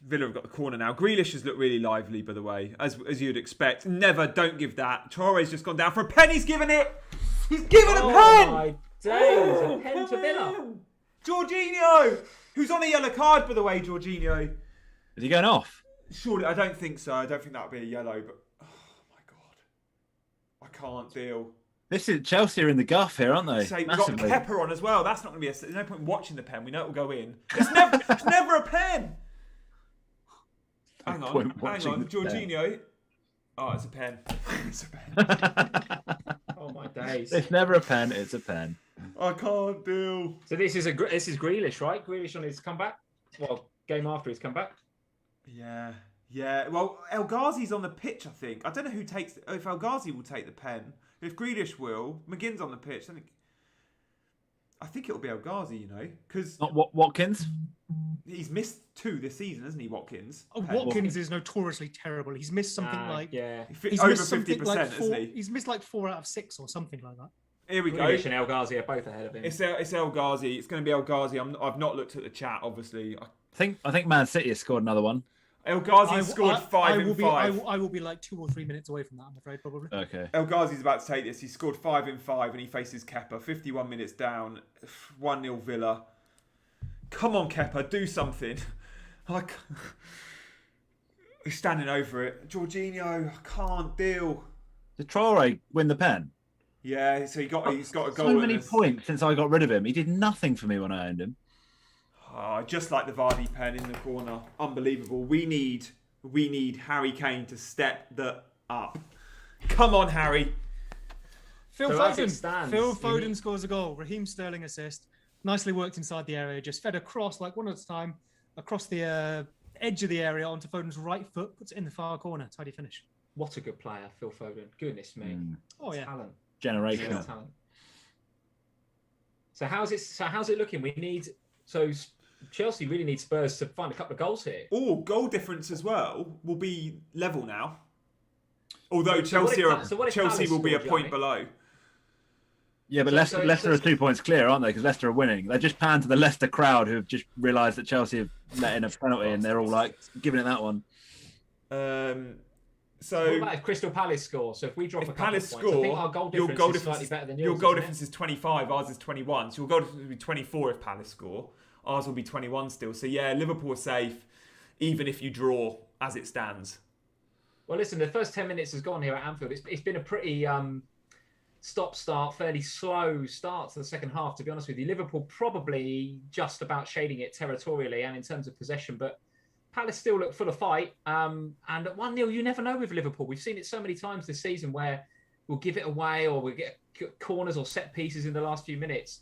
Villa have got the corner now. Grealish has looked really lively, by the way, as you'd expect. Don't give that. Torre's just gone down for a pen. He's given it. He's given a pen. Oh my days! A pen to Villa. Jorginho, who's on a yellow card, by the way. Jorginho. Is he going off? Surely, I don't think so. I don't think that would be a yellow, but oh my god, I can't deal. This is Chelsea are in the guff here, aren't they? We've got Kepa on as well. That's not going to be there's no point in watching the pen. We know it will go in. It's never a pen. Hang on, Jorginho. Oh, it's a pen. It's a pen. Oh Nice. It's never a pen, it's a pen. I can't deal. So this is Grealish, right? Grealish on his comeback. Well, game after his comeback. Yeah. Well, El Ghazi's on the pitch, I think. I don't know if El Ghazi will take the pen. If Grealish will, McGinn's on the pitch. I think it'll be El Ghazi, because Not Watkins? he's missed 2 this season, hasn't he, Watkins? Watkins is notoriously terrible. He's missed something he's over missed something 50%, like 4, isn't he? He's missed like 4 out of 6 or something like that. Here we go. Grealish and El Ghazi are both ahead of him. It's El Ghazi. It's going to be El Ghazi. I've not looked at the chat, obviously. I think Man City has scored another one. El Ghazi scored 5 in 5. I will be like 2 or 3 minutes away from that, I'm afraid, probably. Okay. El Ghazi's about to take this. He scored 5 in 5 and he faces Kepa. 51 minutes down. 1-0 Villa. Come on, Kepa, do something. He's standing over it. Jorginho, I can't deal. Did Traore win the pen? Yeah, so he's got a goal. So many points since I got rid of him. He did nothing for me when I owned him. Oh, just like the Vardy pen in the corner. Unbelievable. We need Harry Kane to step up. Come on, Harry. Phil So as it stands, Foden scores a goal. Raheem Sterling assist. Nicely worked inside the area. Just fed across, like one at a time, across the edge of the area onto Foden's right foot. Puts it in the far corner. Tidy finish. What a good player, Phil Foden. Goodness me. Oh, yeah. Talent. Generational. Talent. So how's it looking? Chelsea really need Spurs to find a couple of goals here. Oh, goal difference as well will be level now. Although So Chelsea will be a scored, point Gianni? below. Yeah, but So- Leicester are 2 points clear, aren't they? Because Leicester are winning. They just panned to the Leicester crowd who have just realised that Chelsea have let in a penalty and they're all like giving it that one. What about if Crystal Palace score? So if we drop a couple Palace of points, I think our goal difference is slightly better than yours. Your goal isn't it? difference is 25, ours is 21. So your goal difference will be 24 if Palace score. Ours will be 21 still. So yeah, Liverpool are safe, even if you draw as it stands. Well, listen, the first 10 minutes has gone here at Anfield. It's been a pretty stop-start, fairly slow start to the second half, to be honest with you. Liverpool probably just about shading it territorially and in terms of possession, but Palace still look full of fight. And at 1-0, you never know with Liverpool. We've seen it so many times this season where we'll give it away or we'll get corners or set pieces in the last few minutes.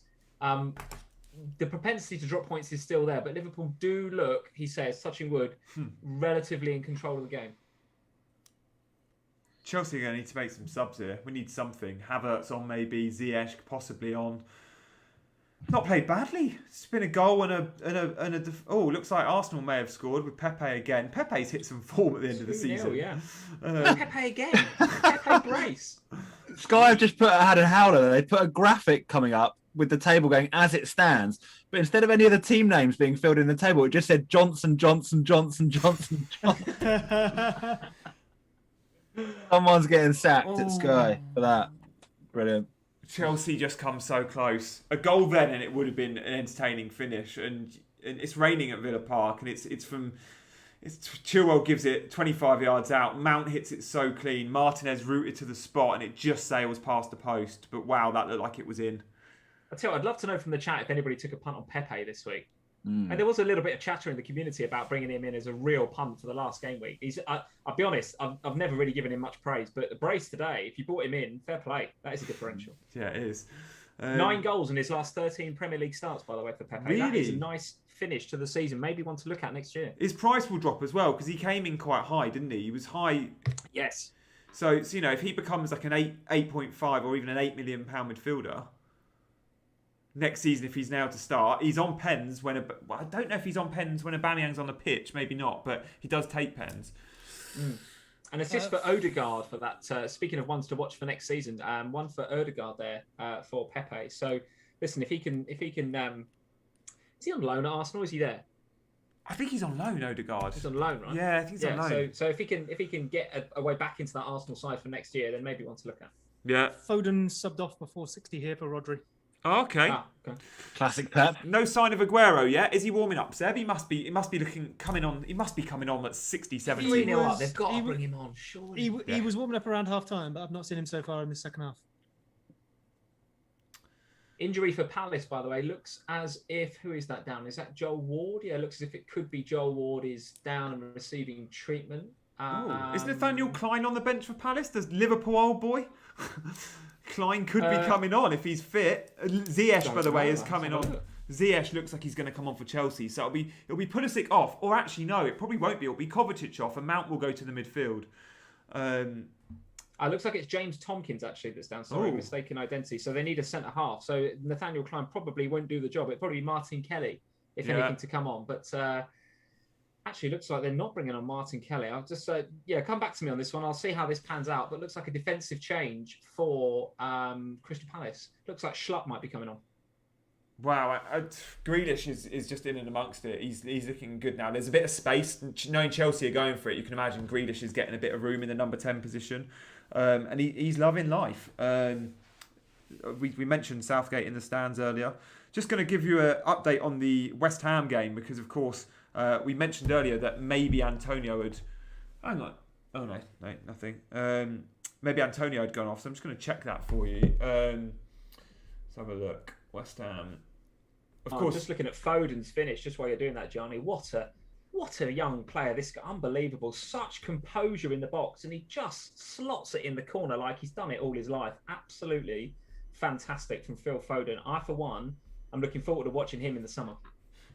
The propensity to drop points is still there, but Liverpool do look, he says, touching wood, relatively in control of the game. Chelsea are going to need to make some subs here. We need something. Havertz on maybe, Ziyech possibly on. Not played badly. It's been a goal and a looks like Arsenal may have scored with Pepe again. Pepe's hit some form at the end of the season. Yeah. Pepe again. Pepe brace. Sky have just had a howler there. They put a graphic coming up with the table going as it stands, but instead of any of the team names being filled in the table, it just said Johnson. Someone's getting sacked at Sky for that. Brilliant. Chelsea just come so close. A goal then, and it would have been an entertaining finish. And it's raining at Villa Park, and it's Chilwell gives it 25 yards out. Mount hits it so clean. Martinez rooted to the spot, and it just sails past the post. But wow, that looked like it was in. I tell you, I'd love to know from the chat if anybody took a punt on Pepe this week. And there was a little bit of chatter in the community about bringing him in as a real punt for the last game week. I'll be honest, I've never really given him much praise, but the brace today, if you brought him in, fair play. That is a differential. Yeah, it is. 9 goals in his last 13 Premier League starts, by the way, for Pepe. Really? That is a nice finish to the season. Maybe one to look at next year. His price will drop as well because he came in quite high, didn't he? He was high. Yes. So if he becomes like an 8.5 or even an £8 million midfielder next season, if he's now to start, he's on pens when I don't know if he's on pens when Aubameyang's on the pitch, maybe not, but he does take pens. An assist for Odegaard for that. Speaking of ones to watch for next season, one for Odegaard there for Pepe. So listen, if he can, is he on loan at Arsenal? Is he there? I think he's on loan, Odegaard. He's on loan, right? Yeah, I think he's on loan. So if he can get a way back into that Arsenal side for next year, then maybe one to look at. Yeah. Foden subbed off before 60 here for Rodri. Oh, okay. Classic Pep. No sign of Aguero yet. Is he warming up, Seb? He must be coming on at 60, 70. 3-0 up. They've got to bring him on, surely. He was warming up around half time, but I've not seen him so far in the second half. Injury for Palace, by the way, looks as if, who is that down? Is that Joel Ward? Yeah, it looks as if it could be Joel Ward is down and receiving treatment. Is Nathaniel Klein on the bench for Palace? Does Liverpool old boy? Klein could be coming on if he's fit. Ziyech, by the way, is coming on. Ziyech looks like he's going to come on for Chelsea, so it'll be Pulisic off, or actually no, it probably won't be. It'll be Kovacic off, and Mount will go to the midfield. It looks like it's James Tompkins actually that's down. Sorry, mistaken identity. So they need a centre half. So Nathaniel Klein probably won't do the job. It'll probably be Martin Kelly, if anything, to come on. But actually, looks like they're not bringing on Martin Kelly. I'll just come back to me on this one. I'll see how this pans out. But looks like a defensive change for Crystal Palace. Looks like Schlupp might be coming on. Wow, Grealish is just in and amongst it. He's looking good now. There's a bit of space. Knowing Chelsea are going for it, you can imagine Grealish is getting a bit of room in the number 10 position. And he's loving life. We mentioned Southgate in the stands earlier. Just going to give you an update on the West Ham game because, of course, we mentioned earlier that maybe Antonio had... Hang on. Oh, no, nothing. Maybe Antonio had gone off, so I'm just going to check that for you. Let's have a look. West Ham. Of course. Just looking at Foden's finish, just while you're doing that, Gianni. What a young player. This guy, unbelievable. Such composure in the box, and he just slots it in the corner like he's done it all his life. Absolutely fantastic from Phil Foden. I, for one, I'm looking forward to watching him in the summer.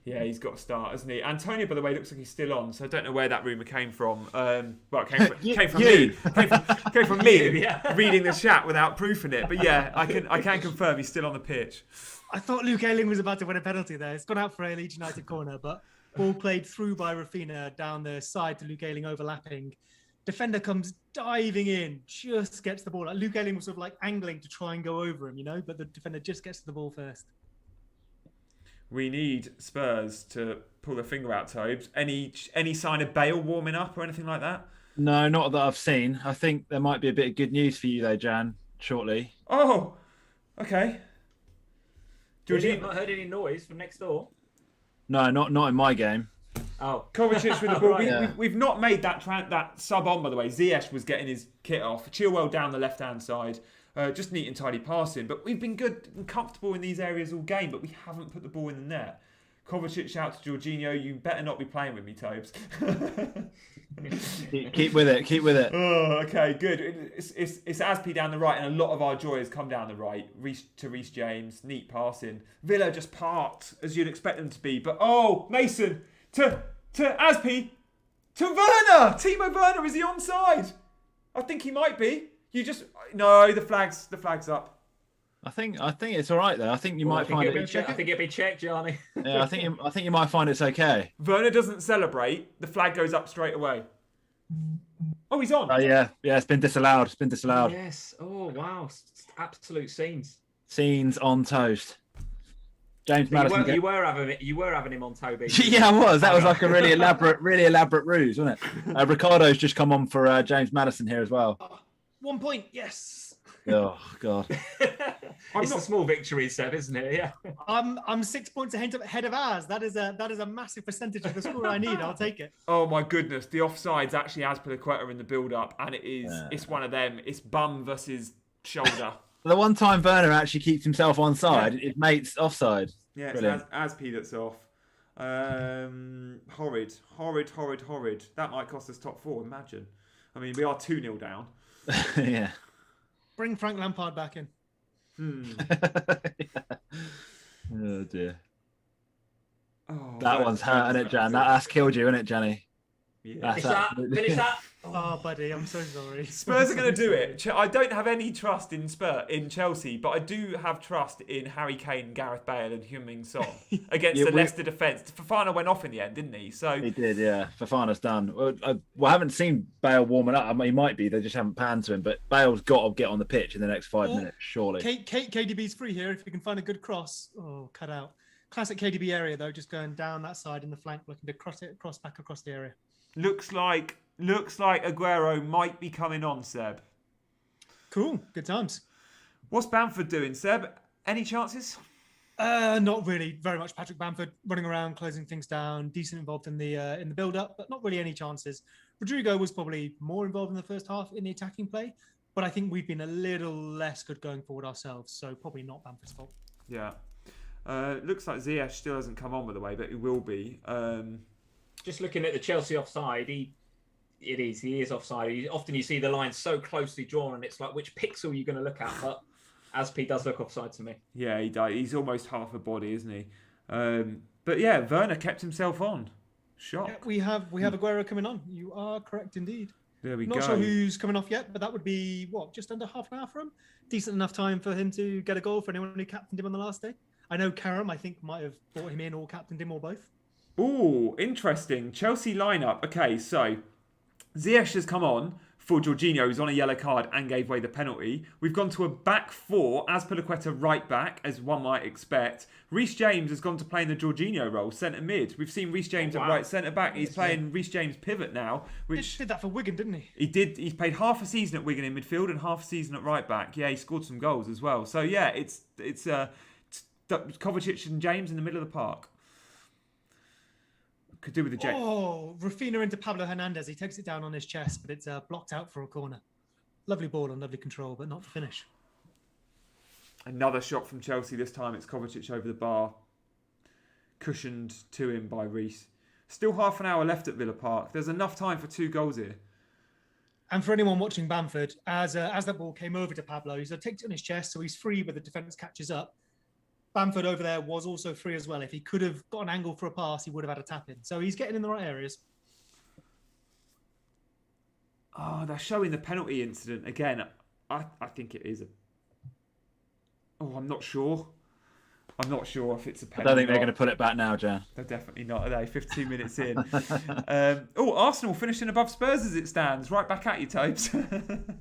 Yeah, he's got a start, hasn't he? Antonio, by the way, looks like he's still on, so I don't know where that rumour came from. Well, it came from me. Came from me reading the chat without proofing it. But yeah, I can confirm he's still on the pitch. I thought Luke Ayling was about to win a penalty there. It's gone out for a Leeds United corner, but ball played through by Rafinha down the side to Luke Ayling overlapping. Defender comes diving in, just gets the ball. Like Luke Ayling was sort of like angling to try and go over him, but the defender just gets to the ball first. We need Spurs to pull their finger out, Tobes. Any sign of Bale warming up or anything like that? No, not that I've seen. I think there might be a bit of good news for you though, Jan, shortly. Oh, okay. Georgie, you've not heard any noise from next door? No, not in my game. Oh, Kovacic with the ball. Right. We've not made that sub on, by the way. Ziyech was getting his kit off. Chilwell down the left-hand side. Just neat and tidy passing. But we've been good and comfortable in these areas all game, but we haven't put the ball in the net. Kovacic shouts to Jorginho, you better not be playing with me, Tobes. keep with it. Oh, okay, good. It's Aspi down the right, and a lot of our joy has come down the right. To Reece James, neat passing. Villa just parked, as you'd expect them to be. But, Mason, to Aspi, to Werner! Timo Werner, is he onside? I think he might be. No, the flag's up. I think it's all right though. I think you might find it. I think it'll be checked, Gianni. Yeah, I think you might find it's okay. Werner doesn't celebrate. The flag goes up straight away. Oh, he's on. Oh yeah. It's been disallowed. Yes. Oh wow. Absolute scenes. Scenes on toast. James Maddison. You were having him on Toby. Yeah, I was. That was like a really elaborate ruse, wasn't it? Ricardo's just come on for James Maddison here as well. 1 point, yes. Oh God. It's a small victory, Seb, isn't it? Yeah. I'm 6 points ahead of ours. That is a massive percentage of the score I need. I'll take it. Oh my goodness, the offside's actually Azpilicueta in the build-up, and it's one of them. It's bum versus shoulder. The one time Werner actually keeps himself onside, his mate's offside. Yeah, brilliant. It's Azpi that's off. Horrid. That might cost us top 4. Imagine. I mean, we are 2-0 down. Yeah. Bring Frank Lampard back in. Oh dear. Oh, that one's hurt, isn't it, Jan? That's killed you, isn't it, Johnny? Yeah. Finish that. Oh, buddy, I'm so sorry. Spurs are going to do it. I don't have any trust in Chelsea, but I do have trust in Harry Kane, Gareth Bale, and Heung-min Son against the Leicester defence. Fofana went off in the end, didn't he? So he did, yeah. Fofana's done. Well, I haven't seen Bale warming up. I mean, he might be. They just haven't panned to him. But Bale's got to get on the pitch in the next 5 minutes, surely. KDB's free here if we can find a good cross. Oh, cut out. Classic KDB area though, just going down that side in the flank, looking to cross back across the area. Looks like Aguero might be coming on, Seb. Cool. Good times. What's Bamford doing, Seb? Any chances? Not really. Very much Patrick Bamford running around, closing things down, decent involved in the build-up, but not really any chances. Rodrigo was probably more involved in the first half in the attacking play, but I think we've been a little less good going forward ourselves, so probably not Bamford's fault. Yeah. Looks like Ziyech still hasn't come on, by the way, but he will be. Just looking at the Chelsea offside, he is offside. Often you see the line so closely drawn, and it's like which pixel you're going to look at. But Aspi does look offside to me. Yeah, he died. He's almost half a body, isn't he? But yeah, Werner kept himself on. Shock. Yeah, we have Aguero coming on. You are correct indeed. There we go. Not sure who's coming off yet, but that would be just under half an hour for him. Decent enough time for him to get a goal for anyone who captained him on the last day. I know Karam, I think, might have brought him in or captained him or both. Ooh, interesting. Chelsea lineup. Okay, so Ziyech has come on for Jorginho, who's on a yellow card and gave away the penalty. We've gone to a back four, Azpilicueta right back, as one might expect. Reece James has gone to play in the Jorginho role, centre mid. We've seen Reece James at right centre back. He's playing Reece James pivot now, which He did that for Wigan, didn't he? he did. He's played half a season at Wigan in midfield and half a season at right back. Yeah, he scored some goals as well. So yeah, it's Kovacic and James in the middle of the park. Could do with the Rafinha into Pablo Hernandez. He takes it down on his chest, but it's blocked out for a corner. Lovely ball and lovely control, but not the finish. Another shot from Chelsea. This time it's Kovacic over the bar. Cushioned to him by Reece. Still half an hour left at Villa Park. There's enough time for 2 goals here. And for anyone watching Bamford, as that ball came over to Pablo, he's takes it on his chest, so he's free, but the defence catches up. Bamford over there was also free as well. If he could have got an angle for a pass, he would have had a tap in. So he's getting in the right areas. Oh, they're showing the penalty incident again. I think it is a... Oh, I'm not sure. I'm not sure if it's a penalty. I don't think they're going to put it back now, Jan. They're definitely not, are they? 15 minutes in. Arsenal finishing above Spurs as it stands. Right back at you, Tobes.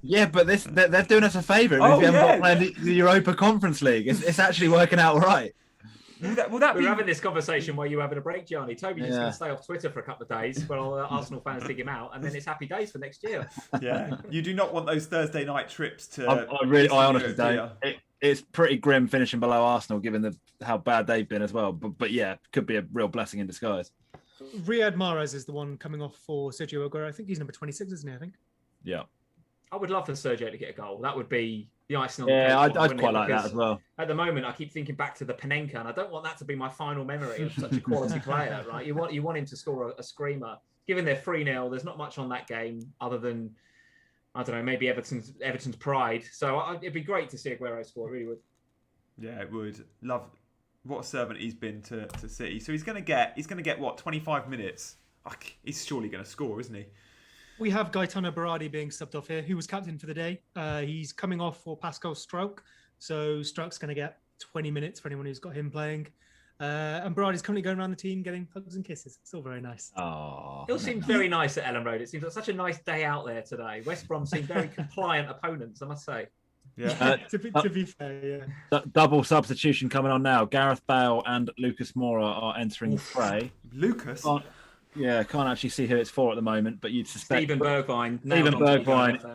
Yeah, but they're doing us a favour. If we haven't got playing the Europa Conference League, it's actually working out all right. Will that We're having this conversation while you're having a break, Gianni. Toby's just going to stay off Twitter for a couple of days while Arsenal fans dig him out, and then it's happy days for next year. Yeah, you do not want those Thursday night trips to... I honestly don't. It's pretty grim finishing below Arsenal, given how bad they've been as well. But yeah, could be a real blessing in disguise. Riyad Mahrez is the one coming off for Sergio Aguero. I think he's number 26, isn't he? I think. Yeah. I would love for Sergio to get a goal. That would be the icing on the cake. Yeah, I'd quite like that as well. At the moment, I keep thinking back to the Panenka, and I don't want that to be my final memory of such a quality player, right? You want him to score a screamer. Given they're 3-0, there's not much on that game other than, I don't know, maybe Everton's pride. So it'd be great to see Aguero score. It really would. Yeah, it would. Love what a servant he's been to City. So he's going to get what, 25 minutes? He's surely going to score, isn't he? We have Gaetano Berardi being subbed off here, who was captain for the day. He's coming off for Pascal Struijk. So Struik's going to get 20 minutes for anyone who's got him playing. And Berardi's currently going around the team getting hugs and kisses. It's all very nice. Oh, it all seems very nice at Ellen Road. It seems like such a nice day out there today. West Brom seem very compliant opponents, I must say. Yeah. To be fair, yeah. Double substitution coming on now. Gareth Bale and Lucas Moura are entering the fray. Lucas? Can't actually see who it's for at the moment, but you'd suspect Stephen Bergwijn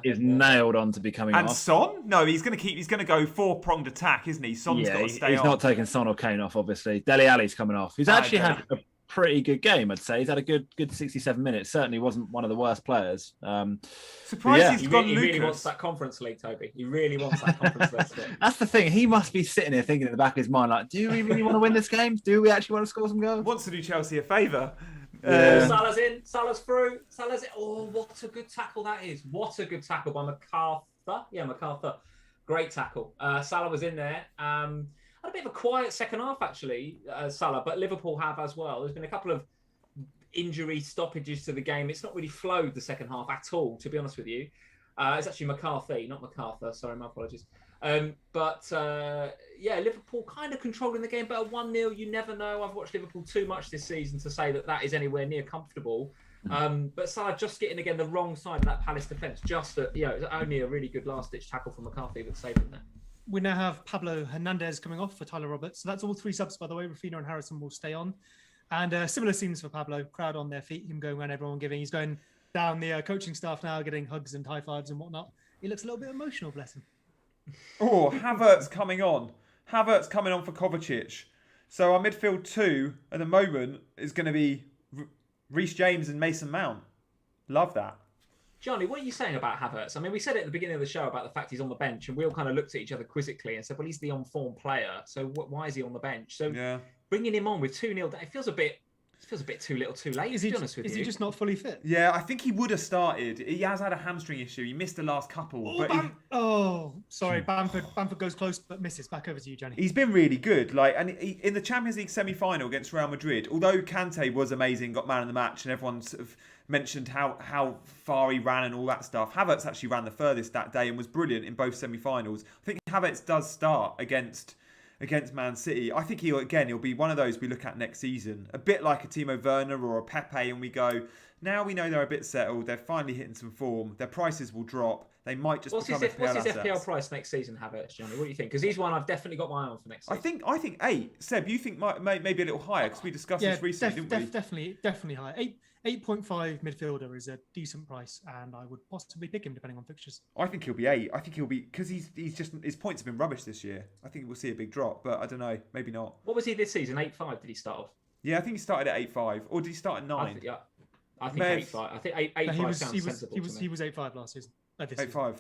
is nailed on to becoming off. And Son? No, he's going to go 4-pronged attack, isn't he? Son's got to stay he's off. not taking Son or Kane off, obviously. Dele Alli's coming off. He's actually had a pretty good game, I'd say. He's had a good 67 minutes. Certainly wasn't one of the worst players. Surprised he's gone Lucas. Lucas. He really wants that Conference League, Toby. He really wants that Conference League. That's the thing. He must be sitting here thinking in the back of his mind, like, do we really want to win this game? Do we actually want to score some goals? Wants to do Chelsea a favour. Salah's in. Salah's through. Salah's in. Oh, what a good tackle that is. What a good tackle by MacArthur. Yeah, MacArthur. Great tackle. Salah was in there. Had a bit of a quiet second half, actually, Salah, but Liverpool have as well. There's been a couple of injury stoppages to the game. It's not really flowed the second half at all, to be honest with you. It's actually McCarthy, not MacArthur. Sorry, my apologies. Liverpool kind of controlling the game, but at 1-0, you never know. I've watched Liverpool too much this season to say that is anywhere near comfortable. But Salah just getting again the wrong side of that Palace defence. It was only a really good last-ditch tackle from McCarthy that saved him there. We now have Pablo Hernandez coming off for Tyler Roberts. So that's all 3 subs, by the way. Rafinha and Harrison will stay on. And similar scenes for Pablo. Crowd on their feet, him going around everyone giving. He's going down the coaching staff now, getting hugs and high fives and whatnot. He looks a little bit emotional, bless him. Oh, Havertz coming on. Havertz coming on for Kovacic. So our midfield 2 at the moment is going to be Reece James and Mason Mount. Love that. Gianni, what are you saying about Havertz? I mean, we said at the beginning of the show about the fact he's on the bench, and we all kind of looked at each other quizzically and said, well, he's the on-form player, so why is he on the bench? So bringing him on with 2-0, it feels a bit It feels a bit too little, too late. Is to be honest with is you. he just not fully fit? Yeah, I think he would have started. He has had a hamstring issue. He missed the last couple, Sorry, Bamford goes close but misses. Back over to you, Gianni. he's been really good. In the Champions League semi-final against Real Madrid, although Kante was amazing, got man of the match, and everyone sort of mentioned how far he ran and all that stuff. Havertz actually ran the furthest that day and was brilliant in both semi-finals. I think Havertz does start against Man City. I think he'll be one of those we look at next season. A bit like a Timo Werner or a Pepe, and we go, now we know they're a bit settled. They're finally hitting some form. Their prices will drop. They might just What's his FPL price next season, Havertz, Johnny? What do you think? Because he's one I've definitely got my eye on for next season. I think 8. Seb, you think maybe a little higher because we discussed this recently, didn't we? Definitely higher. 8.5 midfielder is a decent price, and I would possibly pick him depending on fixtures. I think he'll be 8. I think he'll be because he's just his points have been rubbish this year. I think we'll see a big drop, but I don't know, maybe not. What was he this season? 8.5 did he start off? Yeah, I think he started at 8.5, or did he start at 9? I think 8.5. I think 8.5 sounds sensible to me. He was 8.5 last season. 8.5.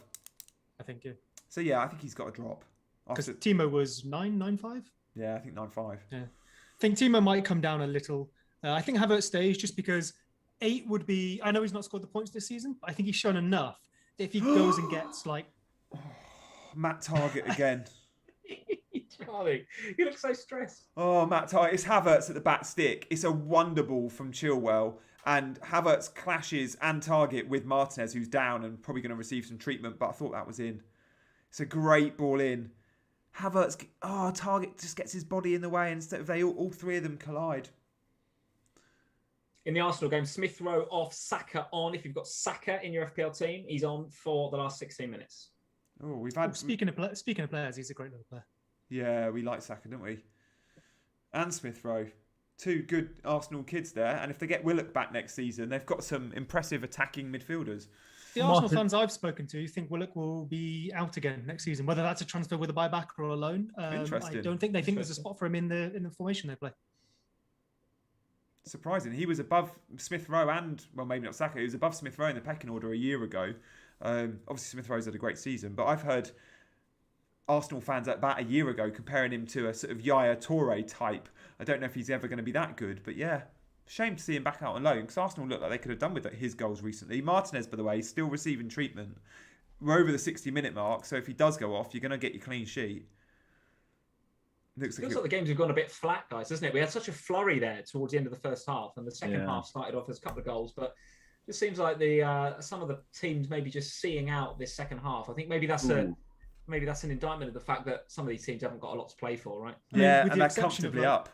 I think, yeah. So yeah, I think he's got a drop. Because Timo was 9.5. Yeah, I think 9.5. Yeah, I think Timo might come down a little. I think Havertz stays just because 8 would be. I know he's not scored the points this season, but I think he's shown enough that if he goes and gets like Matt Target again. Charlie, you look so stressed. Oh, Matt Target. It's Havertz at the back stick. It's a wonder ball from Chilwell. And Havertz clashes and Target with Martinez, who's down and probably going to receive some treatment, but I thought that was in. It's a great ball in. Havertz, Target just gets his body in the way, and instead of all three of them collide. In the Arsenal game, Smith Rowe off, Saka on. If you've got Saka in your FPL team, he's on for the last 16 minutes. Oh, we've had. Speaking of players, he's a great little player. Yeah, we like Saka, don't we? And Smith Rowe. 2 good Arsenal kids there, and if they get Willock back next season, they've got some impressive attacking midfielders. The Arsenal fans I've spoken to think Willock will be out again next season, whether that's a transfer with a buyback or a loan. Interesting. I don't think they think there's a spot for him in the formation they play. Surprising. He was above Smith Rowe and, well, maybe not Saka, he was above Smith Rowe in the pecking order a year ago. Obviously, Smith Rowe's had a great season, but I've heard Arsenal fans about a year ago comparing him to a sort of Yaya Toure type. I don't know if he's ever going to be that good, but yeah, shame to see him back out on loan because Arsenal looked like they could have done with his goals recently. Martinez, by the way, is still receiving treatment. We're over the 60-minute mark, so if he does go off, you're going to get your clean sheet. Feels like the games have gone a bit flat, guys, doesn't it? We had such a flurry there towards the end of the first half, and the second half started off as a couple of goals, but it just seems like some of the teams maybe just seeing out this second half. I think maybe that's an indictment of the fact that some of these teams haven't got a lot to play for, right? Yeah, and they're comfortably up.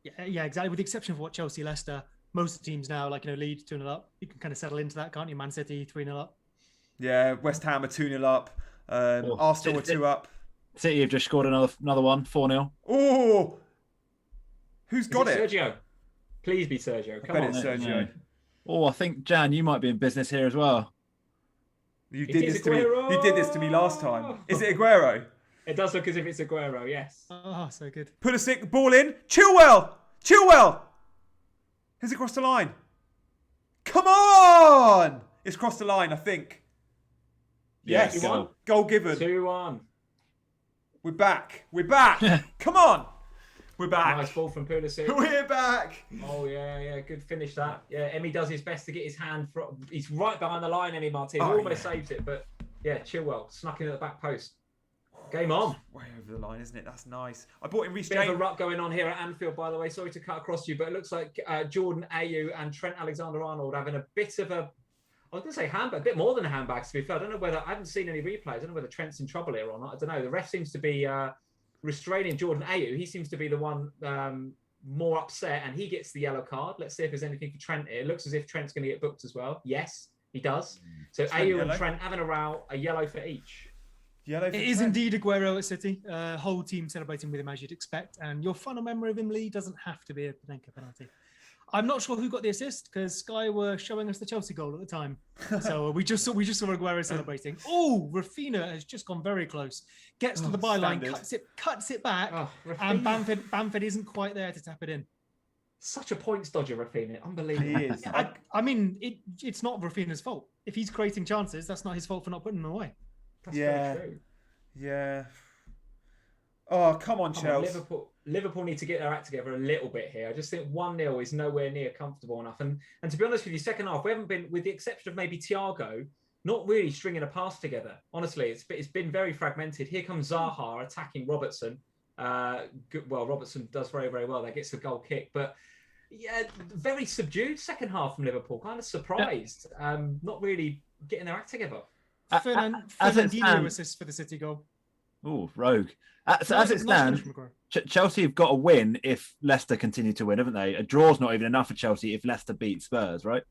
Yeah, exactly. With the exception of what Chelsea, Leicester, most of the teams now, like Leeds 2-0 up, you can kind of settle into that, can't you? Man City 3-0 up. Yeah, West Ham are 2-0 up. Arsenal are 2 up. City have just scored another one, 4-0. Oh, who's got it? Sergio. Please be Sergio. Come on, it's Sergio. No. Oh, I think Jan, you might be in business here as well. You did this to me. You did this to me last time. Is it Aguero? It does look as if it's Aguero, yes. Oh, so good. Put a sick ball in. Chilwell! Has it crossed the line? Come on! It's crossed the line, I think. Yes. 2-1. Goal given. 2-1. We're back. Come on. We're back. Nice ball from Pulisic. We're back. Oh, yeah. Good finish that. Yeah, Emmy does his best to get his hand. He's right behind the line, Emmy Martinez. Almost saves it, but yeah, Chilwell snuck in at the back post. Game on. Way over the line, isn't it? That's nice. I bought in Reece Bit of a James. ruck going on here at Anfield, by the way. Sorry to cut across you, but it looks like Jordan Ayew and Trent Alexander-Arnold having a bit of a, I was going to say handbag, a bit more than a handbag, to be fair. I don't know whether, I haven't seen any replays. I don't know whether Trent's in trouble here or not. I don't know. The ref seems to be restraining Jordan Ayew. He seems to be the one more upset, and he gets the yellow card. Let's see if there's anything for Trent here. It looks as if Trent's going to get booked as well. Yes, he does. So Ayew and Trent having a row, a yellow for each. It is indeed Aguero at City. Whole team celebrating with him as you'd expect. And your final memory of him, Lee, doesn't have to be a Panenka penalty. I'm not sure who got the assist because Sky were showing us the Chelsea goal at the time. So we just saw Aguero celebrating. Oh, Rafinha has just gone very close. Gets to the byline, cuts it back, and Bamford isn't quite there to tap it in. Such a points dodger, Rafinha. Unbelievable. He is. I mean, it's not Rafinha's fault. If he's creating chances, that's not his fault for not putting them away. That's very true. Yeah. Oh, come on, Chelsea. Liverpool need to get their act together a little bit here. I just think 1-0 is nowhere near comfortable enough. And to be honest with you, second half, we haven't been, with the exception of maybe Thiago, not really stringing a pass together. Honestly, it's been very fragmented. Here comes Zaha attacking Robertson. Robertson does very, very well. That gets the goal kick. But yeah, very subdued second half from Liverpool. Kind of surprised. Not really getting their act together. Fernandinho assist for the City goal. Oh, rogue. As it stands, Chelsea have got to win if Leicester continue to win, haven't they? A draw's not even enough for Chelsea if Leicester beat Spurs, right?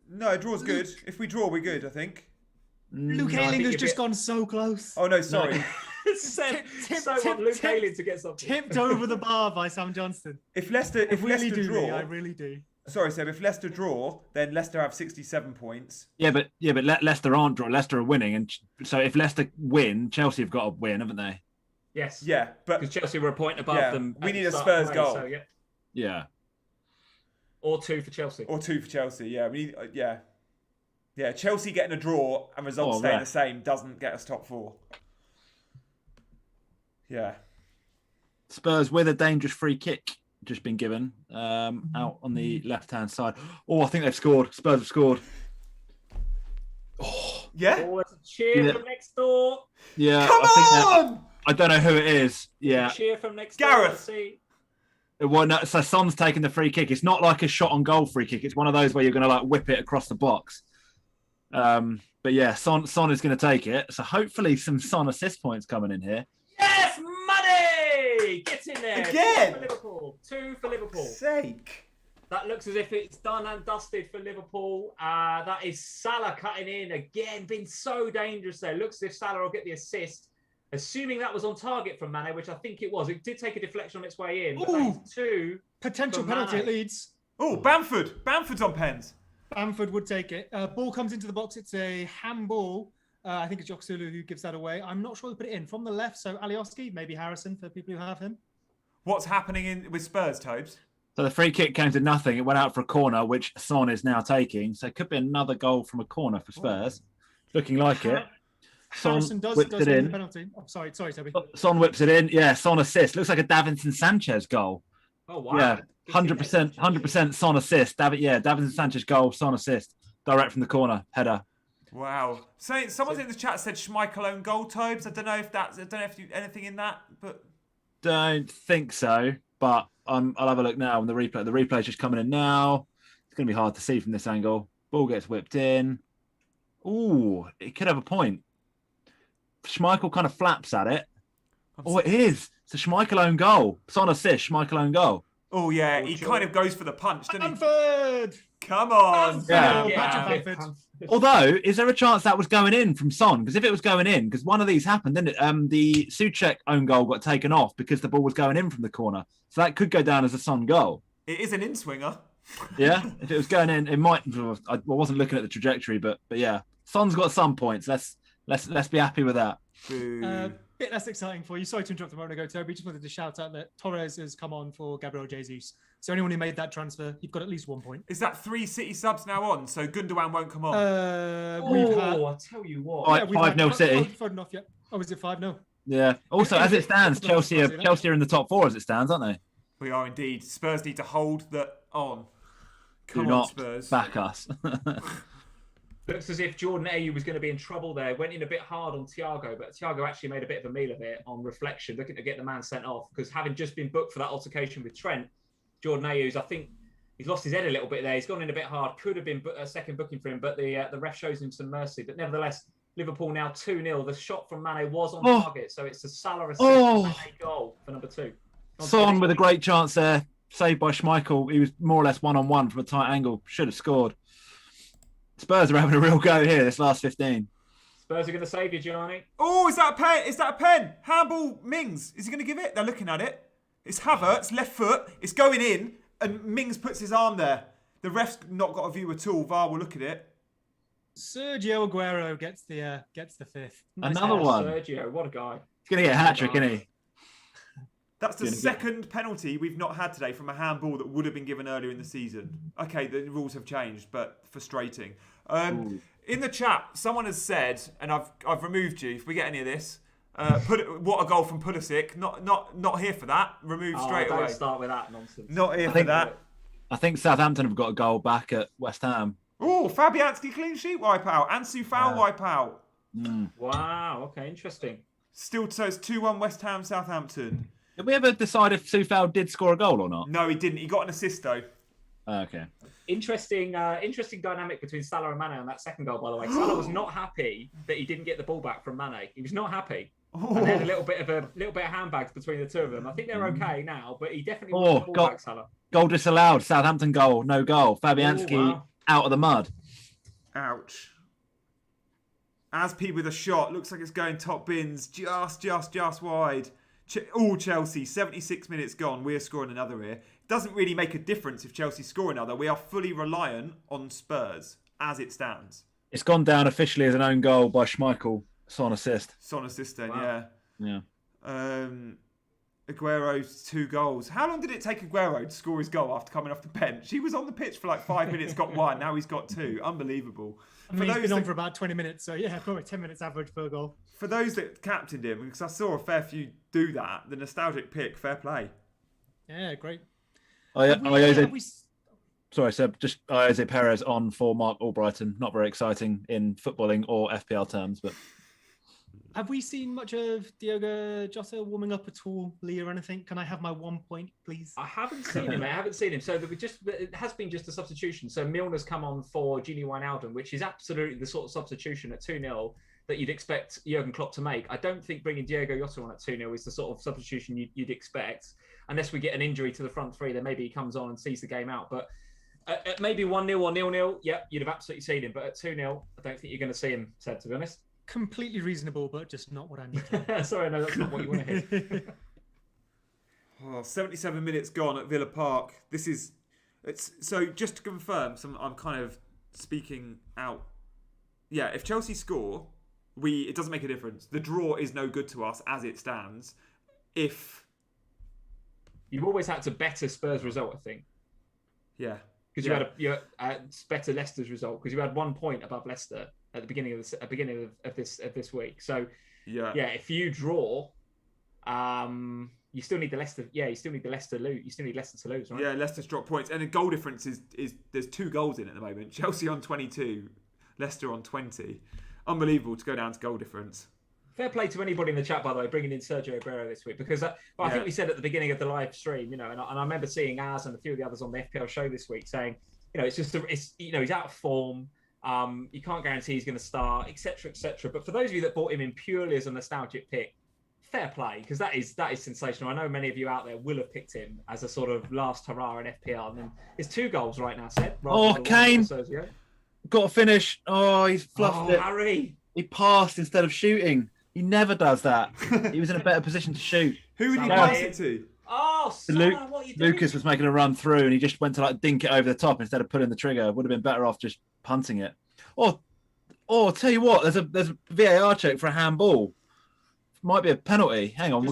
No, a draw's good. If we draw, we're good, I think. Luke Ayling has just gone so close. Oh, no, sorry. Luke Ayling to get something. Tipped over the bar by Sam Johnston. If Leicester draw... I really do. Sorry, Seb. If Leicester draw, then Leicester have 67 points. Yeah, but Leicester aren't draw. Leicester are winning, and so if Leicester win, Chelsea have got to win, haven't they? Yes. Yeah, but because Chelsea were a point above them. We need a Spurs goal. So, yeah. Or 2 for Chelsea. Yeah, we need. Yeah. Chelsea getting a draw and results staying the same doesn't get us top 4. Yeah. Spurs with a dangerous free kick just been given out on the left-hand side. Oh, I think they've scored. Spurs have scored. Oh, yeah. Oh, it's a cheer from next door. Yeah. Come on! I don't know who it is. Yeah. Cheer from next Gareth. door. Gareth. Well, no, so Son's taking the free kick. It's not like a shot on goal free kick. It's one of those where you're going to like whip it across the box. But yeah, Son is going to take it. So hopefully some Son assist points coming in here. Yes, money! Get in there. Again. 2 for Liverpool. 2 for Liverpool. Sake. That looks as if it's done and dusted for Liverpool. That is Salah cutting in again. Been so dangerous there. Looks as if Salah will get the assist. Assuming that was on target from Mane, which I think it was. It did take a deflection on its way in. But that is 2. Potential penalty at Leeds. Oh, Bamford. Bamford's on pens. Bamford would take it. Ball comes into the box. It's a handball. I think it's Yoksulu who gives that away. I'm not sure who put it in. From the left, so Alioski, maybe Harrison for people who have him. What's happening with Spurs, Tobes? So the free kick came to nothing. It went out for a corner, which Son is now taking. So it could be another goal from a corner for Spurs. Looking like it. Harrison does win the penalty. Oh, sorry, Toby. Son whips it in. Yeah, Son assist. Looks like a Davinson Sanchez goal. Oh, wow. Yeah, 100% Son assist. Davinson Sanchez goal, Son assist. Direct from the corner, header. Wow. So someone in the chat said Schmeichel own goal, Tobes. I don't know if you anything in that, but don't think so. But I'll have a look now on the replay. The replay's just coming in now. It's going to be hard to see from this angle. Ball gets whipped in. Ooh, it could have a point. Schmeichel kind of flaps at it. It is. It's a Schmeichel own goal. Son assist, Schmeichel own goal. Oh, yeah. He kind of goes for the punch, doesn't he? Bamford! Come on. Bamford. Although, is there a chance that was going in from Son? Because if it was going in, because one of these happened, didn't it? The Souček own goal got taken off because the ball was going in from the corner. So that could go down as a Son goal. It is an in-swinger. Yeah, if it was going in, it might. I wasn't looking at the trajectory, but yeah, Son's got some points. Let's be happy with that. Bit less exciting for you. Sorry to interrupt a moment ago, Toby. Just wanted to shout out that Torres has come on for Gabriel Jesus. So anyone who made that transfer, you've got at least 1 point. Is that 3 City subs now on? So Gundogan won't come on. I'll tell you what. 5-0 City. Off yet. Oh, is it 5-0? Yeah. Also, as it stands, Chelsea are in the top 4 as it stands, aren't they? We are indeed. Spurs need to hold that on. Come Do on, not Spurs. back us. Looks as if Jordan Ayew was going to be in trouble there. Went in a bit hard on Thiago, but Thiago actually made a bit of a meal of it on reflection, looking to get the man sent off. Because having just been booked for that altercation with Trent, Jordan Ayew's, I think he's lost his head a little bit there. He's gone in a bit hard. Could have been a second booking for him, but the ref shows him some mercy. But nevertheless, Liverpool now 2-0. The shot from Mane was on target, so it's a Salah assist Mane goal for number 2. Son with a great chance there, saved by Schmeichel. He was more or less one-on-one from a tight angle. Should have scored. Spurs are having a real go here this last 15. Spurs are going to save you, Gianni. Oh, is that a pen? Is that a pen? Handball, Mings. Is he going to give it? They're looking at it. It's Havertz, left foot. It's going in, and Mings puts his arm there. The ref's not got a view at all. VAR will look at it. Sergio Aguero gets the 5th. Nice Another one. Sergio, what a guy. He's going to get a hat-trick, isn't he? That's the second penalty we've not had today from a handball that would have been given earlier in the season. Okay, the rules have changed, but frustrating. In the chat, someone has said, and I've removed you if we get any of this, What a goal from Pulisic. Not here for that. Removed straight away. Don't start with that nonsense. Not here for that. I think Southampton have got a goal back at West Ham. Oh, Fabianski clean sheet wipeout. Ansu foul wipeout. Wow. Okay, interesting. Still, so it's 2-1 West Ham, Southampton. Did we ever decide if Soufal did score a goal or not? No, he didn't. He got an assist though. Okay. Interesting dynamic between Salah and Mane on that second goal, by the way. Salah was not happy that he didn't get the ball back from Mane. He was not happy. And they had a little bit of handbags between the two of them. I think they're okay now, but he definitely wants the ball back, Salah. Goal disallowed. Southampton goal. No goal. Fabianski out of the mud. Ouch. Aspi with a shot. Looks like it's going top bins. Just wide. Chelsea. 76 minutes gone. We're scoring another here. Doesn't really make a difference if Chelsea score another. We are fully reliant on Spurs as it stands. It's gone down officially as an own goal by Schmeichel. Son assist. Son assist then, Yeah. Aguero's 2 goals. How long did it take Aguero to score his goal after coming off the bench? He was on the pitch for like 5 minutes, got 1. Now he's got 2. Unbelievable. I mean, he's been on for about 20 minutes, so yeah, probably 10 minutes average per goal. For those that captained him, because I saw a fair few do that, the nostalgic pick, fair play. Yeah, great. Sorry, Seb. Just Jose Perez on for Mark Albrighton. Not very exciting in footballing or FPL terms, but have we seen much of Diogo Jota warming up at all, Lee, or anything? Can I have my 1 point, please? I haven't seen him. So it has been just a substitution. So Milner's come on for Gini Wijnaldum, which is absolutely the sort of substitution at 2-0 that you'd expect Jurgen Klopp to make. I don't think bringing Diogo Jota on at 2-0 is the sort of substitution you'd expect. Unless we get an injury to the front three, then maybe he comes on and sees the game out. But at maybe 1-0 or 0-0, you'd have absolutely seen him. But at 2-0, I don't think you're going to see him, Seb, to be honest. Completely reasonable, but just not what I need. Sorry, no, that's not what you want to hear. 77 minutes gone at Villa Park. So just to confirm, I'm kind of speaking out. Yeah, if Chelsea score, it doesn't make a difference. The draw is no good to us as it stands. You've always had to bet a Spurs result, I think. Yeah. Because you had better Leicester's result because you had 1 point above Leicester at the beginning of this week. So if you draw, you still need the Leicester. Yeah, you still need the Leicester lose. You still need Leicester to lose, right? Yeah, Leicester's dropped points, and the goal difference is there's 2 goals in at the moment. Chelsea on 22, Leicester on 20. Unbelievable to go down to goal difference. Fair play to anybody in the chat, by the way, bringing in Sergio Aguero this week because I think we said at the beginning of the live stream, and I remember seeing Az and a few of the others on the FPL show this week saying, he's out of form. You can't guarantee he's going to start, etc., etc. But for those of you that bought him in purely as a nostalgic pick, fair play because that is sensational. I know many of you out there will have picked him as a sort of last hurrah in FPL, and then it's 2 goals right now, Seb. Kane got to finish. Oh, he's fluffed it. Harry. He passed instead of shooting. He never does that. He was in a better position to shoot. Who did he pass it to? Oh, Salah, what are you doing? Lucas was making a run through and he just went to dink it over the top instead of pulling the trigger. Would have been better off just punting it. Or tell you what, there's a VAR check for a handball. Might be a penalty. Hang on.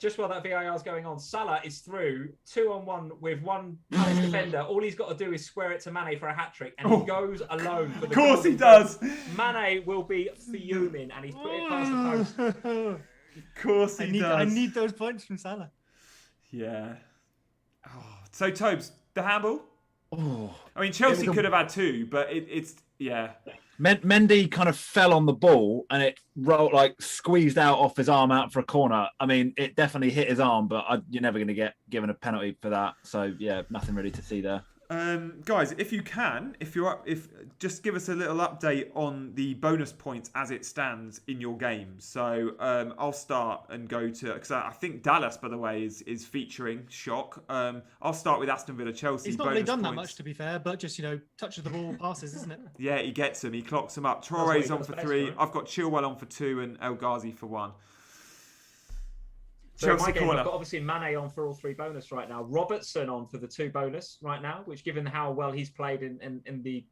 Just while that VAR is going on, Salah is through 2-on-1 with one Palace defender. All he's got to do is square it to Mane for a hat-trick, and he goes alone. For the of course he does. Mane will be fuming, and he's put it past the post. Of course he does. I need those points from Salah. Yeah. So, Tobes, the handball? Oh. I mean, Chelsea could have had 2, but it's. Mendy kind of fell on the ball and it squeezed off his arm out for a corner. I mean, it definitely hit his arm, but you're never going to get given a penalty for that. So yeah, nothing really to see there. Guys, if you can, just give us a little update on the bonus points as it stands in your games. So I'll start and go to, because I think Dallas, by the way, is featuring shock. I'll start with Aston Villa Chelsea. He's not really done that much, to be fair, but just touches the ball, passes, isn't it? Yeah, he gets them. He clocks them up. Traore's on for 3. Right? I've got Chilwell on for 2 and El Ghazi for 1. So Chelsea I've got obviously Mane on for all 3 bonus right now. Robertson on for the 2 bonus right now, which given how well he's played in the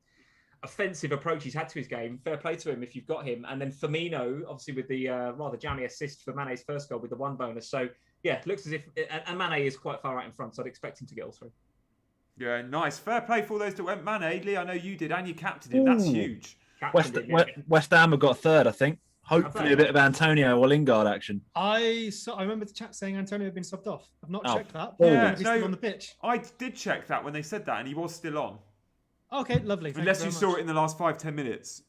offensive approach he's had to his game, fair play to him if you've got him. And then Firmino, obviously with the rather jammy assist for Mane's first goal with the 1 bonus. So yeah, it looks as if, and Mane is quite far out in front, so I'd expect him to get all 3. Yeah, nice. Fair play for all those that went Mane. Lee, I know you did, and you captained him. That's huge. West Ham have got 3rd, I think. Hopefully a bit of Antonio or Lingard action. I remember the chat saying Antonio had been subbed off. I've not checked that. Yeah, He's still on the pitch. I did check that when they said that, and he was still on. Okay, lovely. Thank Unless you saw much. it in the last 5-10 minutes.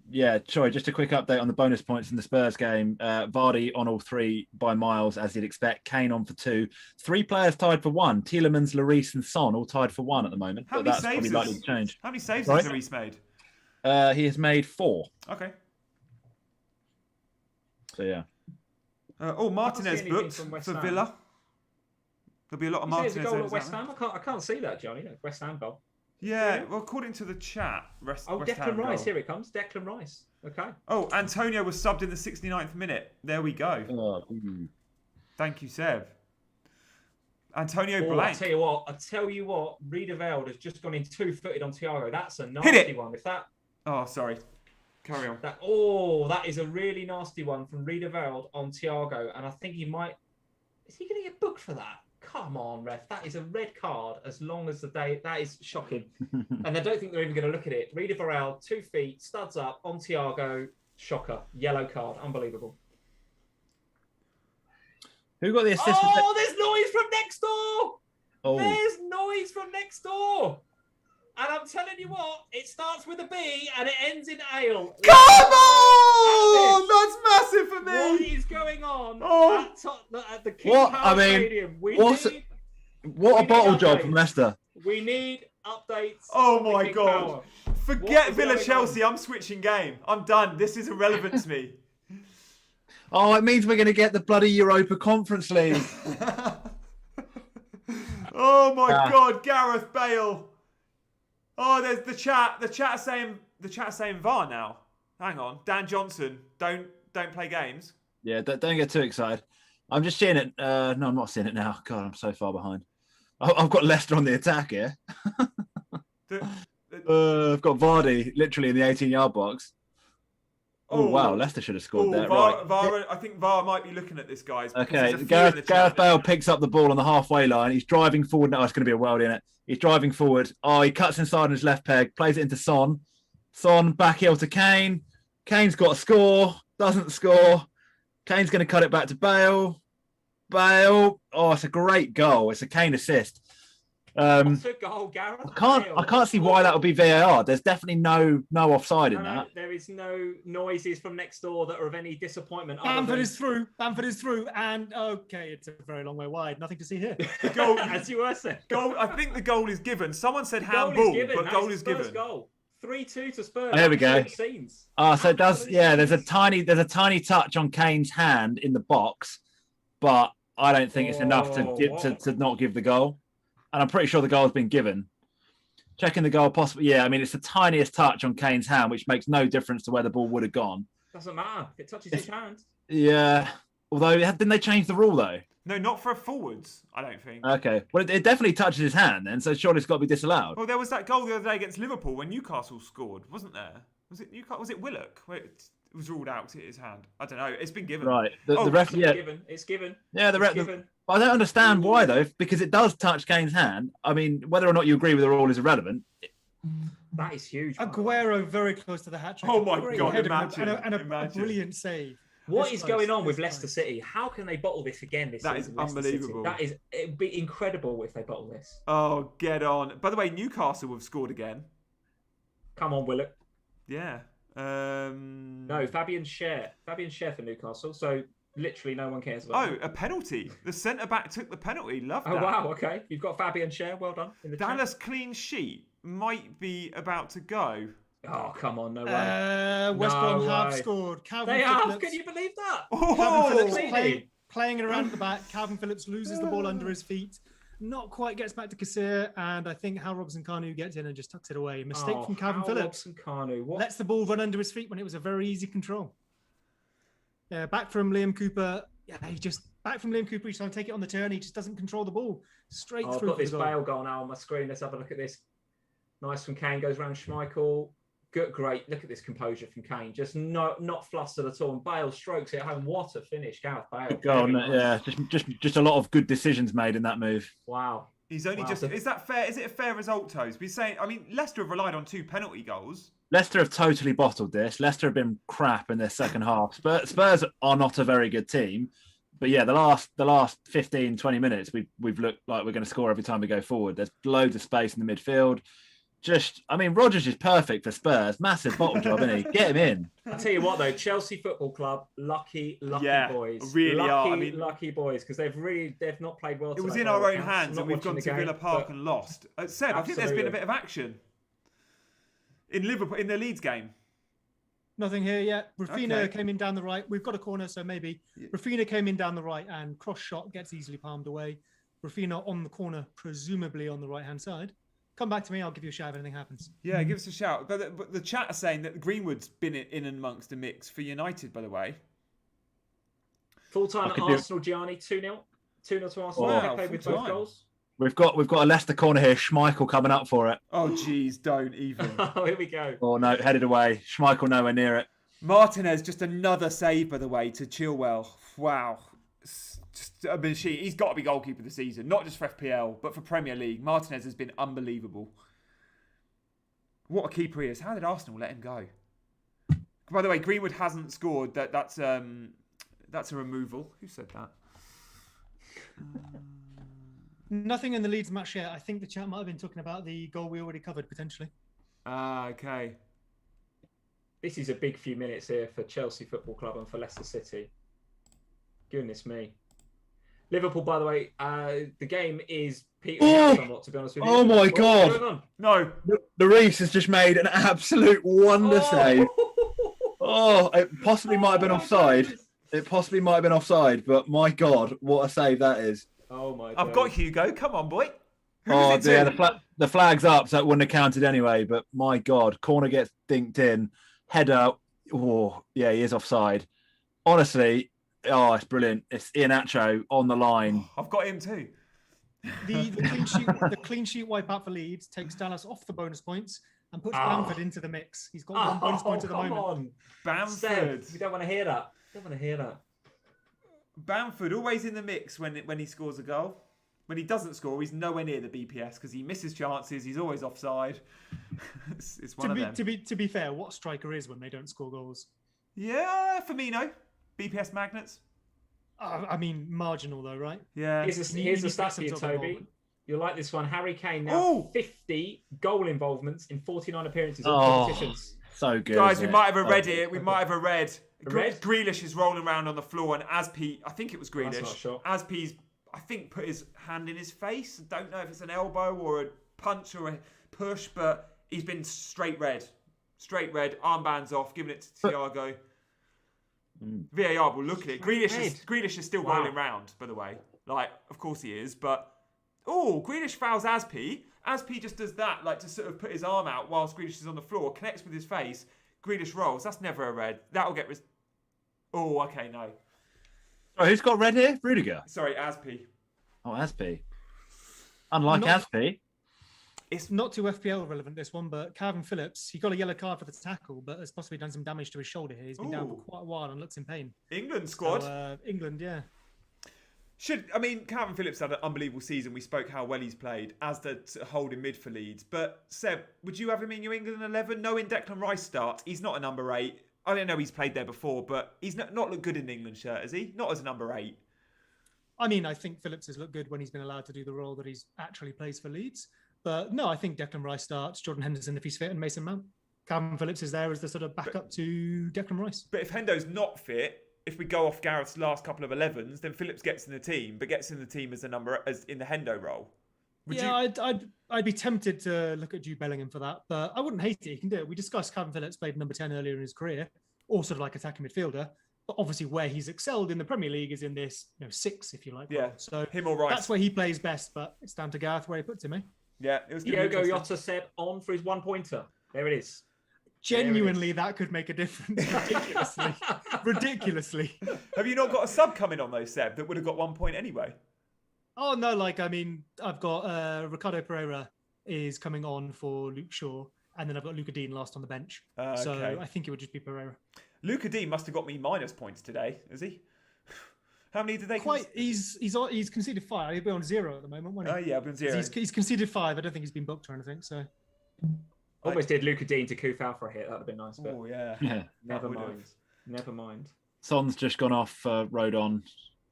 Yeah, sorry, just a quick update on the bonus points in the Spurs game. Vardy on all 3 by miles, as you'd expect. Kane on for 2. 3 players tied for 1. Tielemans, Lloris and Son all tied for 1 at the moment. How But many that's saves probably likely to change. How many saves Sorry? has Lloris made? He has made 4. Okay. So, yeah. Martinez anything booked from for West Ham. Villa. There'll be a lot of There's Martinez. a goal at overs, West aren't Ham. I can't see that, Johnny. No, West Ham goal. there? Yeah, well, according to the chat, West Declan Ham Rice. goal. Here it comes. Declan Rice. Okay. Oh, Antonio was subbed in the 69th minute. There we go. Thank you, Seb. Antonio I blank. tell you what. Riedewald has just gone in 2-footed on Thiago. That's a Hit nasty it! one. If that. Oh, sorry. Carry on. That is a really nasty one from Riedewald on Thiago, and I think he might. Is he going to get booked for that? Come on, ref. That is a red card as long as the day. That is shocking. And I don't think they're even going to look at it. Riedewald, 2 feet, studs up on Thiago. Shocker. Yellow card. Unbelievable. Who got the assist? Oh, there's noise from next door. Oh. There's noise from next door. And I'm telling you what, it starts with a B and it ends in ale. Come on! That's massive for What me! is going on at the King What? Power I mean, Stadium? what a we bottle need job updates. from Leicester. We need updates. Oh on the my King God. Power. Forget What is Villa going Chelsea. I'm switching game. I'm done. This is irrelevant to me. Oh, it means we're going to get the bloody Europa Conference League. Oh my God, Gareth Bale. Oh, there's the chat. The chat saying VAR now. Hang on, Dan Johnson. Don't play games. Yeah, don't get too excited. I'm just seeing it. No, I'm not seeing it now. God, I'm so far behind. I've got Leicester on the attack here. I've got Vardy literally in the 18-yard box. Oh, wow, Leicester should have scored there. Right. VAR, I think VAR might be looking at this, guys. Okay, Gareth Bale picks up the ball on the halfway line. He's driving forward. No, it's going to be a world in it. He's driving forward. Oh, he cuts inside on his left peg, plays it into Son. Son back heel to Kane. Kane's got a score. Doesn't score. Kane's going to cut it back to Bale. Bale. Oh, it's a great goal. It's a Kane assist. What's a goal, Gareth? I can't see why that would be VAR. There's definitely no offside in that. There is no noises from next door that are of any disappointment. Bamford is through. Bamford is through. And okay, it's a very long way wide. Nothing to see here. Goal, as you were saying. Goal. I think the goal is given. Someone said handball, but goal is given. Goal. 3-2 to Spurs. There we go. Scenes. So it does. Yeah, there's a tiny touch on Kane's hand in the box, but I don't think it's enough to not give the goal. And I'm pretty sure the goal has been given. Checking the goal, possibly. Yeah, I mean, it's the tiniest touch on Kane's hand, which makes no difference to where the ball would have gone. Doesn't matter. It touches his hand. Yeah. Although, didn't they change the rule, though? No, not for forwards, I don't think. Okay. Well, it definitely touches his hand then, so surely it's got to be disallowed. Well, there was that goal the other day against Liverpool when Newcastle scored, wasn't there? Was it Newcastle? Was it Willock? Where it was ruled out to hit his hand. I don't know. It's been given. Right. The ref, yeah. It's given. Yeah, the ref. I don't understand why, though, because it does touch Kane's hand. I mean, whether or not you agree with the rule is irrelevant. That is huge. Aguero very close to the hat-trick. Oh, my God, imagine. A brilliant save. What is going on with Leicester City? How can they bottle this again this season? That is unbelievable. It'd be incredible if they bottle this. Oh, get on. By the way, Newcastle have scored again. Come on, Willock. Yeah. No, Fabian Schär for Newcastle. So literally no one cares about a penalty. The centre-back took the penalty. Love that. Oh, wow. Okay. You've got Fabian Schär. Well done. In the Dallas clean sheet might be about to go. Oh, come on. No way. West Brom have scored. They have. Can you believe that? Calvin Phillips playing it around the back. Calvin Phillips loses the ball under his feet. Not quite gets back to Kassir, and I think Hal Robson-Kanu gets in and just tucks it away. Mistake from Calvin Phillips. Robson-Kanu. Lets the ball run under his feet when it was a very easy control. Back from Liam Cooper. Yeah, back from Liam Cooper. He's trying to take it on the turn. He just doesn't control the ball. Straight through. I've got this Bale goal now on my screen. Let's have a look at this. Nice from Kane. Goes around Schmeichel. Good, great. Look at this composure from Kane. Just not flustered at all. And Bale strokes it home. What a finish, Gareth Bale. Good goal. Yeah, just a lot of good decisions made in that move. Wow. He's only just. Is that fair? Is it a fair result, Toes? We're saying. I mean, Leicester have relied on 2 penalty goals. Leicester have totally bottled this. Leicester have been crap in their second half. Spurs are not a very good team. But yeah, the last 15, 20 minutes, we've looked like we're going to score every time we go forward. There's loads of space in the midfield. Rodgers is perfect for Spurs. Massive bottle job, isn't he? Get him in. I'll tell you what, though, Chelsea Football Club, lucky boys. Really lucky, are. I mean, lucky boys, because they've not played well. It was in our own hands, and we've gone to Villa Park and lost. Seb, I think there's been a bit of action in Liverpool in the Leeds game. Nothing here yet. Rafinha came in down the right. We've got a corner, so maybe. Rafinha came in down the right and cross shot gets easily palmed away. Rafinha on the corner, presumably on the right-hand side. Come back to me. I'll give you a shout if anything happens. Yeah, give us a shout. But the chat are saying that Greenwood's been in amongst the mix for United, by the way. Full-time at Arsenal, Gianni, 2-0. 2-0 to Arsenal. Wow, with both goals. We've got a Leicester corner here. Schmeichel coming up for it. Oh, jeez, don't even. Oh, here we go. Oh, no, headed away. Schmeichel nowhere near it. Martinez, just another save, by the way, to Chilwell. Wow. Just a machine. He's got to be goalkeeper of the season, not just for FPL, but for Premier League. Martinez has been unbelievable. What a keeper he is. How did Arsenal let him go? By the way, Greenwood hasn't scored. That's a removal. Who said that? Nothing in the Leeds match yet. I think the chat might have been talking about the goal we already covered, potentially. Okay. This is a big few minutes here for Chelsea Football Club and for Leicester City. Goodness me. Liverpool, by the way, the game is petering out somewhat, to be honest with you. Oh, my God. On? No. Lloris has just made an absolute wonder save. Oh, it possibly might have been offside. But my God, what a save that is. Oh, my God. I've got Hugo. Come on, boy. Oh, yeah, the flag's up, so it wouldn't have counted anyway. But my God, corner gets dinked in. Header. Oh, yeah, he is offside. Honestly, it's brilliant. It's Iheanacho on the line. I've got him too. The clean sheet wipeout for Leeds takes Dallas off the bonus points and puts Bamford into the mix. He's got 1 bonus point at the moment. Come on. Bamford. Seb, you don't want to hear that. Bamford always in the mix when he scores a goal. When he doesn't score, he's nowhere near the BPS because he misses chances. He's always offside. it's one of them. To be fair, what striker is when they don't score goals? Yeah, Firmino. BPS magnets. I mean, marginal though, right? Yeah. Here's the stat for you, Toby. You'll like this one. Harry Kane now 50 goal involvements in 49 appearances in competitions. So good. Guys, we might have read it. We might have read. Grealish is rolling around on the floor, and I think it was Grealish. Aspie's, I think, put his hand in his face. I don't know if it's an elbow or a punch or a push, but he's been straight red. Armbands off, giving it to Thiago. VAR will look at it. Grealish is still rolling round, by the way. Like, of course he is, but Grealish fouls Aspie. Aspie just does that, like to sort of put his arm out whilst Grealish is on the floor, connects with his face. Grealish rolls. That's never a red. That'll get. Okay, no. Oh, who's got red here? Rudiger. Sorry, Aspie. Oh, Aspie. Unlike Aspie. It's not too FPL relevant, this one, but Calvin Phillips, he got a yellow card for the tackle, but has possibly done some damage to his shoulder here. He's been down for quite a while and looks in pain. England squad. So, England, yeah. Calvin Phillips had an unbelievable season. We spoke how well he's played as the holding mid for Leeds. But Seb, would you have him in your England 11? Knowing Declan Rice starts, he's not a number 8. I don't know he's played there before, but he's not looked good in the England shirt, has he? Not as a number 8. I mean, I think Phillips has looked good when he's been allowed to do the role that he's actually plays for Leeds. But no, I think Declan Rice starts, Jordan Henderson if he's fit, and Mason Mount. Calvin Phillips is there as the sort of backup to Declan Rice. But if Hendo's not fit, if we go off Gareth's last couple of 11s, then Phillips gets in the team, but gets in the team as in the Hendo role. I'd be tempted to look at Jude Bellingham for that, but I wouldn't hate it. He can do it. We discussed Calvin Phillips played number 10 earlier in his career, also like attacking midfielder. But obviously, where he's excelled in the Premier League is in this 6, if you like. Yeah. Role. So him or Rice. That's where he plays best, but it's down to Gareth where he puts him, eh? Yeah, it was Diogo Jota Seb on for his 1-pointer. There it is. Genuinely, that could make a difference. Ridiculously. Have you not got a sub coming on though, Seb, that would have got 1 point anyway? Oh no, I've got Ricardo Pereira is coming on for Luke Shaw, and then I've got Luca Dean last on the bench. So I think it would just be Pereira. Luca Dean must have got me minus points today, has he? How many did they? He's conceded 5. He'll be on 0 at the moment, won't he? Oh yeah, I've been 0. He's conceded 5. I don't think he's been booked or anything. So Almost did Luca Dean to Kufal for a hit. That'd have been nice, but Yeah. never mind. Son's just gone off Rodon.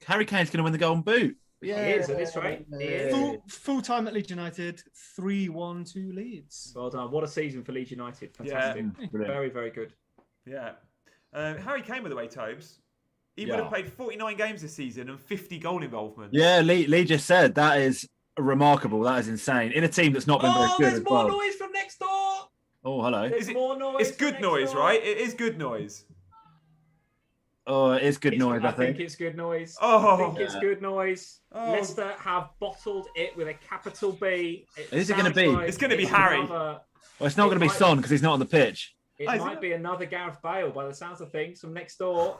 Harry Kane's going to win the Golden Boot. Yeah, he is at this rate. He is. Full time at Leeds United, 3-1-2 Leeds. Well done. What a season for Leeds United. Fantastic. Yeah. Very, very good. Yeah. Harry Kane, by the way, Tobes. He would have played 49 games this season and 50 goal involvement. Yeah, Lee just said that is remarkable. That is insane. In a team that's not been very good. There's more noise from next door. Oh, hello. There's more noise. It's good noise, right? It is good noise. Oh, it is good noise, I think. It's good noise. Oh. I think it's good noise. Oh. Leicester have bottled it with a capital B. Is it going to be? It's going to be Harry. Well, it's not going to be Son because he's not on the pitch. It might be another Gareth Bale by the sounds of things from next door.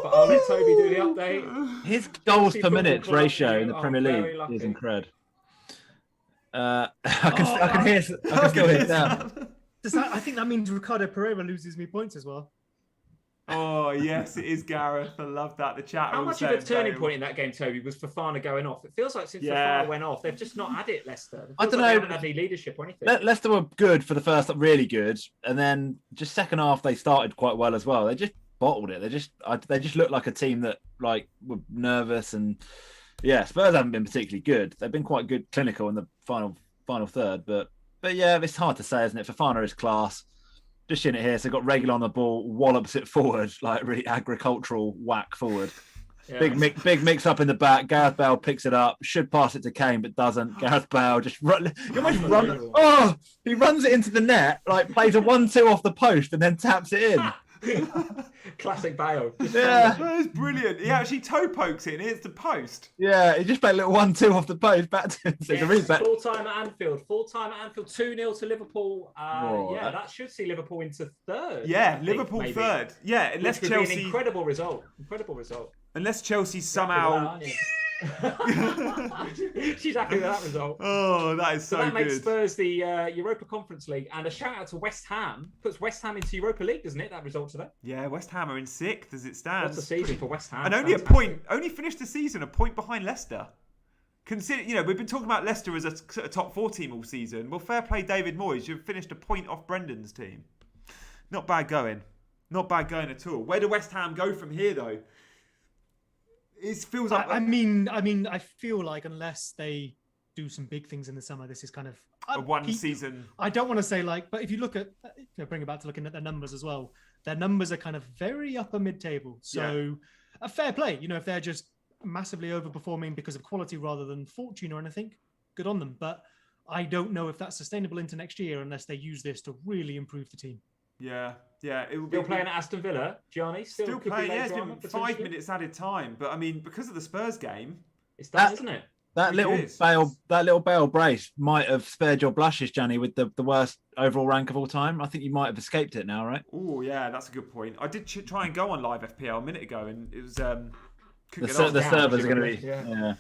But I'll let Toby do the update. His goals per minute Club, ratio in the you Premier are League very lucky. is incredible. I can hear. I can still hear it now. I think that means Ricardo Pereira loses me points as well. Oh, yes, it is Gareth. I love that. The chat. How much of a turning point in that game, Toby, was Fofana going off? It feels like since Fofana went off, they've just not had it, Leicester. I don't know. They haven't had any leadership or anything. Leicester were good for the first, really good, and then just second half they started quite well as well. They just bottled it. They just looked like a team that like were nervous, and Spurs haven't been particularly good. They've been quite good, clinical in the final third, but yeah, it's hard to say, isn't it? Fofana is class. Just in it here, so got Regular on the ball, wallops it forward, like really agricultural whack forward. Yeah. Big mix up in the back. Gareth Bale picks it up, should pass it to Kane, but doesn't. Gareth Bale just he runs it into the net, like plays a 1-2 off the post and then taps it in. Classic Bale. Yeah, that's brilliant. He actually toe pokes it and hits the post. Yeah, he just played a little 1-2 off the post back to him. Full time at Anfield. 2-0 to Liverpool. That should see Liverpool into third. Yeah, Liverpool third. Yeah, unless Chelsea. Be an incredible result. Unless Chelsea somehow. She's happy with that result. Oh, that is so good. That makes Spurs the Europa Conference League, and a shout out to West Ham. Puts West Ham into Europa League, doesn't it? That result today. Yeah, West Ham are in 6th as it stands. What's the season for West Ham? And only finished the season a point behind Leicester. Consider, we've been talking about Leicester as a top 4 team all season. Well, fair play, David Moyes. You've finished a point off Brendan's team. Not bad going. Not bad going at all. Where do West Ham go from here, though? It feels like. I feel like unless they do some big things in the summer, this is kind of a one season. I don't want to say but if you look at, bring it back to looking at their numbers as well. Their numbers are kind of very upper mid-table. So a fair play. If they're just massively overperforming because of quality rather than fortune or anything, good on them. But I don't know if that's sustainable into next year unless they use this to really improve the team. Yeah. It will still playing at Aston Villa, Gianni. Still playing. Yeah, it's been 5 minutes added time, but I mean, because of the Spurs game, it's done, isn't it? That little Bale brace might have spared your blushes, Gianni, with the worst overall rank of all time. I think you might have escaped it now, right? Oh yeah, that's a good point. I did try and go on live FPL a minute ago, and it was the servers are going to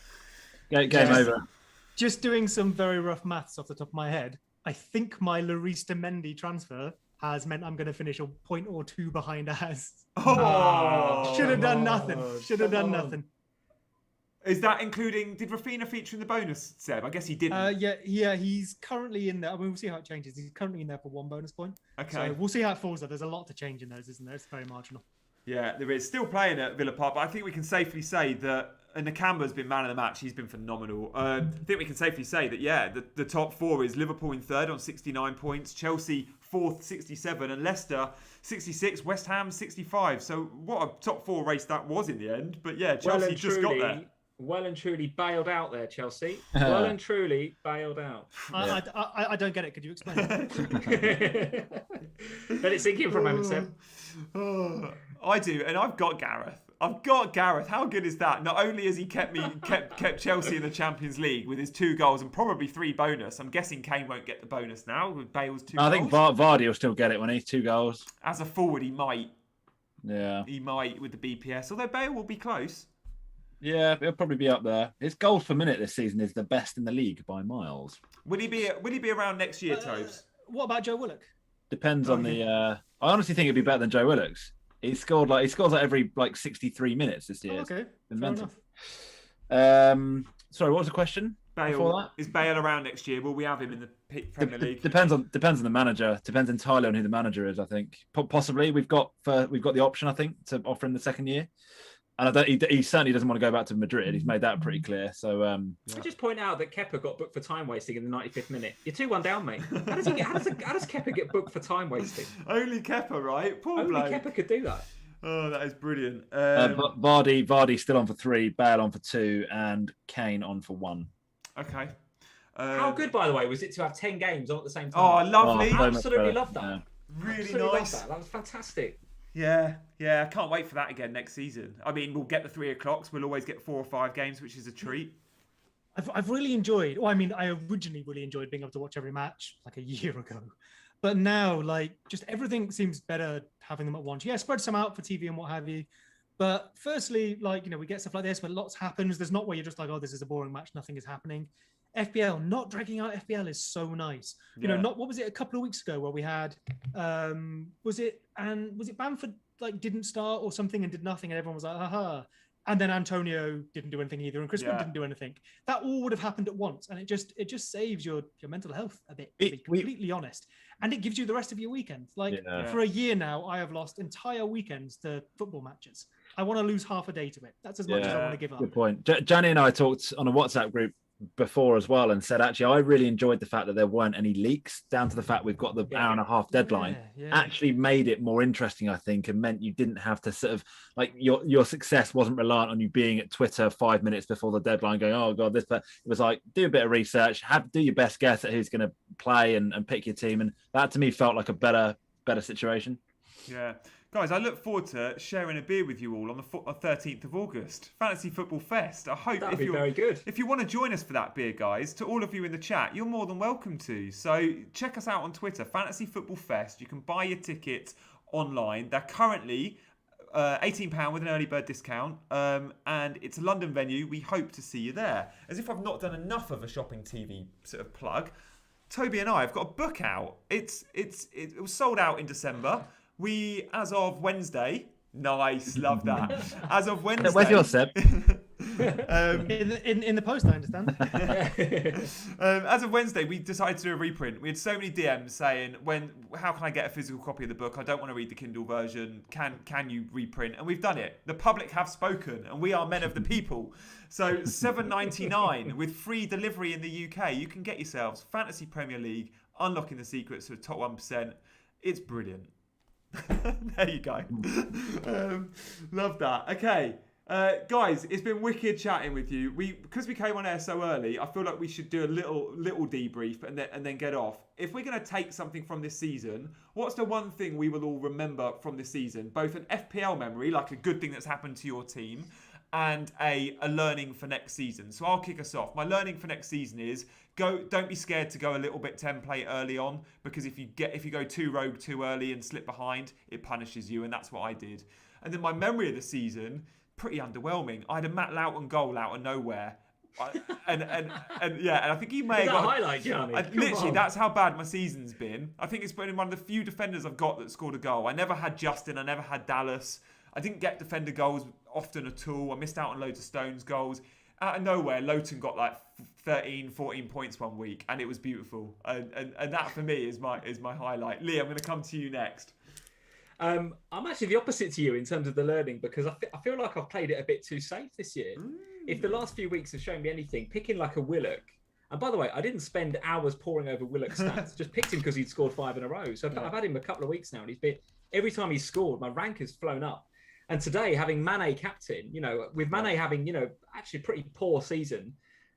be game over. Just doing some very rough maths off the top of my head. I think my Lloris to Mendy transfer has meant I'm going to finish a point or 2 behind Az. Should have done nothing. Is that including? Did Rafinha feature in the bonus, Seb? I guess he didn't. Yeah. He's currently in there. I mean, we'll see how it changes. He's currently in there for 1 bonus point. Okay. So we'll see how it falls. There's a lot to change in those, isn't there? It's very marginal. Yeah, there is. Still playing at Villa Park, but I think we can safely say that. And Nakamba's been man of the match. He's been phenomenal. I think we can safely say that, the top 4 is Liverpool in 3rd on 69 points, Chelsea 4th, 67, and Leicester 66, West Ham 65. So what a top 4 race that was in the end. But yeah, Chelsea got there. Well and truly bailed out there, Chelsea. Well and truly bailed out. I don't get it. Could you explain it? Let it sink in for a moment, Seb. I do, and I've got Gareth. How good is that? Not only has he kept Chelsea in the Champions League with his 2 goals and probably 3 bonus. I'm guessing Kane won't get the bonus now with Bale's 2 goals. I think Vardy will still get it when he's 2 goals. As a forward, he might. Yeah. He might with the BPS, although Bale will be close. Yeah, he'll probably be up there. His goals per minute this season is the best in the league by miles. Will he be around next year, Tobes? What about Joe Willock? Depends on the. I honestly think it'd be better than Joe Willock's. He scores like every 63 minutes this year. Okay, fair enough. Sorry, what was the question? Bale, is Bale around next year? Will we have him in the Premier League? Depends on the manager. Depends entirely on who the manager is. I think possibly we've got the option. I think to offer him the second year, and he certainly doesn't want to go back to Madrid. He's made that pretty clear. So I just point out that Kepa got booked for time wasting in the 95th minute. You're 2-1 down, mate. How does Kepa get booked for time wasting? Only Kepa, right? Poor Only bloke. Kepa could do that. Oh, that is brilliant. Vardy still on for 3, Bale on for 2, and Kane on for 1. Okay. How good, by the way, was it to have 10 games on at the same time? Oh, lovely. I absolutely loved that. Yeah. Really Absolutely nice. That was fantastic. Yeah, I can't wait for that again next season. I mean, we'll get the 3 o'clocks. We'll always get 4 or 5 games, which is a treat. I've really enjoyed. Well, I mean, I originally really enjoyed being able to watch every match like a year ago, but now like just everything seems better having them at once. Yeah, spread some out for TV and what have you. But firstly, like we get stuff like this where lots happens. There's not where you're just like, oh, this is a boring match, nothing is happening. FPL, not dragging out FPL is so nice. Not what was it a couple of weeks ago where we had was it Bamford like didn't start or something and did nothing and everyone was like, haha. And then Antonio didn't do anything either, and Chris Wood didn't do anything. That all would have happened at once, and it just saves your mental health a bit, to be completely honest. And it gives you the rest of your weekend. Like for a year now, I have lost entire weekends to football matches. I want to lose half a day to it. That's as much as I want to give up. Good point. Gianni and I talked on a WhatsApp group before as well and said, actually, I really enjoyed the fact that there weren't any leaks, down to the fact we've got the hour and a half deadline. Actually made it more interesting, I think, and meant you didn't have to sort of like your success wasn't reliant on you being at Twitter 5 minutes before the deadline going, oh god, this, but it was like, do a bit of research, do your best guess at who's going to play and pick your team, and that to me felt like a better situation. Yeah. Guys, I look forward to sharing a beer with you all on the 13th of August. Fantasy Football Fest. I hope that'd be very good. If you want to join us for that beer, guys, to all of you in the chat, you're more than welcome to. So check us out on Twitter, Fantasy Football Fest. You can buy your tickets online. They're currently £18 with an early bird discount. And it's a London venue. We hope to see you there. As if I've not done enough of a shopping TV sort of plug, Toby and I have got a book out. It was sold out in December. We, as of Wednesday, nice, love that. As of Wednesday, where's yours, Seb? In the post, I understand. As of Wednesday, we decided to do a reprint. We had so many DMs saying, how can I get a physical copy of the book? I don't want to read the Kindle version. Can you reprint? And we've done it. The public have spoken, and we are men of the people. So $7.99 with free delivery in the UK. You can get yourselves Fantasy Premier League, Unlocking the Secrets of the Top 1%. It's brilliant. There you go. Love that. Okay. Guys, it's been wicked chatting with you. Because we came on air so early, I feel like we should do a little debrief and then get off. If we're going to take something from this season, what's the one thing we will all remember from this season? Both an FPL memory, like a good thing that's happened to your team, and a learning for next season. So I'll kick us off. My learning for next season is don't be scared to go a little bit template early on, because if you go too rogue too early and slip behind, it punishes you, and that's what I did. And then my memory of the season, pretty underwhelming. I had a Matt Loughton goal out of nowhere. And I think he may have got a highlight, Gianni. Literally, that's how bad my season's been. I think it's been one of the few defenders I've got that scored a goal. I never had Justin, I never had Dallas. I didn't get defender goals often at all. I missed out on loads of Stones goals. Out of nowhere, Loughton got like 13, 14 points one week, and it was beautiful. And that for me is my highlight. Lee, I'm going to come to you next. I'm actually the opposite to you in terms of the learning, because I feel like I've played it a bit too safe this year. If the last few weeks have shown me anything, picking like a Willock, and by the way, I didn't spend hours poring over Willock's stats, just picked him because he'd scored 5 in a row. So I've had him a couple of weeks now, and he's been, every time he's scored, my rank has flown up. And today, having Mane captain, with Mane having, actually a pretty poor season,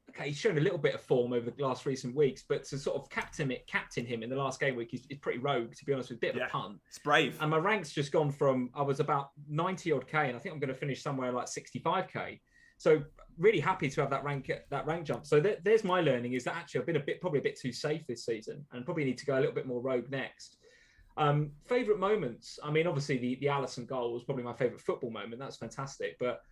okay, he's shown a little bit of form over the last recent weeks, but to sort of captain him in the last game week is pretty rogue, to be honest, with a bit of a punt. It's brave. And my rank's just gone from, I was about 90 odd K, and I think I'm going to finish somewhere like 65K. So really happy to have that rank jump. So there's my learning, is that actually I've been probably a bit too safe this season, and probably need to go a little bit more rogue next. Favourite moments? I mean, obviously the Alisson goal was probably my favourite football moment. That's fantastic. But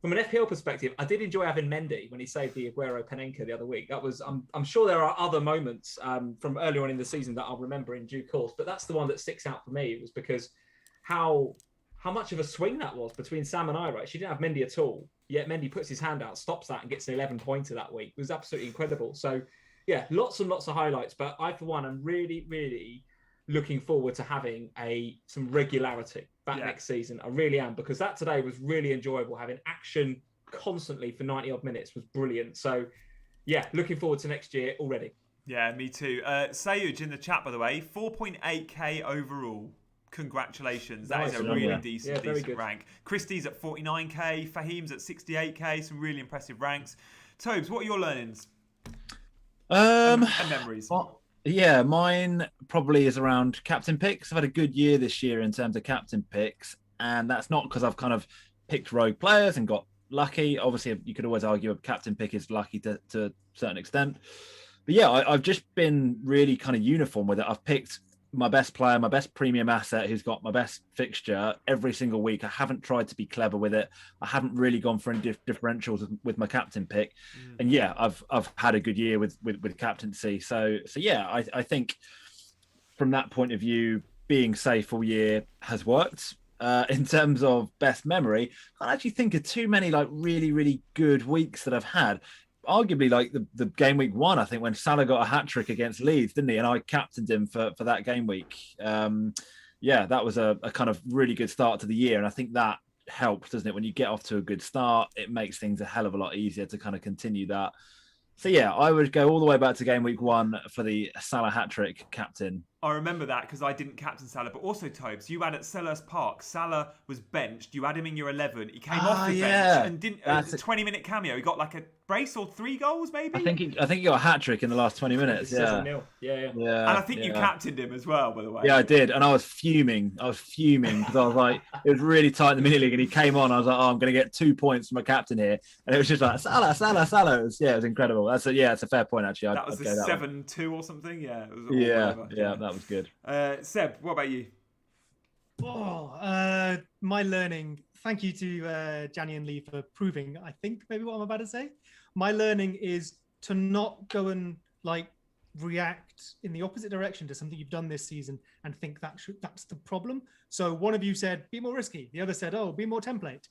from an FPL perspective, I did enjoy having Mendy when he saved the Aguero Panenka the other week. That was, I'm sure there are other moments from earlier on in the season that I'll remember in due course, but that's the one that sticks out for me. It was because how much of a swing that was between Sam and I, right? She didn't have Mendy at all. yet Mendy puts his hand out, stops that, and gets an 11-pointer that week. It was absolutely incredible. So, yeah, lots and lots of highlights. But I, for one, am really, really looking forward to having some regularity back next season. I really am, because that today was really enjoyable. Having action constantly for 90-odd minutes was brilliant. So, yeah, looking forward to next year already. Yeah, me too. Sayuj in the chat, by the way, 4.8k overall. Congratulations. That is a really decent rank. Christie's at 49k. Fahim's at 68k. Some really impressive ranks. Tobes, what are your learnings? And memories. Yeah, mine probably is around captain picks. I've had a good year this year in terms of captain picks. And that's not because I've kind of picked rogue players and got lucky. Obviously, you could always argue a captain pick is lucky to a certain extent. But yeah, I've just been really kind of uniform with it. I've picked my best player, my best premium asset, who's got my best fixture every single week. I haven't tried to be clever with it. I haven't really gone for any differentials with my captain pick. And yeah, I've had a good year with captaincy. So yeah, I think from that point of view, being safe all year has worked. In terms of best memory, I can't actually think of too many like really, really good weeks that I've had. Arguably, like the game week 1, I think, when Salah got a hat-trick against Leeds, didn't he? And I captained him for that game week. Yeah, that was a kind of really good start to the year. And I think that helps, doesn't it? When you get off to a good start, it makes things a hell of a lot easier to kind of continue that. So yeah, I would go all the way back to game week 1 for the Salah hat-trick captain. I remember that because I didn't captain Salah, but also Tobes, you had at Selhurst Park, Salah was benched, you had him in your 11, he came off the bench and didn't, a 20-minute cameo, he got like a brace or 3 goals maybe? I think he got a hat-trick in the last 20 minutes, yeah. And I think you captained him as well, by the way. Yeah, I did, and I was fuming because I was like, it was really tight in the mini league, and he came on, I was like, oh, I'm going to get 2 points from a captain here, and it was just like, Salah. It was incredible. It's a fair point, actually. That was the 7-2 or something, yeah. It was that was good. Seb, what about you? My learning, thank you to Gianni and Lee for proving, I think, maybe what I'm about to say. My learning is to not go and react in the opposite direction to something you've done this season and think that's the problem. So one of you said, be more risky. The other said, be more template.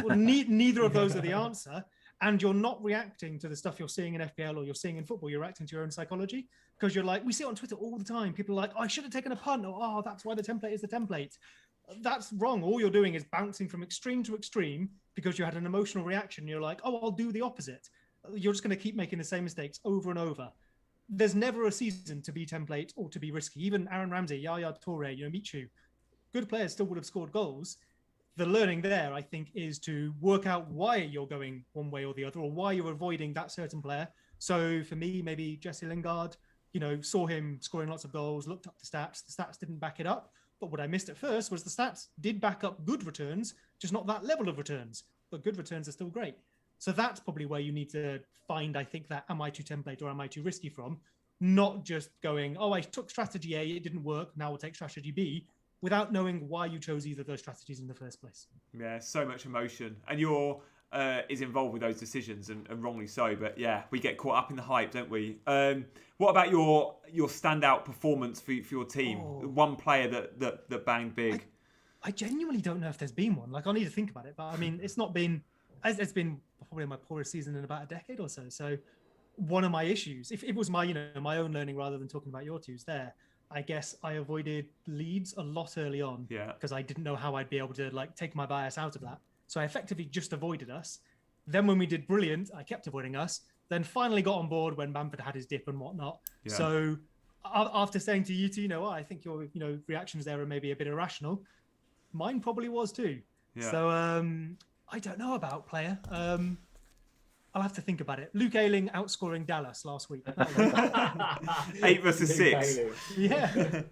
Well, neither of those are the answer. And you're not reacting to the stuff you're seeing in FPL or you're seeing in football. You're reacting to your own psychology because you're like, we see it on Twitter all the time. People are like, I should have taken a punt. Or, that's why the template is the template. That's wrong. All you're doing is bouncing from extreme to extreme because you had an emotional reaction. You're like, I'll do the opposite. You're just going to keep making the same mistakes over and over. There's never a season to be template or to be risky. Even Aaron Ramsey, Yaya Toure, Michu, good players still would have scored goals. The learning there, I think, is to work out why you're going one way or the other, or why you're avoiding that certain player. So for me, maybe Jesse Lingard, saw him scoring lots of goals, looked up the stats. The stats didn't back it up. But what I missed at first was the stats did back up good returns, just not that level of returns. But good returns are still great. So that's probably where you need to find, I think, that am I too template or am I too risky from? Not just going, I took strategy A, it didn't work, now we'll take strategy B, without knowing why you chose either of those strategies in the first place. Yeah, so much emotion. And you're is involved with those decisions, and wrongly so. But yeah, we get caught up in the hype, don't we? What about your standout performance for your team? One player that banged big? I genuinely don't know if there's been one. I'll need to think about it. But I mean, it's been probably my poorest season in about a decade or so. So one of my issues, if it was my my own learning rather than talking about your twos there, I guess I avoided Leeds a lot early on because I didn't know how I'd be able to take my bias out of that. So I effectively just avoided us. Then when we did brilliant, I kept avoiding us. Then finally got on board when Bamford had his dip and whatnot. Yeah. So after saying to you two, I think your reactions there are maybe a bit irrational. Mine probably was too. Yeah. So I don't know about player. I'll have to think about it. Luke Ayling outscoring Dallas last week. 8 versus 6. Yeah.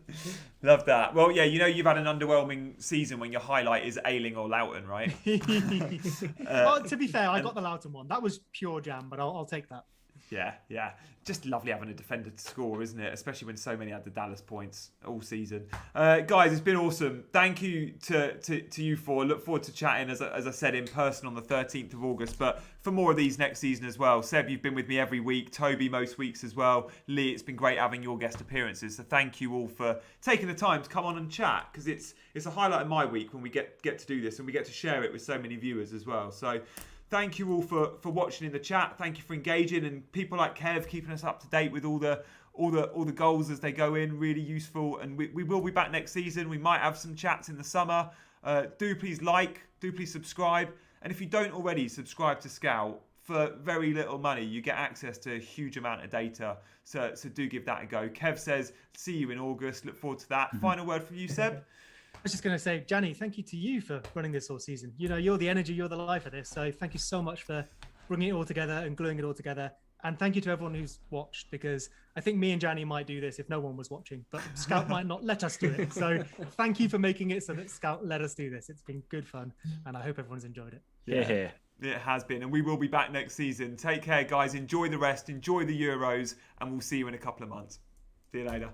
Love that. Well, yeah, you've had an underwhelming season when your highlight is Ayling or Loughton, right? Well, to be fair, I got the Loughton one. That was pure jam, but I'll take that. Yeah. Just lovely having a defender to score, isn't it? Especially when so many had the Dallas points all season. Guys, it's been awesome. Thank you to you four. Look forward to chatting, as I said, in person on the 13th of August. But for more of these next season as well. Seb, you've been with me every week. Toby, most weeks as well. Lee, it's been great having your guest appearances. So thank you all for taking the time to come on and chat, because it's a highlight of my week when we get to do this and we get to share it with so many viewers as well. So thank you all for watching in the chat. Thank you for engaging, and people like Kev keeping us up to date with all the goals as they go in. Really useful, and we will be back next season. We might have some chats in the summer. Do please subscribe, and if you don't already, subscribe to Scout. For very little money, you get access to a huge amount of data. So do give that a go. Kev says, see you in August. Look forward to that. Final word from you, Seb? I was just going to say, Gianni, thank you to you for running this all season. You know, you're the energy, you're the life of this. So thank you so much for bringing it all together and gluing it all together. And thank you to everyone who's watched, because I think me and Gianni might do this if no one was watching, but Scout might not let us do it. So thank you for making it so that Scout let us do this. It's been good fun, and I hope everyone's enjoyed it. Yeah. It has been, and we will be back next season. Take care, guys. Enjoy the rest. Enjoy the Euros, and we'll see you in a couple of months. See you later.